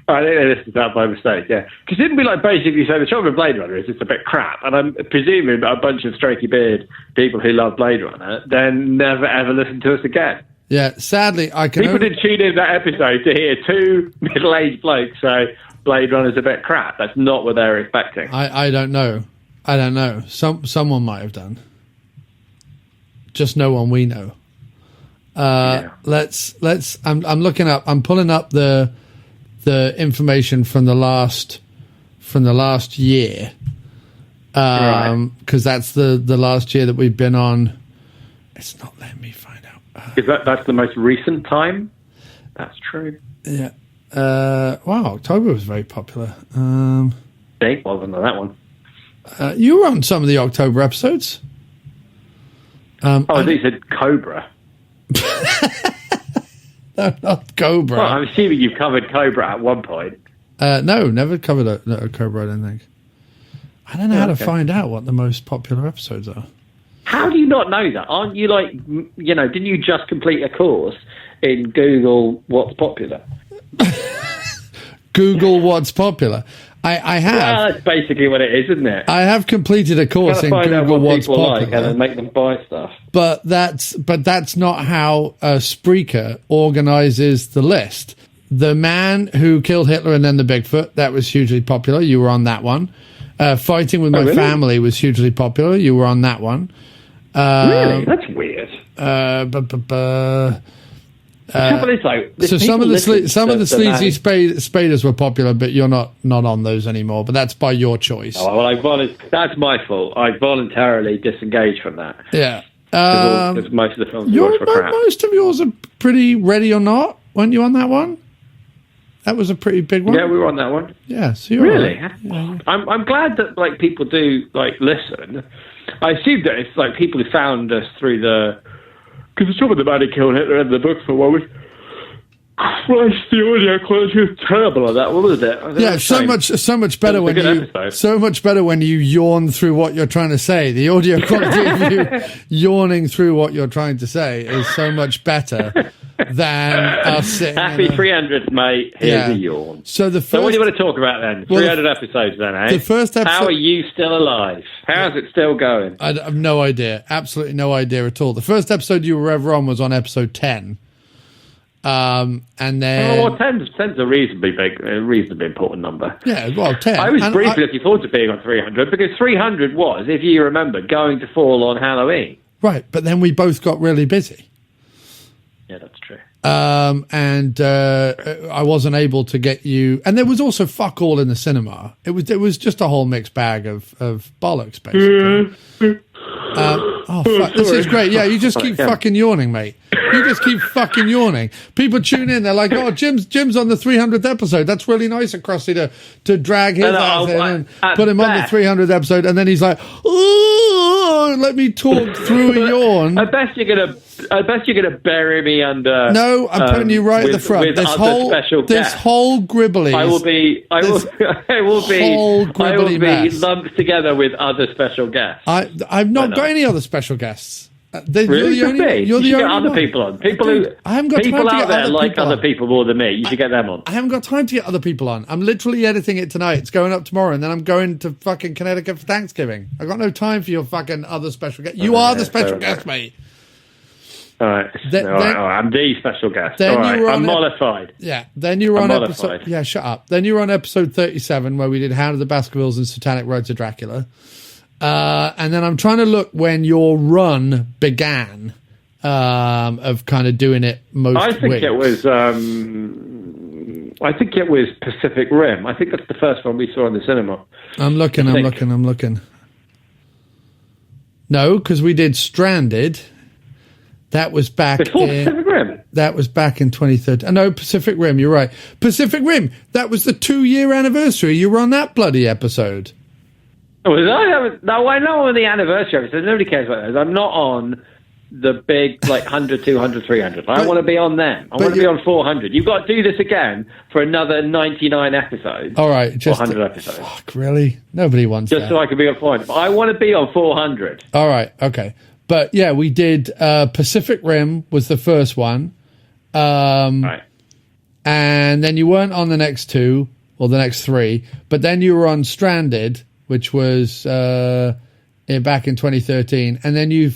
I think they listened to that by mistake, yeah. Because didn't we basically say the trouble with Blade Runner is it's a bit crap, and I'm presuming a bunch of strokey beard people who love Blade Runner then never ever listen to us again. Yeah, sadly, people did tune in that episode to hear two middle-aged blokes say Blade Runner's a bit crap. That's not what they were expecting. I don't know. Someone might have done. Just no one we know. Let's. I'm looking up. I'm pulling up the information from the last year, because that's the last year that we've been on. It's not letting me find out. Is that's the most recent time? That's true. Yeah. Wow, October was very popular. Date wasn't on that one. You were on some of the October episodes. I thought you said Cobra. No, not Cobra. Well, I'm assuming you've covered Cobra at one point. No, never covered a Cobra, I don't think. I don't know how to find out what the most popular episodes are. How do you not know that? Aren't you didn't you just complete a course in Google What's Popular? Google What's Popular. I have. Well, that's basically what it is, isn't it? I have completed a course in Google What's Popular, like and then make them buy stuff. But that's not how Spreaker organizes the list. The Man Who Killed Hitler and Then the Bigfoot, that was hugely popular. You were on that one. Fighting with My Family was hugely popular. You were on that one. Really? That's weird. So some of the sleazy spaders were popular, but you're not on those anymore. But that's by your choice. Oh, well, that's my fault. I voluntarily disengaged from that. Yeah, because most of the films you watch were crap. Most of yours are pretty Ready or Not. Weren't you on that one? That was a pretty big one. Yeah, we were on that one. Yeah, so you're really. Right. Yeah. I'm glad that people do listen. I assume that it's people who found us through the. Because the trouble with The Man Who Killed Hitler and the book for one was, Christ, the audio quality was terrible on that one, wasn't it? Yeah, so much better when you yawn through what you're trying to say. The audio quality of you yawning through what you're trying to say is so much better than us sitting. Happy 300, mate. Here's a yawn. So what do you want to talk about then? 300 episodes then, eh? The first episode. How are you still alive? How's it still going? I have no idea. Absolutely no idea at all. The first episode you were ever on was on episode 10. And then... Oh, well, 10's a reasonably important number. Yeah, well, 10. I was briefly looking forward to being on 300 because 300 was, if you remember, going to fall on Halloween. Right, but then we both got really busy. Yeah, that's true. And I wasn't able to get you... And there was also fuck all in the cinema. It was just a whole mixed bag of bollocks, basically. Oh, fuck. This is great. Yeah, you just keep fucking yawning, mate. You just keep fucking yawning. People tune in. They're like, oh, Jim's on the 300th episode. That's really nice of Crossy to drag his ass in and put him on the 300th episode. And then he's like, oh, let me talk through a yawn. I bet you're gonna bury me under. No, I'm putting you right at the front. This whole gribbly. I will be lumped together with other special guests. I've not got any other special guests. Really? You're the only other one. People on. I haven't got people out there like other people more than me. You should get them on. I haven't got time to get other people on. I'm literally editing it tonight. It's going up tomorrow, and then I'm going to fucking Connecticut for Thanksgiving. I've got no time for your fucking other special guest. You are the special guest, mate. All right. All right. I'm the special guest. Then All right. you were I'm on mollified. Yeah. Then you were on mollified. episode. Yeah, shut up. Then you were on episode 37 where we did Hound of the Baskervilles and Satanic Road to Dracula. And then I'm trying to look when your run began of kind of doing it most I think weeks. it was. I think it was Pacific Rim. I think that's the first one we saw in the cinema. I'm looking. No, because we did Stranded. That was back Before Pacific Rim. That was back in 2013. No, Pacific Rim. You're right. Pacific Rim. That was the 2-year anniversary. You were on that bloody episode. Oh, was I? No, I know on the anniversary episode. Nobody cares about those. I'm not on the big, 100, 200, 300. I want to be on them. I want to be on 400. You've got to do this again for another 99 episodes. All right. Just 100 episodes. Fuck, really? Nobody wants Just that. so I can be on 400. But I want to be on 400. All right. Okay. But yeah, we did Pacific Rim was the first one. Right. And then you weren't on the next 2 or the next 3. But then you were on Stranded, which was back in 2013. And then you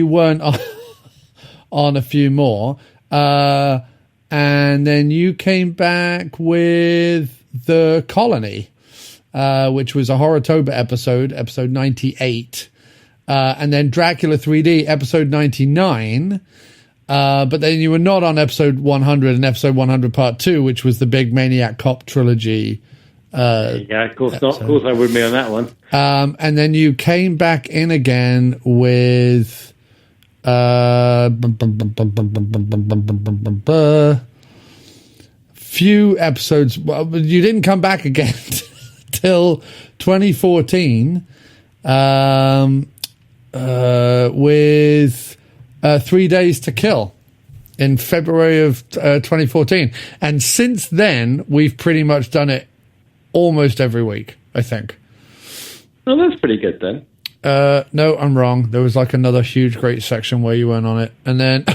weren't on a few more. And then you came back with The Colony, which was a Horrortober episode 98. And then Dracula 3D, episode 99. But then you were not on episode 100 and episode 100 part 2, which was the big Maniac Cop trilogy. Yeah, of course not. Of course I wouldn't be on that one. And then you came back in again with few episodes. Well, you didn't come back again till 2014 with 3 Days to Kill in February of 2014. And since then, we've pretty much done it almost every week, I think. Well, that's pretty good then. No, I'm wrong. There was another huge, great section where you weren't on it. And then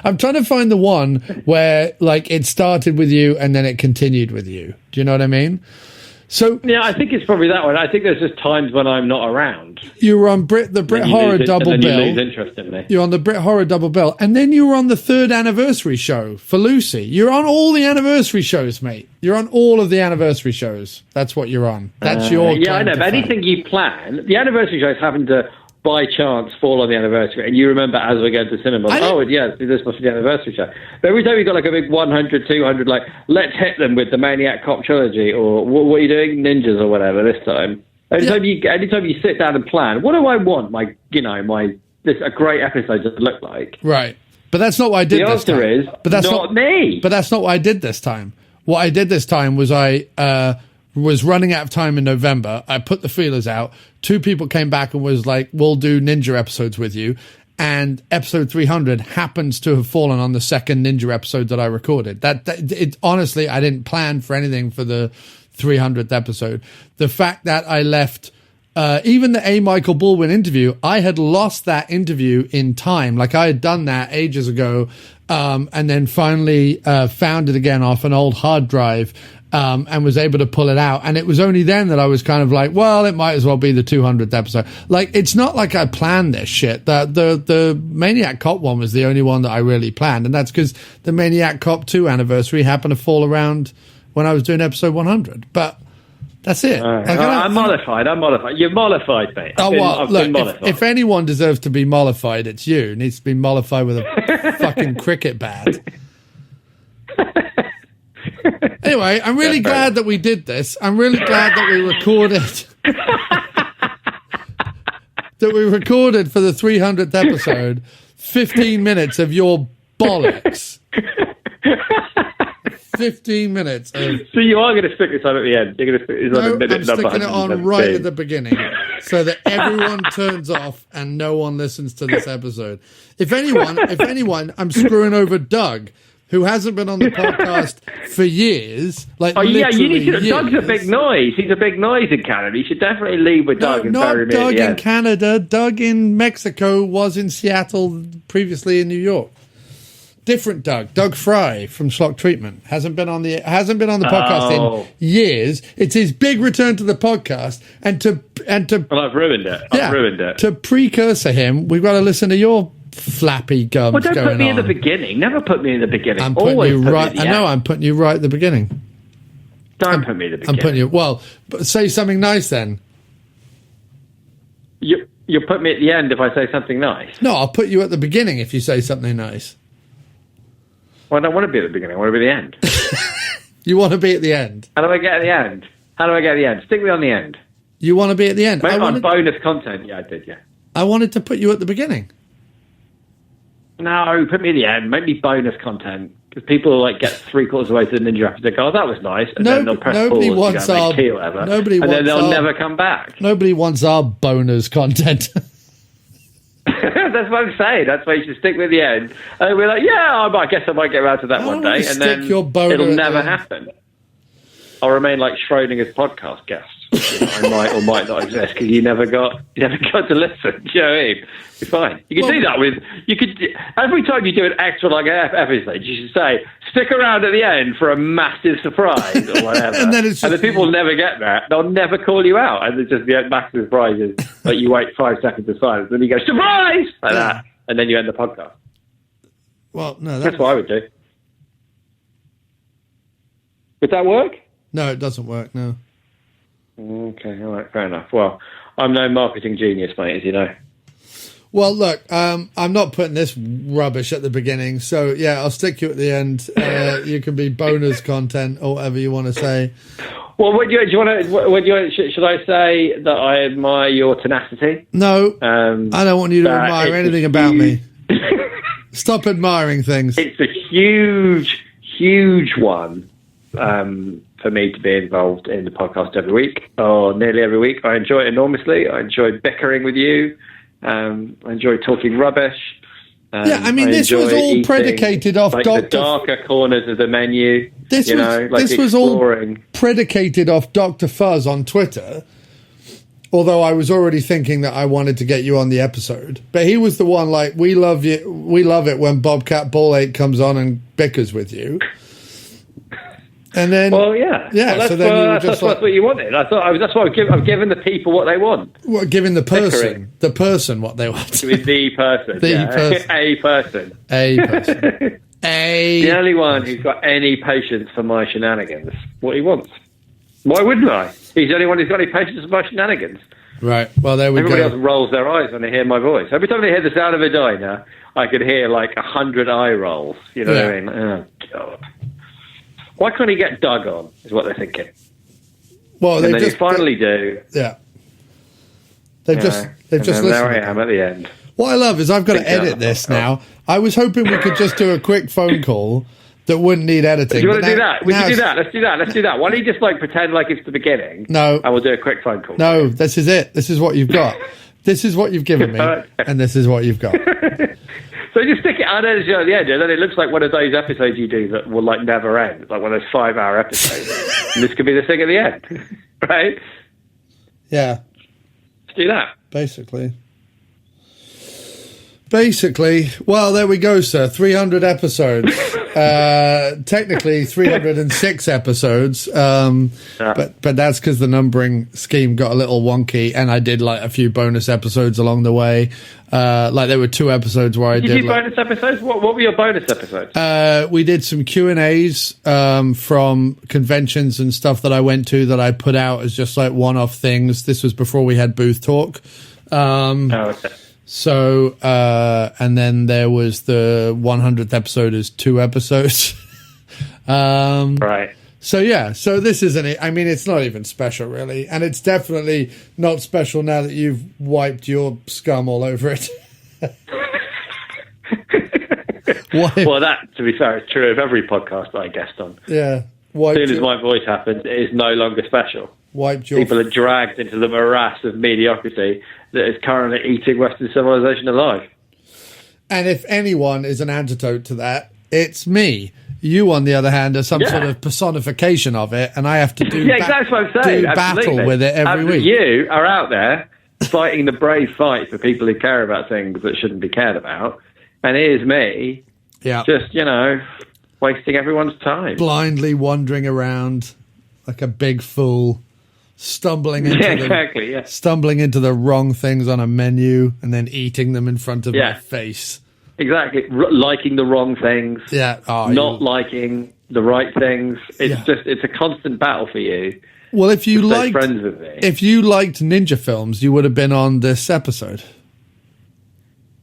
I'm trying to find the one where it started with you and then it continued with you. Do you know what I mean? So yeah, I think it's probably that one. I think there's just times when I'm not around. You were on the Brit Horror Double Bill. You lose interest in me. You're on the Brit Horror Double Bill, and then you were on the 3rd anniversary show for Lucy. You're on all the anniversary shows, mate. You're on all of the anniversary shows. That's what you're on. That's your yeah. I know. But anything you plan, the anniversary shows happen to by chance fall on the anniversary, and you remember as we go to the cinema, this must be the anniversary show. But every time you got a big 100, 200, let's hit them with the Maniac Cop trilogy, or what are you doing, Ninjas or whatever this time. Anytime you sit down and plan, what do I want a great episode to look like? Right, but that's not what I did. The answer is, but that's not me. But that's not what I did this time. What I did this time was I was running out of time in November. I put the feelers out. 2 people came back and was like, we'll do Ninja episodes with you. And episode 300 happens to have fallen on the second Ninja episode that I recorded. Honestly, I didn't plan for anything for the 300th episode. The fact that I left, even the A. Michael Baldwin interview, I had lost that interview in time. I had done that ages ago. And then finally found it again off an old hard drive. And was able to pull it out. And it was only then that I was kind of well, it might as well be the 200th episode. It's not like I planned this shit. The Maniac Cop one was the only one that I really planned. And that's because the Maniac Cop 2 anniversary happened to fall around when I was doing episode 100. But that's it. I'm mollified. You're mollified, mate. If anyone deserves to be mollified, it's you. It needs to be mollified with a fucking cricket bat. Anyway, I'm really glad that we did this. I'm really glad that we recorded for the 300th episode 15 minutes of your bollocks. 15 minutes of... So you are going to stick this on at the end. You're going to stick this on a minute I'm sticking it on right at the beginning so that everyone turns off and no one listens to this episode. If anyone, I'm screwing over Doug, who hasn't been on the podcast for years. You need to. Years. Doug's a big noise. He's a big noise in Canada. You should definitely leave with Doug. Not Doug in Canada. Doug in Mexico was in Seattle, previously in New York. Different Doug. Doug Frye from Schlock Treatment hasn't been on the podcast in years. It's his big return to the podcast, and to. Well, I've ruined it. I've ruined it. To precursor him, we've got to listen to your flappy gums Well, don't going put me in the on. beginning. Never put me in the beginning. I'm putting Always you put right. me at the I know. end. I'm putting you right at the beginning. Don't put me at the beginning. I'm putting you. Well, but say something nice then. You'll put me at the end if I say something nice. No, I'll put you at the beginning if you say something nice. Well, I don't want to be at the beginning. I want to be at the end. You want to be at the end. How do I get at the end? How do I get at the end? Stick me on the end. You want to be at the end. Maybe on bonus content. Yeah, I did, yeah. I wanted to put you at the beginning. No, put me at the end. Make me bonus content. Because people like get 3/4 of the way to the Ninja episode, go, oh, that was nice. And then they'll press nobody pause wants to go our- make tea or whatever. nobody and then wants they'll our- never come back. Nobody wants our bonus content. That's what I'm saying. That's why you should stick with the end. And we're like, yeah, I guess I might get around to that I one don't wanna day. And stick then your boner it'll at the never end. happen. I'll remain like Schrodinger's podcast guest. I might or might not exist because you never got to listen. Do you know what I mean? You're fine. You can do that with every time you do an extra like episode, you should say stick around at the end for a massive surprise or whatever. And then people will never get that. They'll never call you out, and it's just the massive surprise is like you wait 5 seconds of silence, then you go surprise like that, and then you end the podcast. Well, no, That's what I would do. Would that work? No, it doesn't work. No. Okay, all right, fair enough. Well, I'm no marketing genius, mate, as you know. Well, look, I'm not putting this rubbish at the beginning, so yeah, I'll stick you at the end. You can be bonus content or whatever you want to say. Well, do you want to? Should I say that I admire your tenacity? No, I don't want you to admire anything about me. Stop admiring things. It's a huge, huge one for me to be involved in the podcast every week, or nearly every week. I enjoy it enormously. I enjoy bickering with you. I enjoy talking rubbish. Yeah, I mean, this was all predicated off like Dr. the darker corners of the menu. This was all predicated off Dr. Fuzz on Twitter. Although I was already thinking that I wanted to get you on the episode, but he was the one like, we love you. We love it when Bobcat Ball8 comes on and bickers with you. And then, well, yeah. Well, so then you were just that's what you wanted. I thought that's what I'm giving the people what they want. What, giving the person what they want. With the person, person. a person, the only one who's got any patience for my shenanigans. What he wants. Why wouldn't I? He's the only one who's got any patience for my shenanigans. Right. Well, there we Everybody go. else rolls their eyes when they hear my voice. Every time they hear the sound of a diner, I could hear like 100 eye rolls. You know what I mean? Oh God. Why can't he get Doug on, is what they're thinking. Well, and then you finally do. Yeah. They've just listened. There I am at the end. What I love is I've got to edit this now. I was hoping we could just do a quick phone call that wouldn't need editing. Do you want to do that? We can do that. Let's do that. Why don't you just like pretend like it's the beginning? No. And we'll do a quick phone call. No, this is it. This is what you've got. This is what you've given me. And this is what you've got. So just stick it unedited at the end, and then it looks like one of those episodes you do that will like never end, like one of those 5-hour episodes. And this could be the thing at the end, right? Yeah. Let's do that. Basically, well, there we go, sir. 300 episodes. Technically 306 episodes. But that's because the numbering scheme got a little wonky, and I did like a few bonus episodes along the way. Like there were 2 episodes where I did. You do bonus episodes? What were your bonus episodes? We did some Q&As from conventions and stuff that I went to that I put out as just like one-off things. This was before we had booth talk. Okay. So, and then there was the 100th episode is 2 episodes. Right. So yeah, so this isn't, I mean, it's not even special really. And it's definitely not special now that you've wiped your scum all over it. Well, that, to be fair, is true of every podcast that I guest on. Yeah. As soon as my voice happens, it is no longer special. People are dragged into the morass of mediocrity that is currently eating Western civilization alive. And if anyone is an antidote to that, it's me. You, on the other hand, are some sort of personification of it, and I have to do that's what I'm saying. battle with it every week. You are out there fighting the brave fight for people who care about things that shouldn't be cared about, and here's me, just, wasting everyone's time. Blindly wandering around like a big fool. Stumbling into the wrong things on a menu and then eating them in front of my face. exactly. Liking the wrong things. Yeah. Oh, not liking the right things. It's a constant battle for you. Well, if you liked ninja films, you would have been on this episode.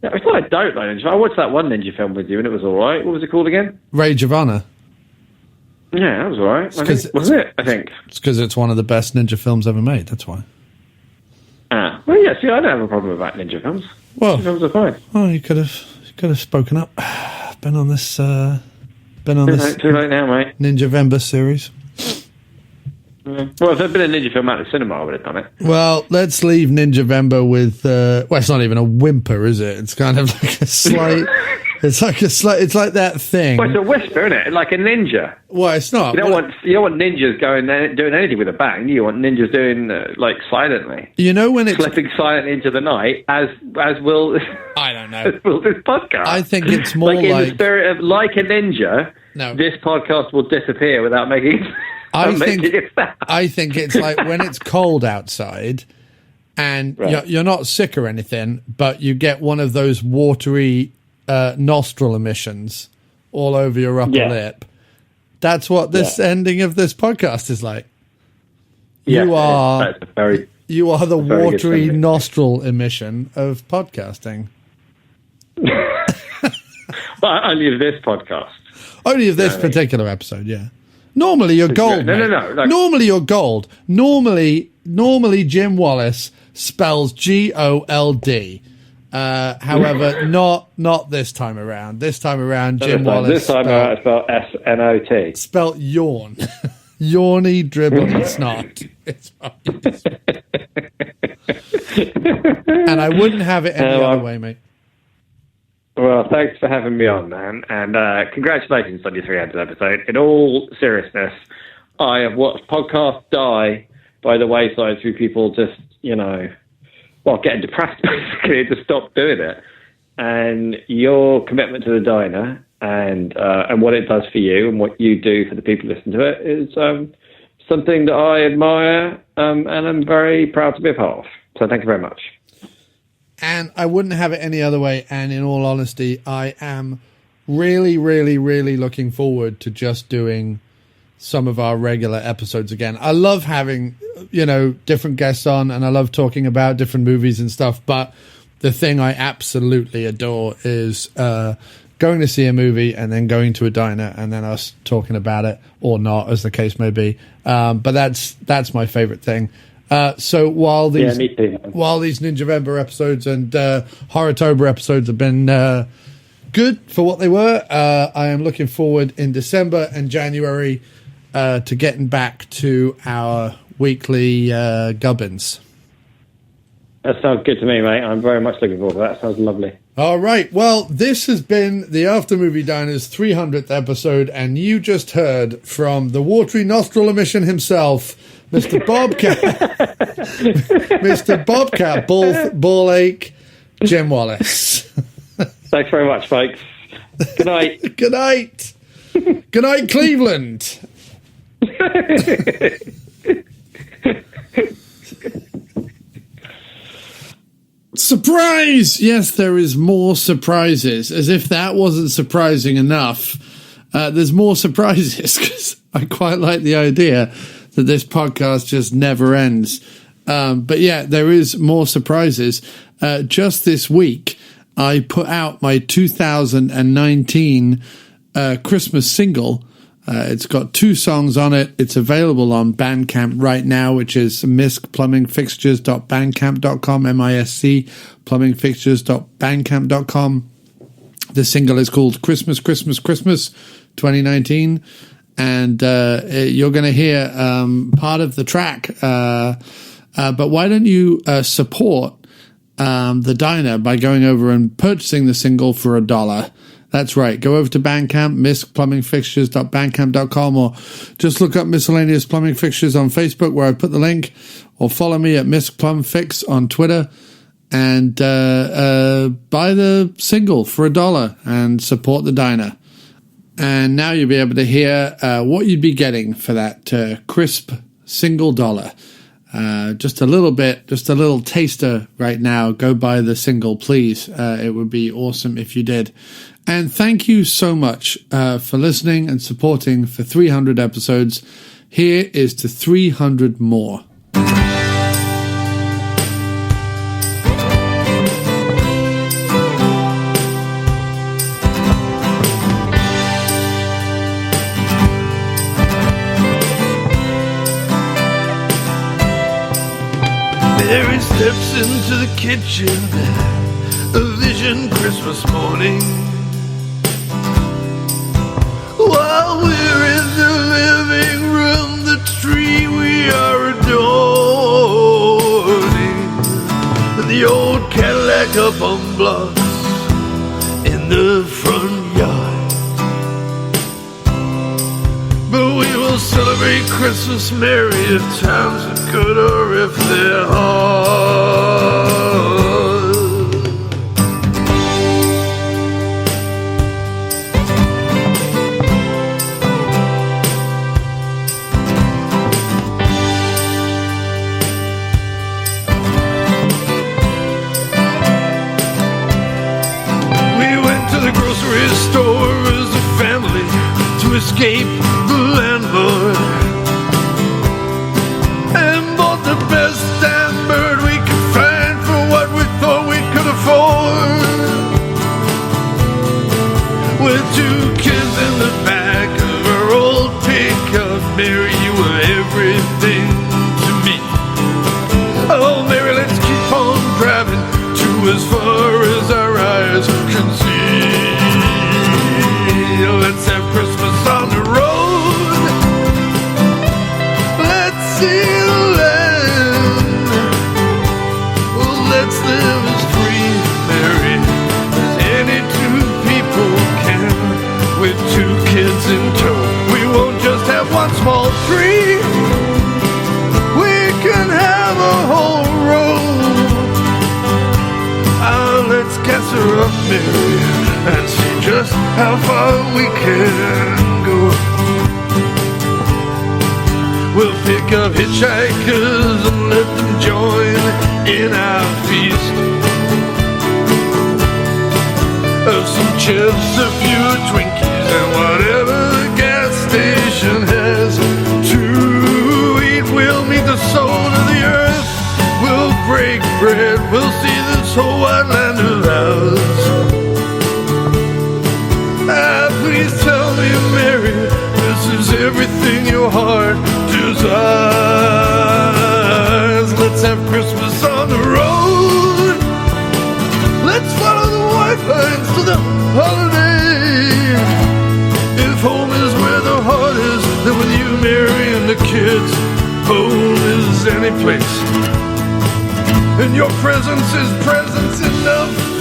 Yeah, it's not I don't like ninja. I watched that one ninja film with you, and it was all right. What was it called again? Rage of Honor. Yeah, that was all right. I think it's because it's one of the best ninja films ever made. That's why. Well, yeah. See, I don't have a problem about ninja films. Well, ninja films are fine. Well, you could have spoken up. Been on this. Too late now, mate. Ninja-vember series. Well, if there'd been a ninja film out of the cinema, I would have done it. Well, let's leave Ninja-vember with. Well, it's not even a whimper, is it? It's kind of like a slight. It's like that thing. Well, it's a whisper, isn't it? Like a ninja. Well, it's not. You don't want ninjas doing anything with a bang. You want ninjas doing like silently. You know when it's slipping silently into the night, as will. I don't know. As will this podcast. I think it's more like in the spirit of like a ninja. No, this podcast will disappear without making. I think it's like when it's cold outside, and you're not sick or anything, but you get one of those watery. Nostril emissions all over your upper lip. That's what this ending of this podcast is like. You are the watery nostril emission of podcasting. Well, only of this podcast. Only of this particular episode, yeah. Normally you're gold. No. Normally you're gold. Normally Jim Wallace spells GOLD. However, not this time around. This time around, Jim Wallace. This time around, it's spelled SNOT. Spelled yawn. Yawny, dribbly snot. And I wouldn't have it any other way, mate. Well, thanks for having me on, man. And congratulations on your 300th episode. In all seriousness, I have watched podcasts die by the wayside through people just, getting depressed, basically, to stop doing it. And your commitment to the diner and what it does for you and what you do for the people who listen to it is something that I admire and I'm very proud to be a part of. So thank you very much. And I wouldn't have it any other way. And in all honesty, I am really, really, really looking forward to just doing some of our regular episodes again. I love having, different guests on, and I love talking about different movies and stuff. But the thing I absolutely adore is going to see a movie and then going to a diner and then us talking about it or not, as the case may be. But that's my favorite thing. So while these Ninja-vember episodes and Horrortober episodes have been good for what they were, I am looking forward in December and January to getting back to our weekly gubbins. That sounds good to me, mate. I'm very much looking forward to that. Sounds lovely. All right. Well, this has been the After Movie Diner's 300th episode, and you just heard from the watery nostril emission himself, Mr. Bobcat, Mr. Bobcat Ball-ache, Jim Wallace. Thanks very much, folks. Good night. Good night. Good night, Cleveland. Surprise! Yes, there is more surprises. As if that wasn't surprising enough. There's more surprises because I quite like the idea that this podcast just never ends. But yeah, there is more surprises. Just this week, I put out my 2019 Christmas single. It's got 2 songs on it. It's available on Bandcamp right now, which is miscplumbingfixtures.bandcamp.com, MISC plumbingfixtures.bandcamp.com. The single is called Christmas, Christmas, Christmas 2019. And you're going to hear part of the track. But why don't you support the diner by going over and purchasing the single for $1? That's right. Go over to Bandcamp, miscplumbingfixtures.bandcamp.com, or just look up Miscellaneous Plumbing Fixtures on Facebook, where I put the link, or follow me at MiscPlumFix on Twitter, and buy the single for $1 and support the diner. And now you'll be able to hear what you'd be getting for that crisp single dollar. just a little bit, just a little taster right now, go buy the single, please. It would be awesome if you did. And thank you so much for listening and supporting for 300 episodes. Here is to 300 more. Mary steps into the kitchen, a vision Christmas morning. While we're in the living room, the tree we are adorning, the old Cadillac up on blocks in the front yard. But we will celebrate Christmas merry if times are good or if they're hard. Store as a family to escape the landlord, and bought the best damn bird we could find for what we thought we could afford. With 2 kids in the back of our old pickup, Mary, you were everything to me. Oh, Mary, let's keep on driving to as far as our eyes can see. Let's have Christmas on the road. Let's see the land. Well, let's live as free, Mary, as any 2 people can. With 2 kids in tow, we won't just have one small tree. We can have a whole row. Let's gas her up, Mary, and see just how far we can go. We'll pick up hitchhikers and let them join in our feast of some chips, a few Twinkies, and whatever the gas station has to eat. We'll meet the soul of the earth. We'll break bread. We'll see this whole wide land of ours. Please tell me, Mary, this is everything your heart desires. Let's have Christmas on the road. Let's follow the white lines to the holiday. If home is where the heart is, then with you, Mary, and the kids, home is any place. And your presence is presence enough.